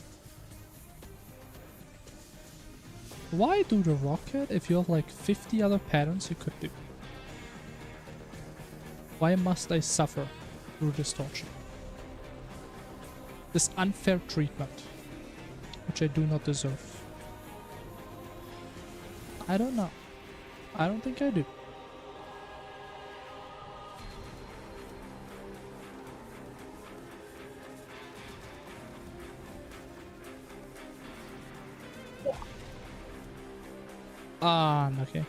Why do the rocket if you have like 50 other patterns you could do? Why must I suffer through this torture? This unfair treatment, which I do not deserve. I don't know. I don't think I do. Okay.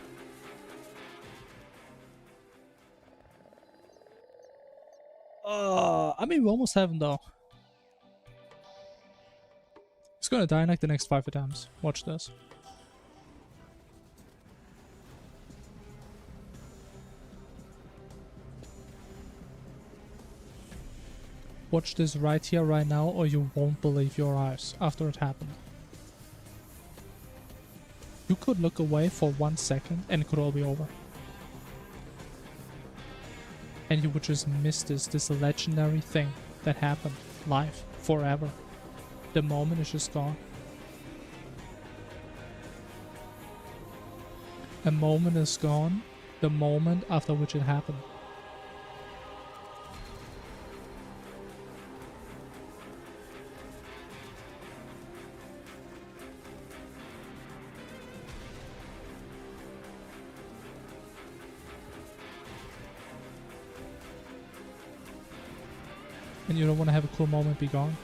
I mean, we almost have him though. He's gonna die in like the next 5 attempts. Watch this. Watch this right here, right now, or you won't believe your eyes after it happened. You could look away for 1 second and it could all be over. And you would just miss this legendary thing that happened live forever. The moment is just gone. A moment is gone, the moment after which it happened. And you don't want to have a cool moment be gone.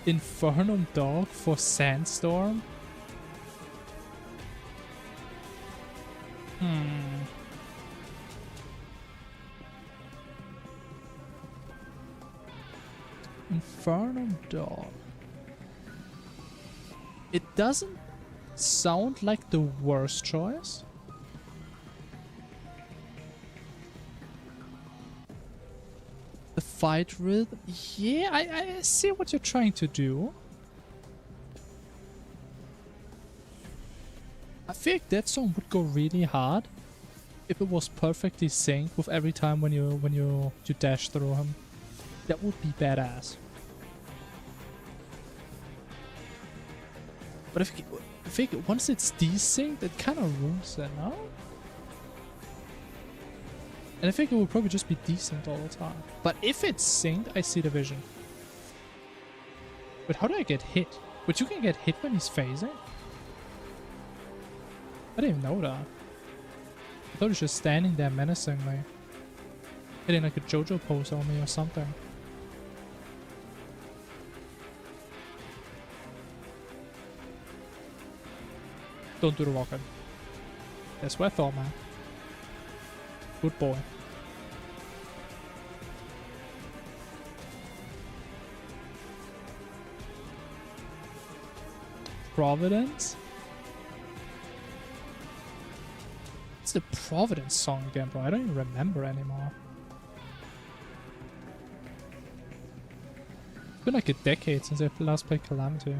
Infernum Dog for Sandstorm? Infernum Dog. It doesn't sound like the worst choice. The fight rhythm? Yeah, I see what you're trying to do. I think that song would go really hard if it was perfectly synced with every time when you dash through him. That would be badass. But I think once it's desynced, it kind of ruins it, no? And I think it will probably just be desynced all the time. But if it's synced, I see the vision. But how do I get hit? But you can get hit when he's phasing? I didn't even know that. I thought he was just standing there menacingly. Hitting like a JoJo pose on me or something. Don't do the rocket. That's what I thought, man. Good boy. Providence? What's the Providence song again, bro? I don't even remember anymore. It's been like a decade since I last played Calamity.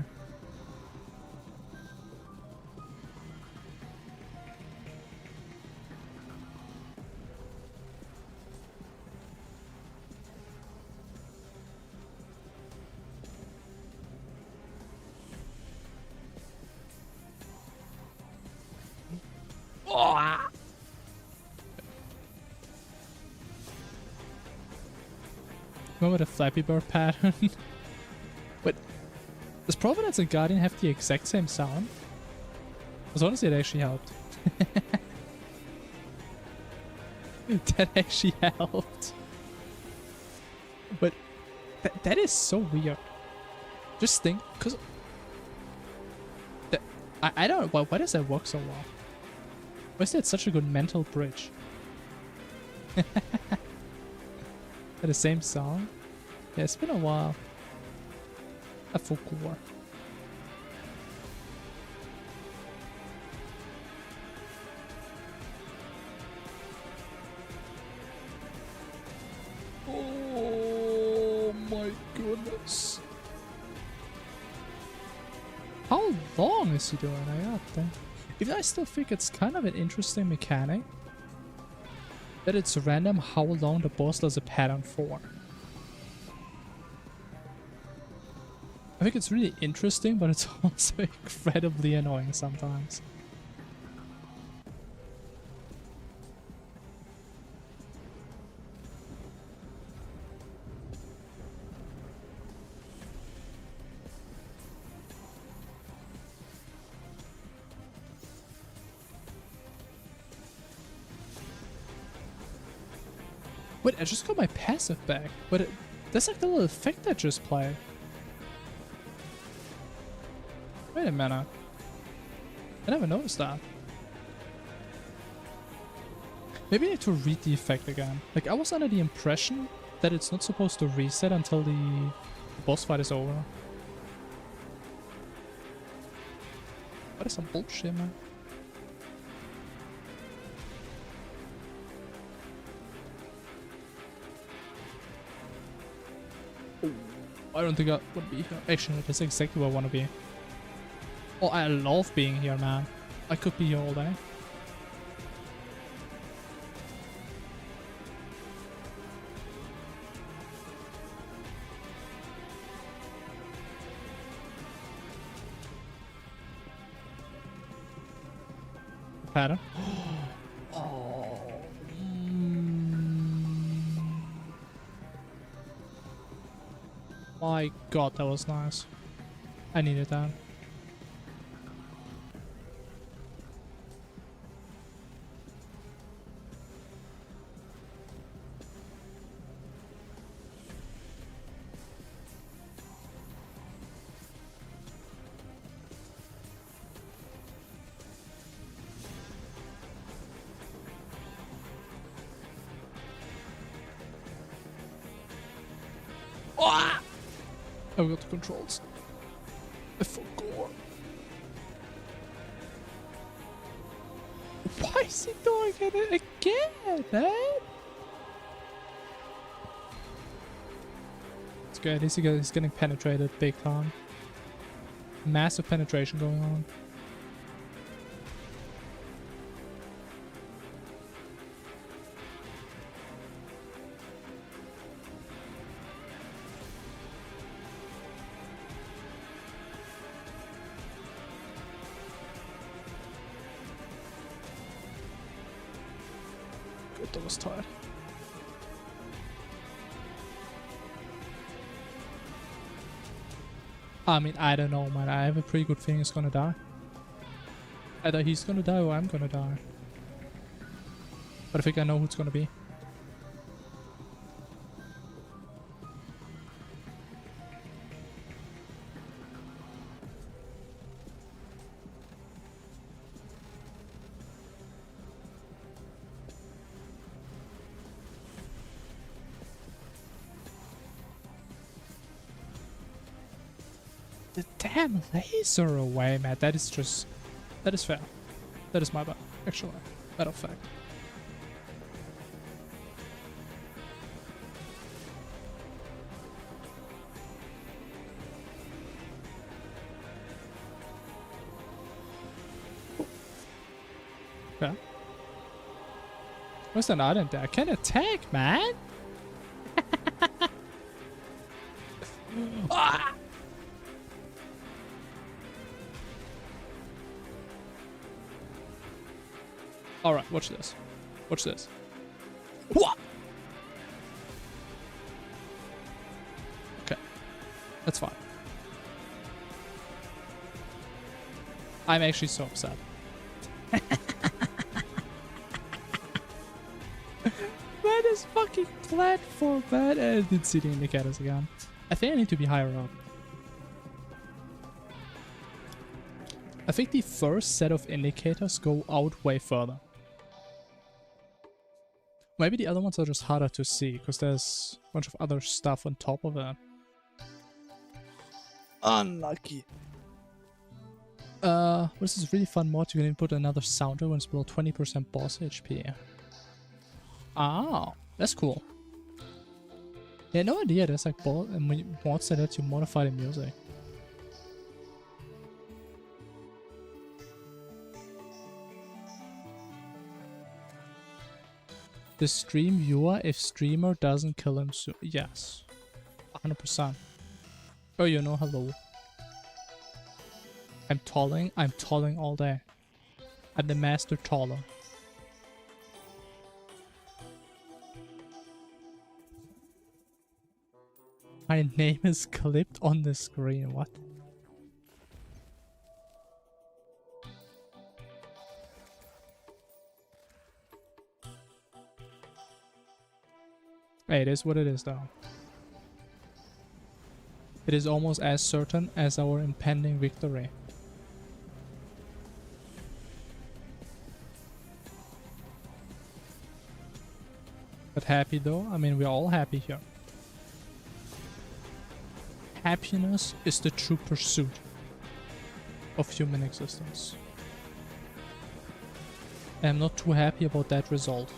Remember the Flappy Bird pattern? But does Providence and Guardian have the exact same sound? Because honestly, it actually helped. That actually helped. But that is so weird. Just think, because I don't know, why does that work so well? Why is that such a good mental bridge? The same song? Yeah, it's been a while. I forgot. Oh my goodness. How long is he doing? I got that. Even I still think it's kind of an interesting mechanic. That it's random how long the boss does a pattern for. I think it's really interesting, but it's also incredibly annoying sometimes. Wait, I just got my passive back, but that's like the little effect I just played. Wait a minute. I never noticed that. Maybe I need to read the effect again. Like, I was under the impression that it's not supposed to reset until the boss fight is over. What is some bullshit, man? I don't think I would be here. Actually, that's exactly where I want to be. Oh, I love being here, man. I could be here all day. Pattern. Oh. My god, that was nice. I needed that. I got the controls. I forgot. Why is he doing it again, man? It's good. He's getting penetrated big time. Massive penetration going on. That was tired. I mean, I don't know, man. I have a pretty good feeling he's gonna die. Either he's gonna die or I'm gonna die. But I think I know who it's gonna be. The damn laser away, man. That is just... That is fair. That is my bad, actually. Matter of fact. Okay. What's an item there? I can attack, man! Ah! Alright, watch this. Watch this. What? Okay. That's fine. I'm actually so upset. That is fucking platform, man. I didn't see the indicators again. I think I need to be higher up. I think the first set of indicators go out way further. Maybe the other ones are just harder to see, because there's a bunch of other stuff on top of it. Unlucky. This is really fun mod. You can input another sounder when it's below 20% boss HP. Ah, that's cool. Yeah, no idea. There's like mods that let you modify the music. The stream viewer if streamer doesn't kill him soon. Yes. 100%. Oh, you know, hello. I'm tolling all day. I'm the master taller. My name is clipped on the screen. What? Hey, it is what it is, though. It is almost as certain as our impending victory. But happy, though? I mean, we're all happy here. Happiness is the true pursuit of human existence. And I'm not too happy about that result.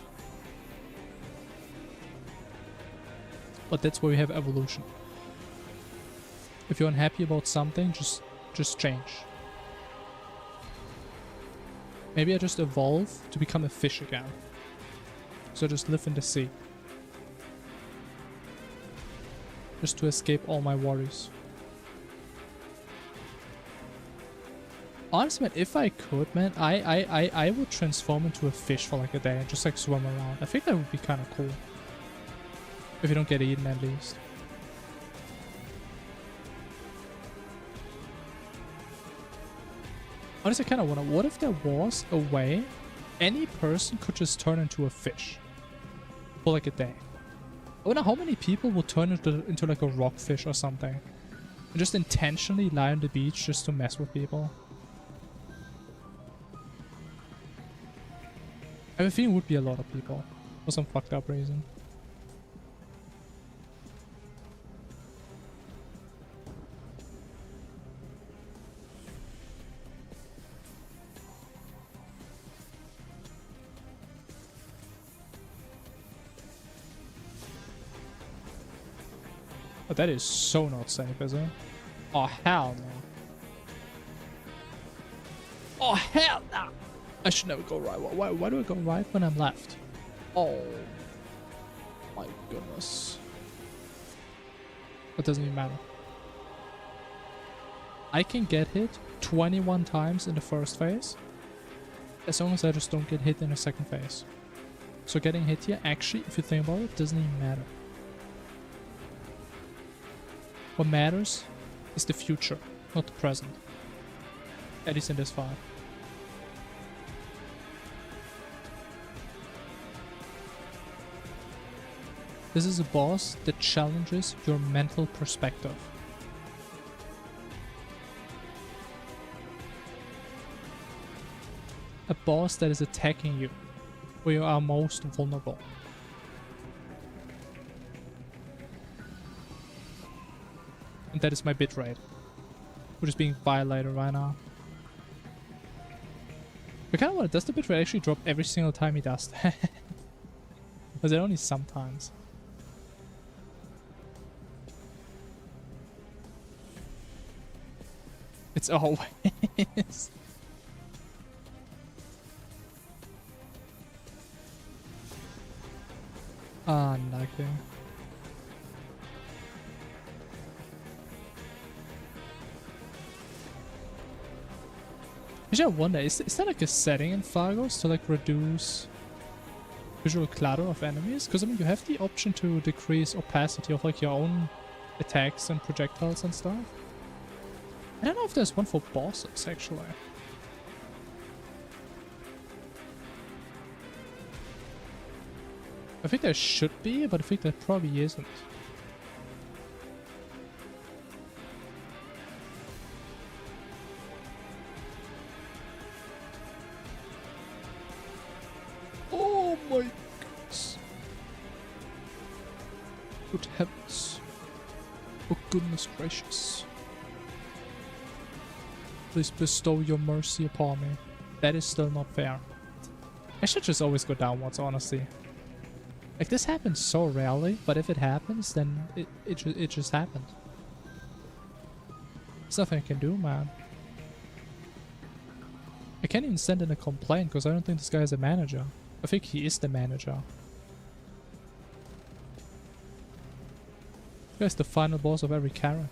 But that's where we have evolution. If you're unhappy about something, just change. Maybe I just evolve to become a fish again. So just live in the sea. Just to escape all my worries. Honestly, man, if I could, man, I would transform into a fish for like a day and just like swim around. I think that would be kind of cool. If you don't get eaten, at least. Honestly, I kind of wonder, what if there was a way any person could just turn into a fish for like a day? I wonder how many people would turn into like a rockfish or something. And just intentionally lie on the beach just to mess with people. I have a feeling it would be a lot of people. For some fucked up reason. But that is so not safe, is it? Oh, hell no. Oh, hell no! I should never go right. Why do I go right when I'm left? Oh, my goodness. It doesn't even matter. I can get hit 21 times in the first phase, as long as I just don't get hit in the second phase. So getting hit here, actually, if you think about it, doesn't even matter. What matters is the future, not the present. At least in this file. This is a boss that challenges your mental perspective. A boss that is attacking you where you are most vulnerable. And that is my bitrate, which is being violated right now. I kind of wonder, does the bitrate actually drop every single time he does that? Or is it only sometimes? It's always. Ah, nothing. Actually, I wonder, is there like a setting in Fargo to like reduce visual clutter of enemies? Because I mean, you have the option to decrease opacity of like your own attacks and projectiles and stuff. I don't know if there's one for bosses actually. I think there should be, but I think there probably isn't. Oh my goodness. Good heavens. Oh goodness gracious. Please bestow your mercy upon me. That is still not fair. I should just always go downwards, honestly. Like, this happens so rarely, but if it happens, then it just happened. There's nothing I can do, man. I can't even send in a complaint because I don't think this guy is a manager. I think he is the manager. This guy's the final boss of every Karen.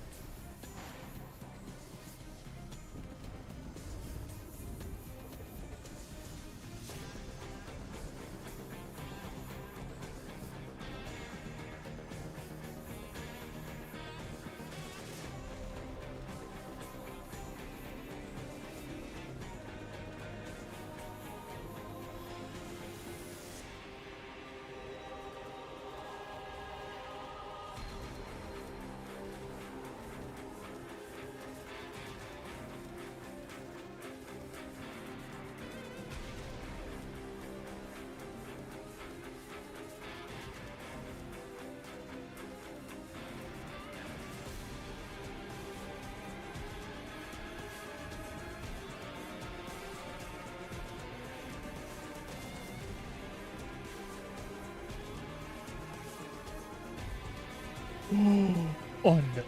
Oh no.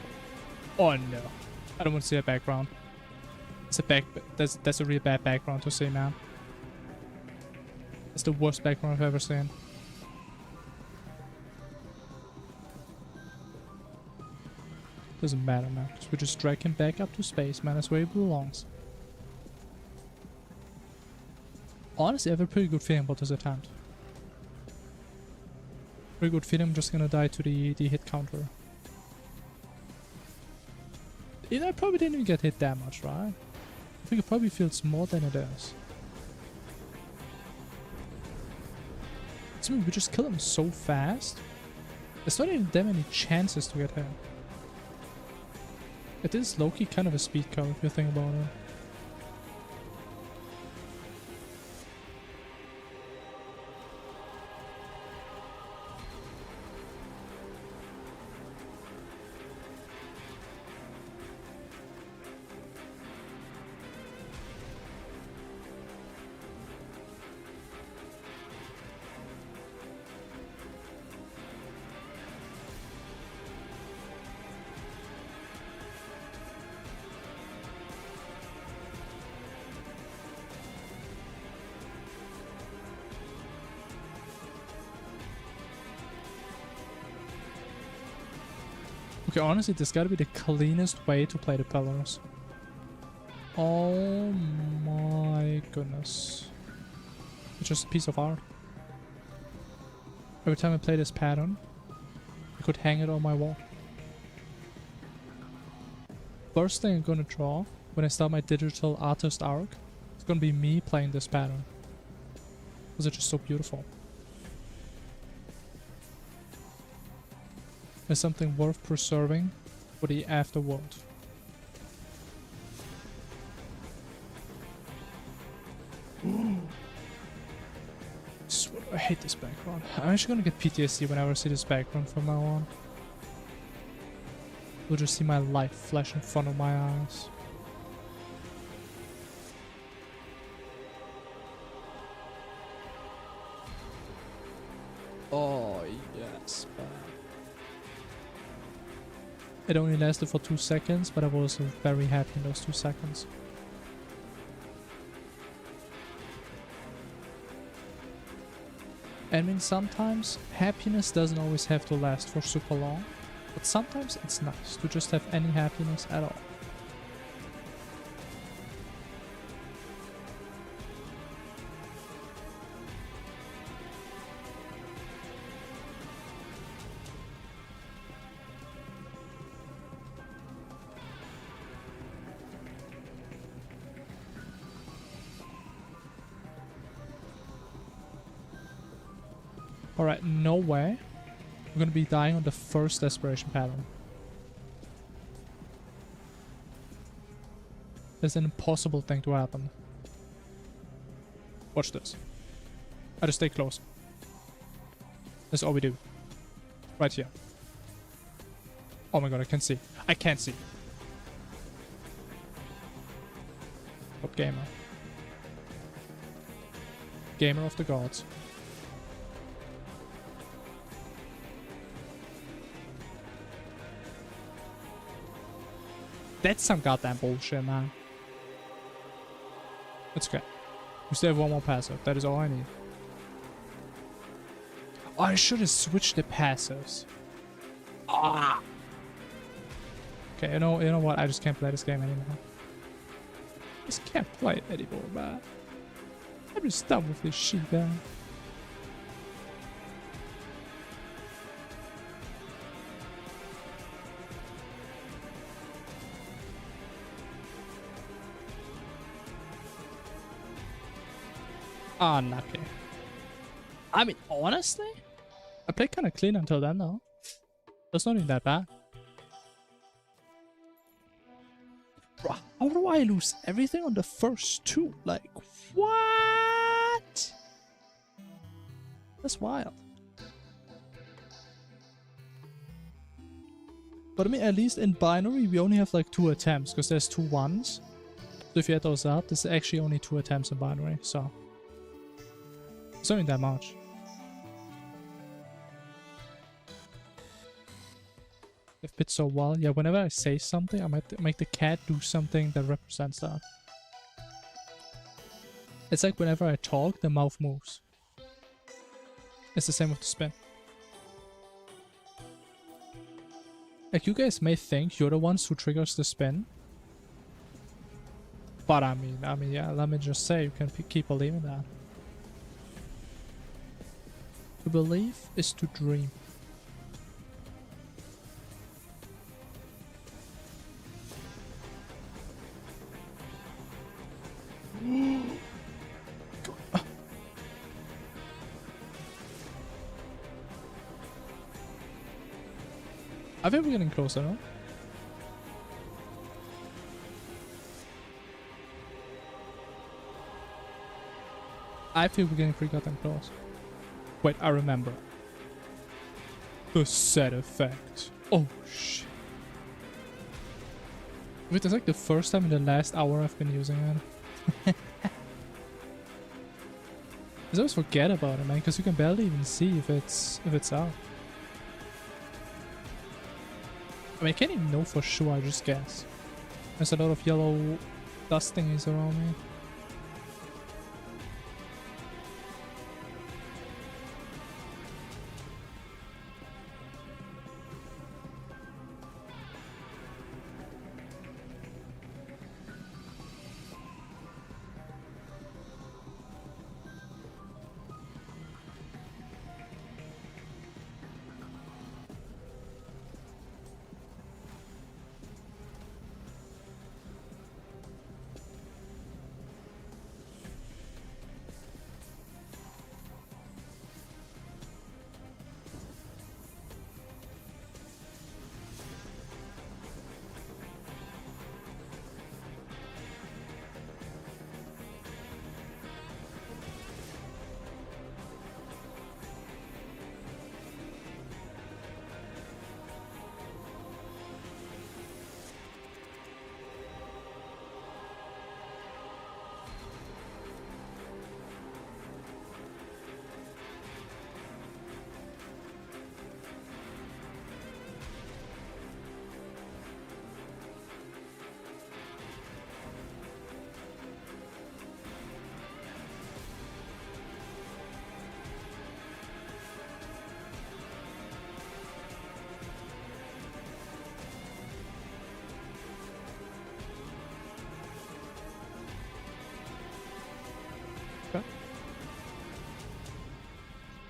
Oh no. I don't want to see a background. It's a that's a real bad background to see, man. It's the worst background I've ever seen. Doesn't matter, man. Because we just drag him back up to space, man. That's where he belongs. Honestly, I have a pretty good feeling about this attempt. Pretty good feeling I'm just gonna die to the hit counter. You know, I probably didn't even get hit that much, right? I think it probably feels more than it is. I mean, we just kill him so fast. There's not even that many chances to get hit. It is low-key kind of a speed curve if you think about it. Okay, honestly, this gotta be the cleanest way to play the pillars. Oh my goodness. It's just a piece of art. Every time I play this pattern, I could hang it on my wall. First thing I'm gonna draw when I start my digital artist arc, it's gonna be me playing this pattern. Because it's just so beautiful. There's something worth preserving for the afterworld. I hate this background. I'm actually gonna get PTSD whenever I see this background from now on. You'll just see my life flash in front of my eyes. Oh yes, man. It only lasted for 2 seconds, but I was very happy in those 2 seconds. I mean, sometimes happiness doesn't always have to last for super long, but sometimes it's nice to just have any happiness at all. Alright, no way. We're gonna be dying on the first desperation pattern. That's an impossible thing to happen. Watch this. I just stay close. That's all we do. Right here. Oh my god, I can see. I can't see. Top gamer. Gamer of the gods. That's some goddamn bullshit, man. It's okay. We still have one more passive. That is all I need. Oh, I should have switched the passives. Ah. Okay, you know what? I just can't play this game anymore. I just can't play it anymore, man. I'm just done with this shit, man. Unlucky. I mean, honestly, I played kind of clean until then, though. That's not even that bad. Bro, how do I lose everything on the first two? Like, what? That's wild. But I mean, at least in binary, we only have like 2 attempts, because there's 2 ones. So if you add those up, there's actually only 2 attempts in binary, so... It's not even that much. It fits so well. Yeah, whenever I say something, I might make the cat do something that represents that. It's like whenever I talk, the mouth moves. It's the same with the spin. Like, you guys may think you're the ones who triggers the spin. But I mean, yeah, let me just say, you can keep believing that. To believe is to dream. I think we're getting closer, no? I feel we're getting pretty goddamn close. Wait, I remember. The set effect. Oh shit. Wait, that's like the first time in the last hour I've been using it. I always forget about it, man, because you can barely even see if it's out. I mean, I can't even know for sure, I just guess. There's a lot of yellow dust thingies around me.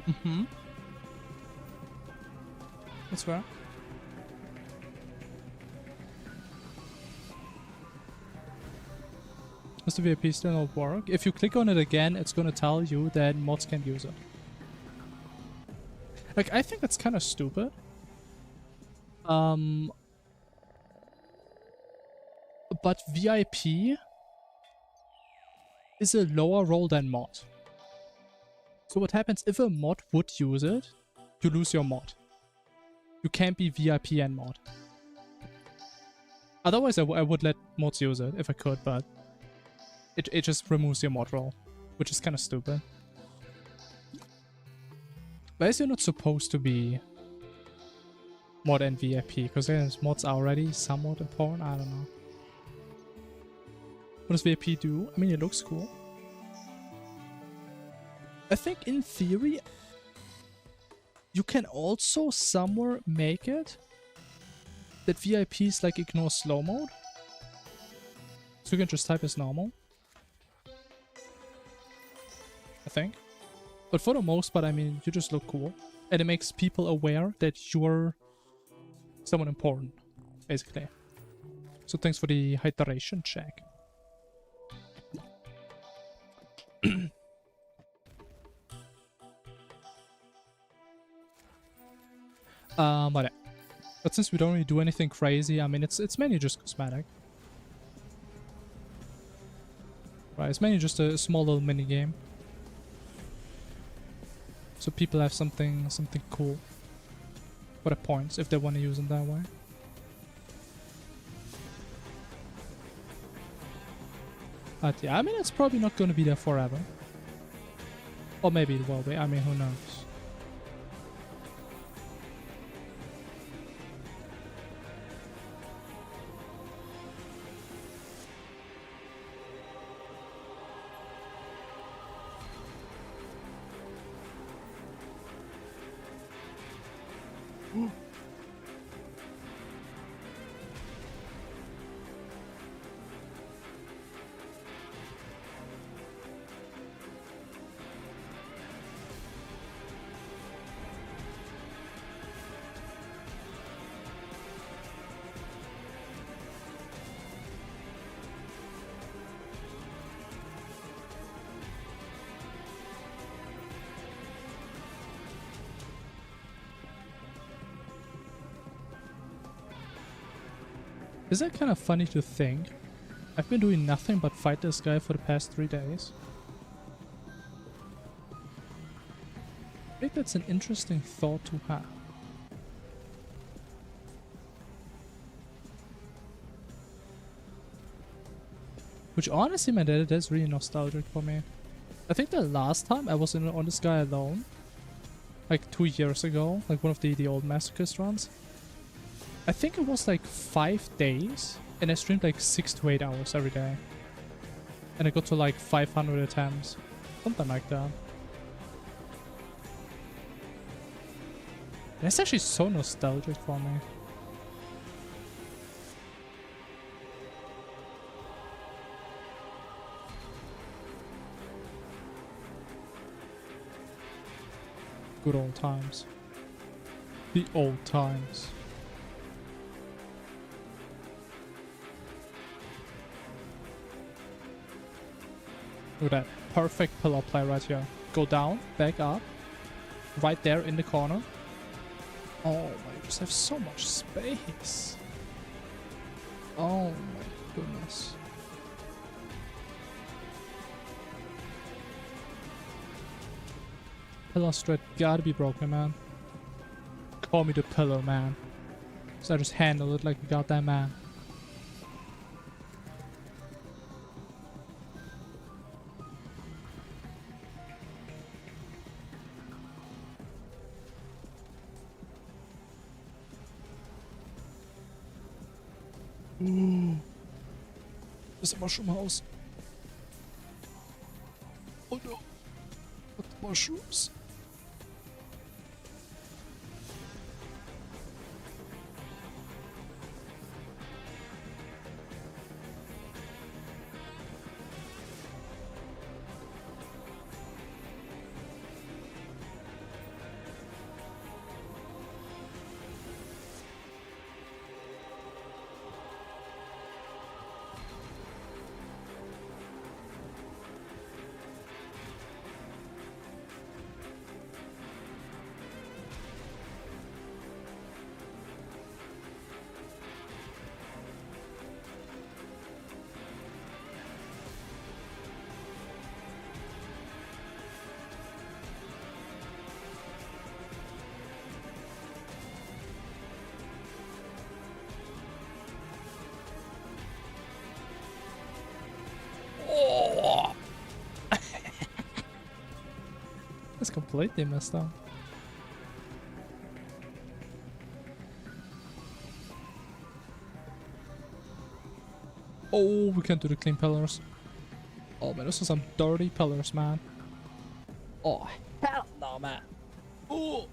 Mm-hmm. That's fair. Does the VIP still not work? If you click on it again, it's gonna tell you that mods can't use it. Like, I think that's kind of stupid. But VIP is a lower role than mod. So what happens if a mod would use it, you lose your mod. You can't be VIP and mod. Otherwise, I would let mods use it if I could, but it just removes your mod role, which is kind of stupid. But as you're not supposed to be mod and VIP, because mods are already somewhat important, I don't know. What does VIP do? I mean, it looks cool. I think in theory, you can also somewhere make it that VIPs like ignore slow mode. So you can just type as normal. I think. But for the most part, I mean, you just look cool. And it makes people aware that you're someone important, basically. So thanks for the hydration check. But since we don't really do anything crazy, I mean, it's mainly just cosmetic. Right, it's mainly just a small little mini game. So people have something cool for the points if they want to use them that way. But yeah, I mean, it's probably not going to be there forever. Or maybe it will be, I mean, who knows. Is that kind of funny to think? I've been doing nothing but fight this guy for the past 3 days. I think that's an interesting thought to have. Which honestly, man, that's really nostalgic for me. I think the last time I was on this guy alone, like 2 years ago, like one of the old Masochist runs, I think it was like 5 days, and I streamed like 6 to 8 hours every day. And I got to like 500 attempts, something like that. That's actually so nostalgic for me. Good old times. The old times. Look at that. Perfect pillar play right here. Go down, back up. Right there in the corner. Oh my, you just have so much space. Oh my goodness. Pillar strat gotta be broken, man. Call me the pillar, man. So I just handle it like a goddamn man. There's a mushroom house. Oh no. What the mushrooms? It's completely messed up. Oh, we can't do the clean pillars. Oh man, those are some dirty pillars, man. Oh, hell no, man. Oh.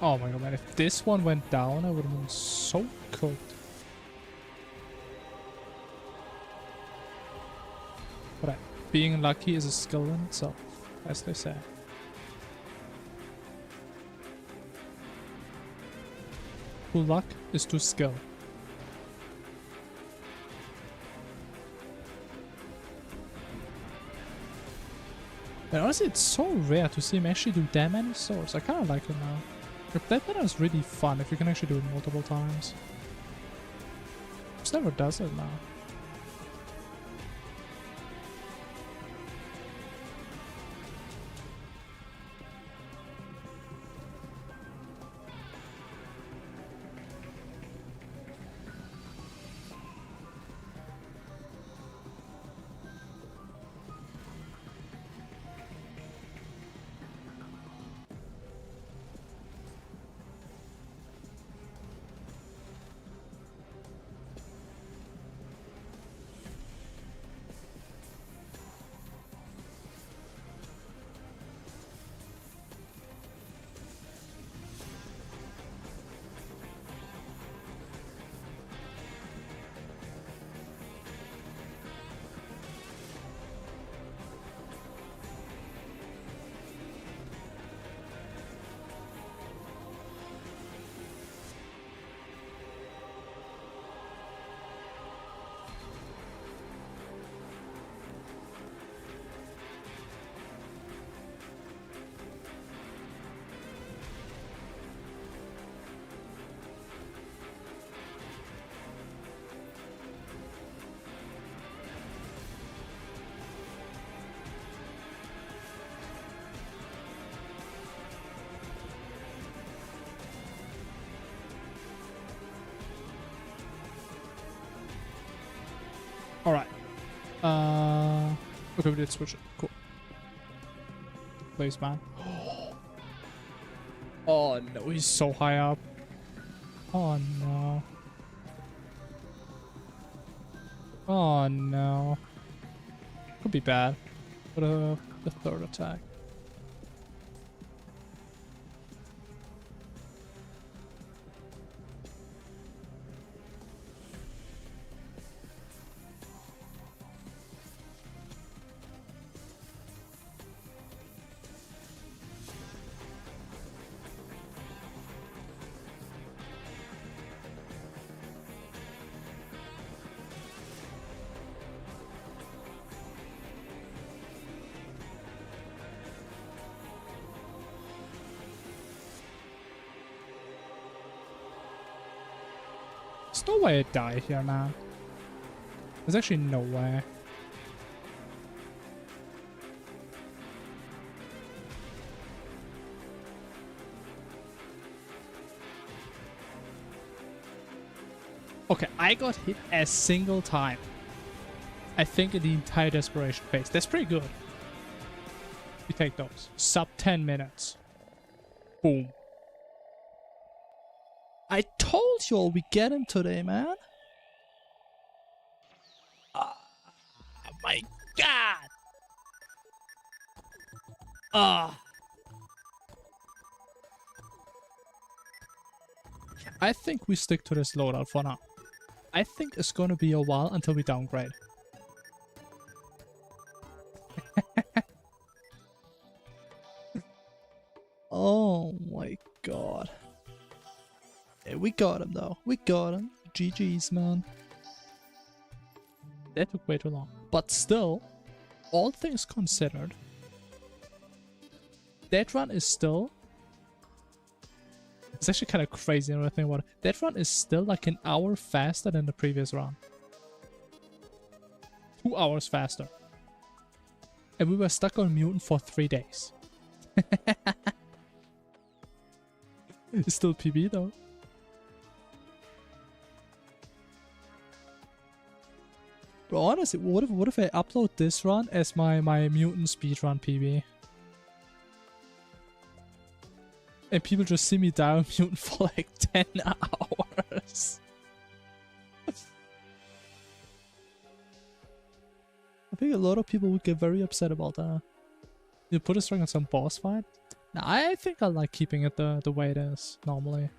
Oh my god, man. If this one went down, I would have been so cooked. But being lucky is a skill in itself, as they say. To luck is to skill. And honestly, it's so rare to see him actually do that many swords. I kind of like it now. That pattern is really fun if you can actually do it multiple times. Just never does it now. Alright. Okay, we did switch it. Cool. Please, man. Oh no, he's so high up. Oh no. Oh no. Could be bad. But the third attack. There's no way I die here, man. There's actually no way. Okay, I got hit a single time. I think in the entire desperation phase. That's pretty good. We take those. Sub 10 minutes. Boom. I told you all we get him today, man. Oh my god. I think we stick to this loadout for now. I think it's gonna be a while until we downgrade. Oh my god. Yeah, we got him though. We got him. GG's, man. That took way too long. But still, all things considered, that run is still... It's actually kind of crazy when I think about it. That run is still like an hour faster than the previous run. 2 hours faster. And we were stuck on Mutant for 3 days. It's still PB though. But honestly, what if I upload this run as my Mutant speedrun PB? And people just see me die on Mutant for like 10 hours. I think a lot of people would get very upset about that. You put a string on some boss fight? Nah, I think I like keeping it the way it is, normally.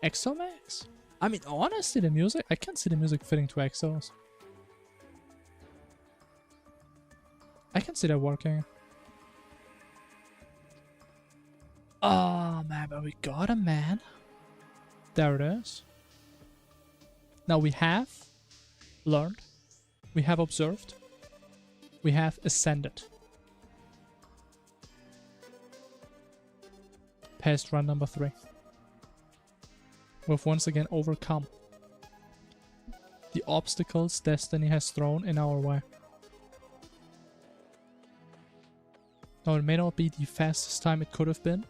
Exomax? I mean, honestly, the music, I can't see the music fitting to Exos. I can see that working. Oh, man, but we got him, man. There it is. Now we have learned, we have observed, we have ascended. Past run number 3. We've once again overcome the obstacles destiny has thrown in our way. Now it may not be the fastest time it could have been,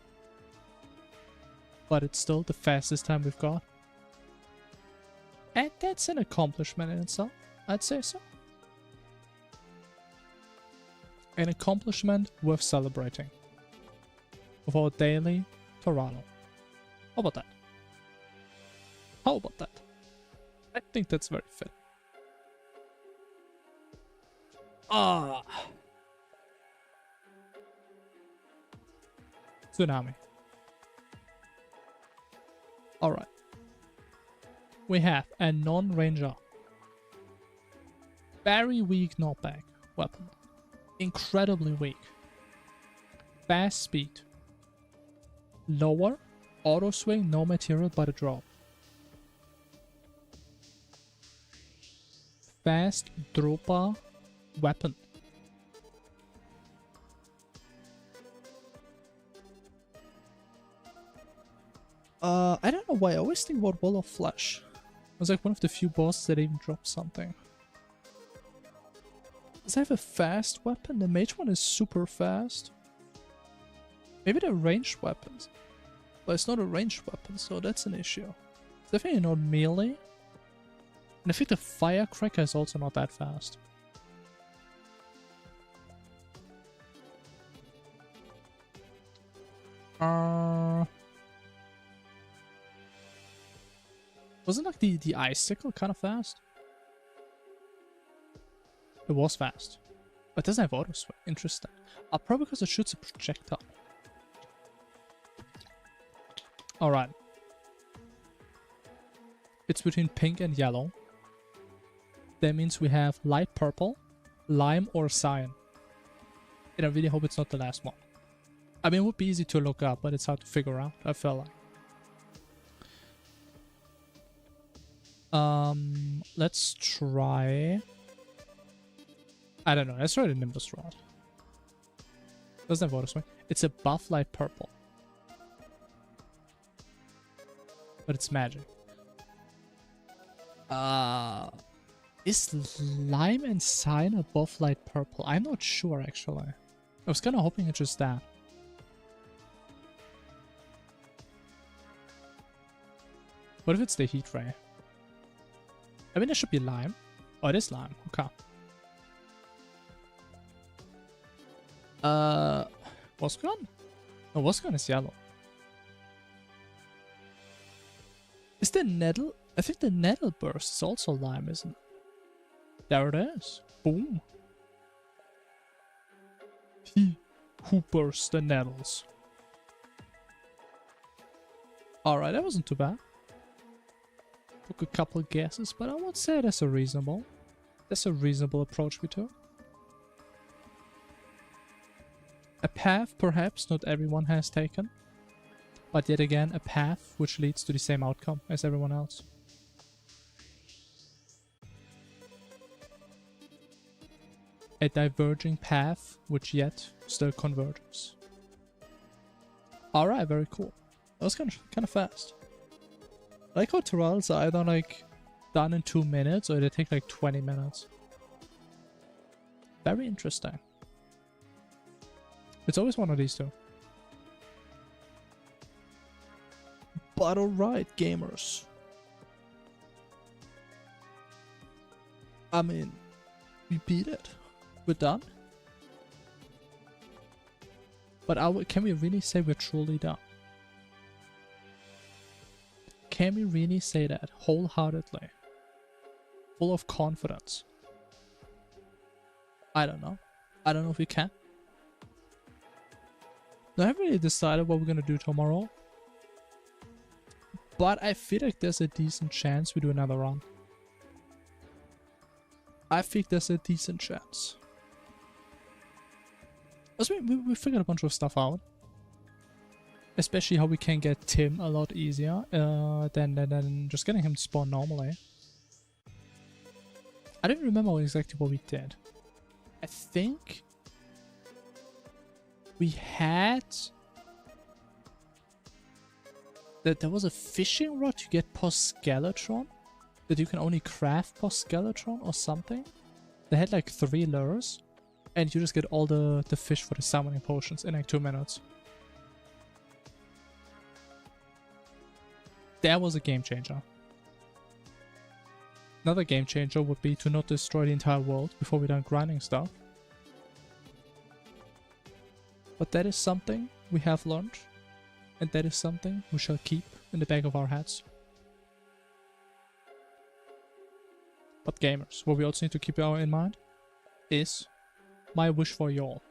but it's still the fastest time we've got. And that's an accomplishment in itself, I'd say so. An accomplishment worth celebrating. Of our daily Terraria. How about that? How about that? I think that's very fair. Ah. Tsunami. Alright. We have a non-ranger. Very weak knockback weapon. Incredibly weak. Fast speed. Lower. Auto swing, no material but a drop. Fast dropper weapon. I don't know why I always think about Wall of Flesh. It was like one of the few bosses that even dropped something. Does it have a fast weapon? The mage one is super fast. Maybe they're ranged weapons. But it's not a ranged weapon, so that's an issue. It's definitely not melee. And I think the firecracker is also not that fast. Wasn't like the icicle kind of fast? It was fast. But it doesn't have auto swing. Interesting. Probably because it shoots a projectile. Alright. It's between pink and yellow. That means we have light purple, lime, or cyan. And I really hope it's not the last one. I mean, it would be easy to look up, but it's hard to figure out, I feel like. Let's try... I don't know, let's try the Nimbus Rod. Doesn't have auto swing. It's a buff light purple. but it's magic. Is lime and cyan above light purple? I'm not sure actually. I was kind of hoping it's just that. What if it's the heat ray? I mean, it should be lime. Oh, it is lime. Okay. Wasgon? No, Wasgon is yellow. Is the nettle? I think the nettle burst is also lime, isn't it? There it is. Boom. He who bursts the nettles. Alright, that wasn't too bad. Took a couple guesses, but I would say that's a reasonable approach we took. A path perhaps not everyone has taken, but yet again a path which leads to the same outcome as everyone else. A diverging path which yet still converges. Alright, very cool. That was kind of fast. I like how Terraria's are either like done in 2 minutes or they take like 20 minutes. Very interesting. It's always one of these two. But alright, gamers. I mean, we beat it. We're done. But can we really say we're truly done? Can we really say that wholeheartedly? Full of confidence? I don't know. I don't know if we can. I haven't really decided what we're gonna do tomorrow. But I feel like there's a decent chance we do another run. I think there's a decent chance. We figured a bunch of stuff out. Especially how we can get Tim a lot easier than just getting him to spawn normally. I don't remember exactly what we did. I think we had that there was a fishing rod to get post-skeletron, that you can only craft post-skeletron or something. They had like 3 lures, and you just get all the fish for the summoning potions in like 2 minutes. That was a game changer. Another game changer would be to not destroy the entire world before we're done grinding stuff. But that is something we have learned, and that is something we shall keep in the back of our heads. But gamers, what we also need to keep in mind is my wish for you all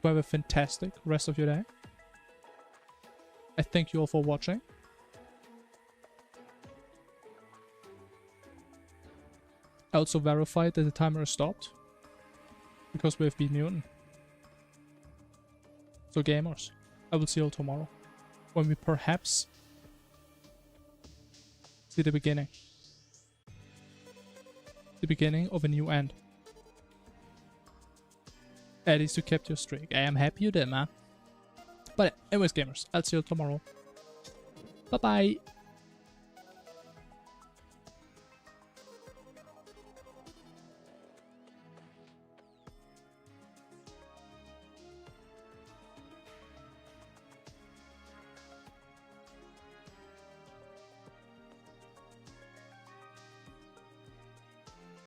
to have a fantastic rest of your day. I thank you all for watching. I also verified that the timer is stopped because we have beat Mutant. So gamers, I will see you all tomorrow when we perhaps see the beginning. The beginning of a new end. At least you kept your streak. I am happy you did, man. But anyways gamers, I'll see you tomorrow. Bye bye.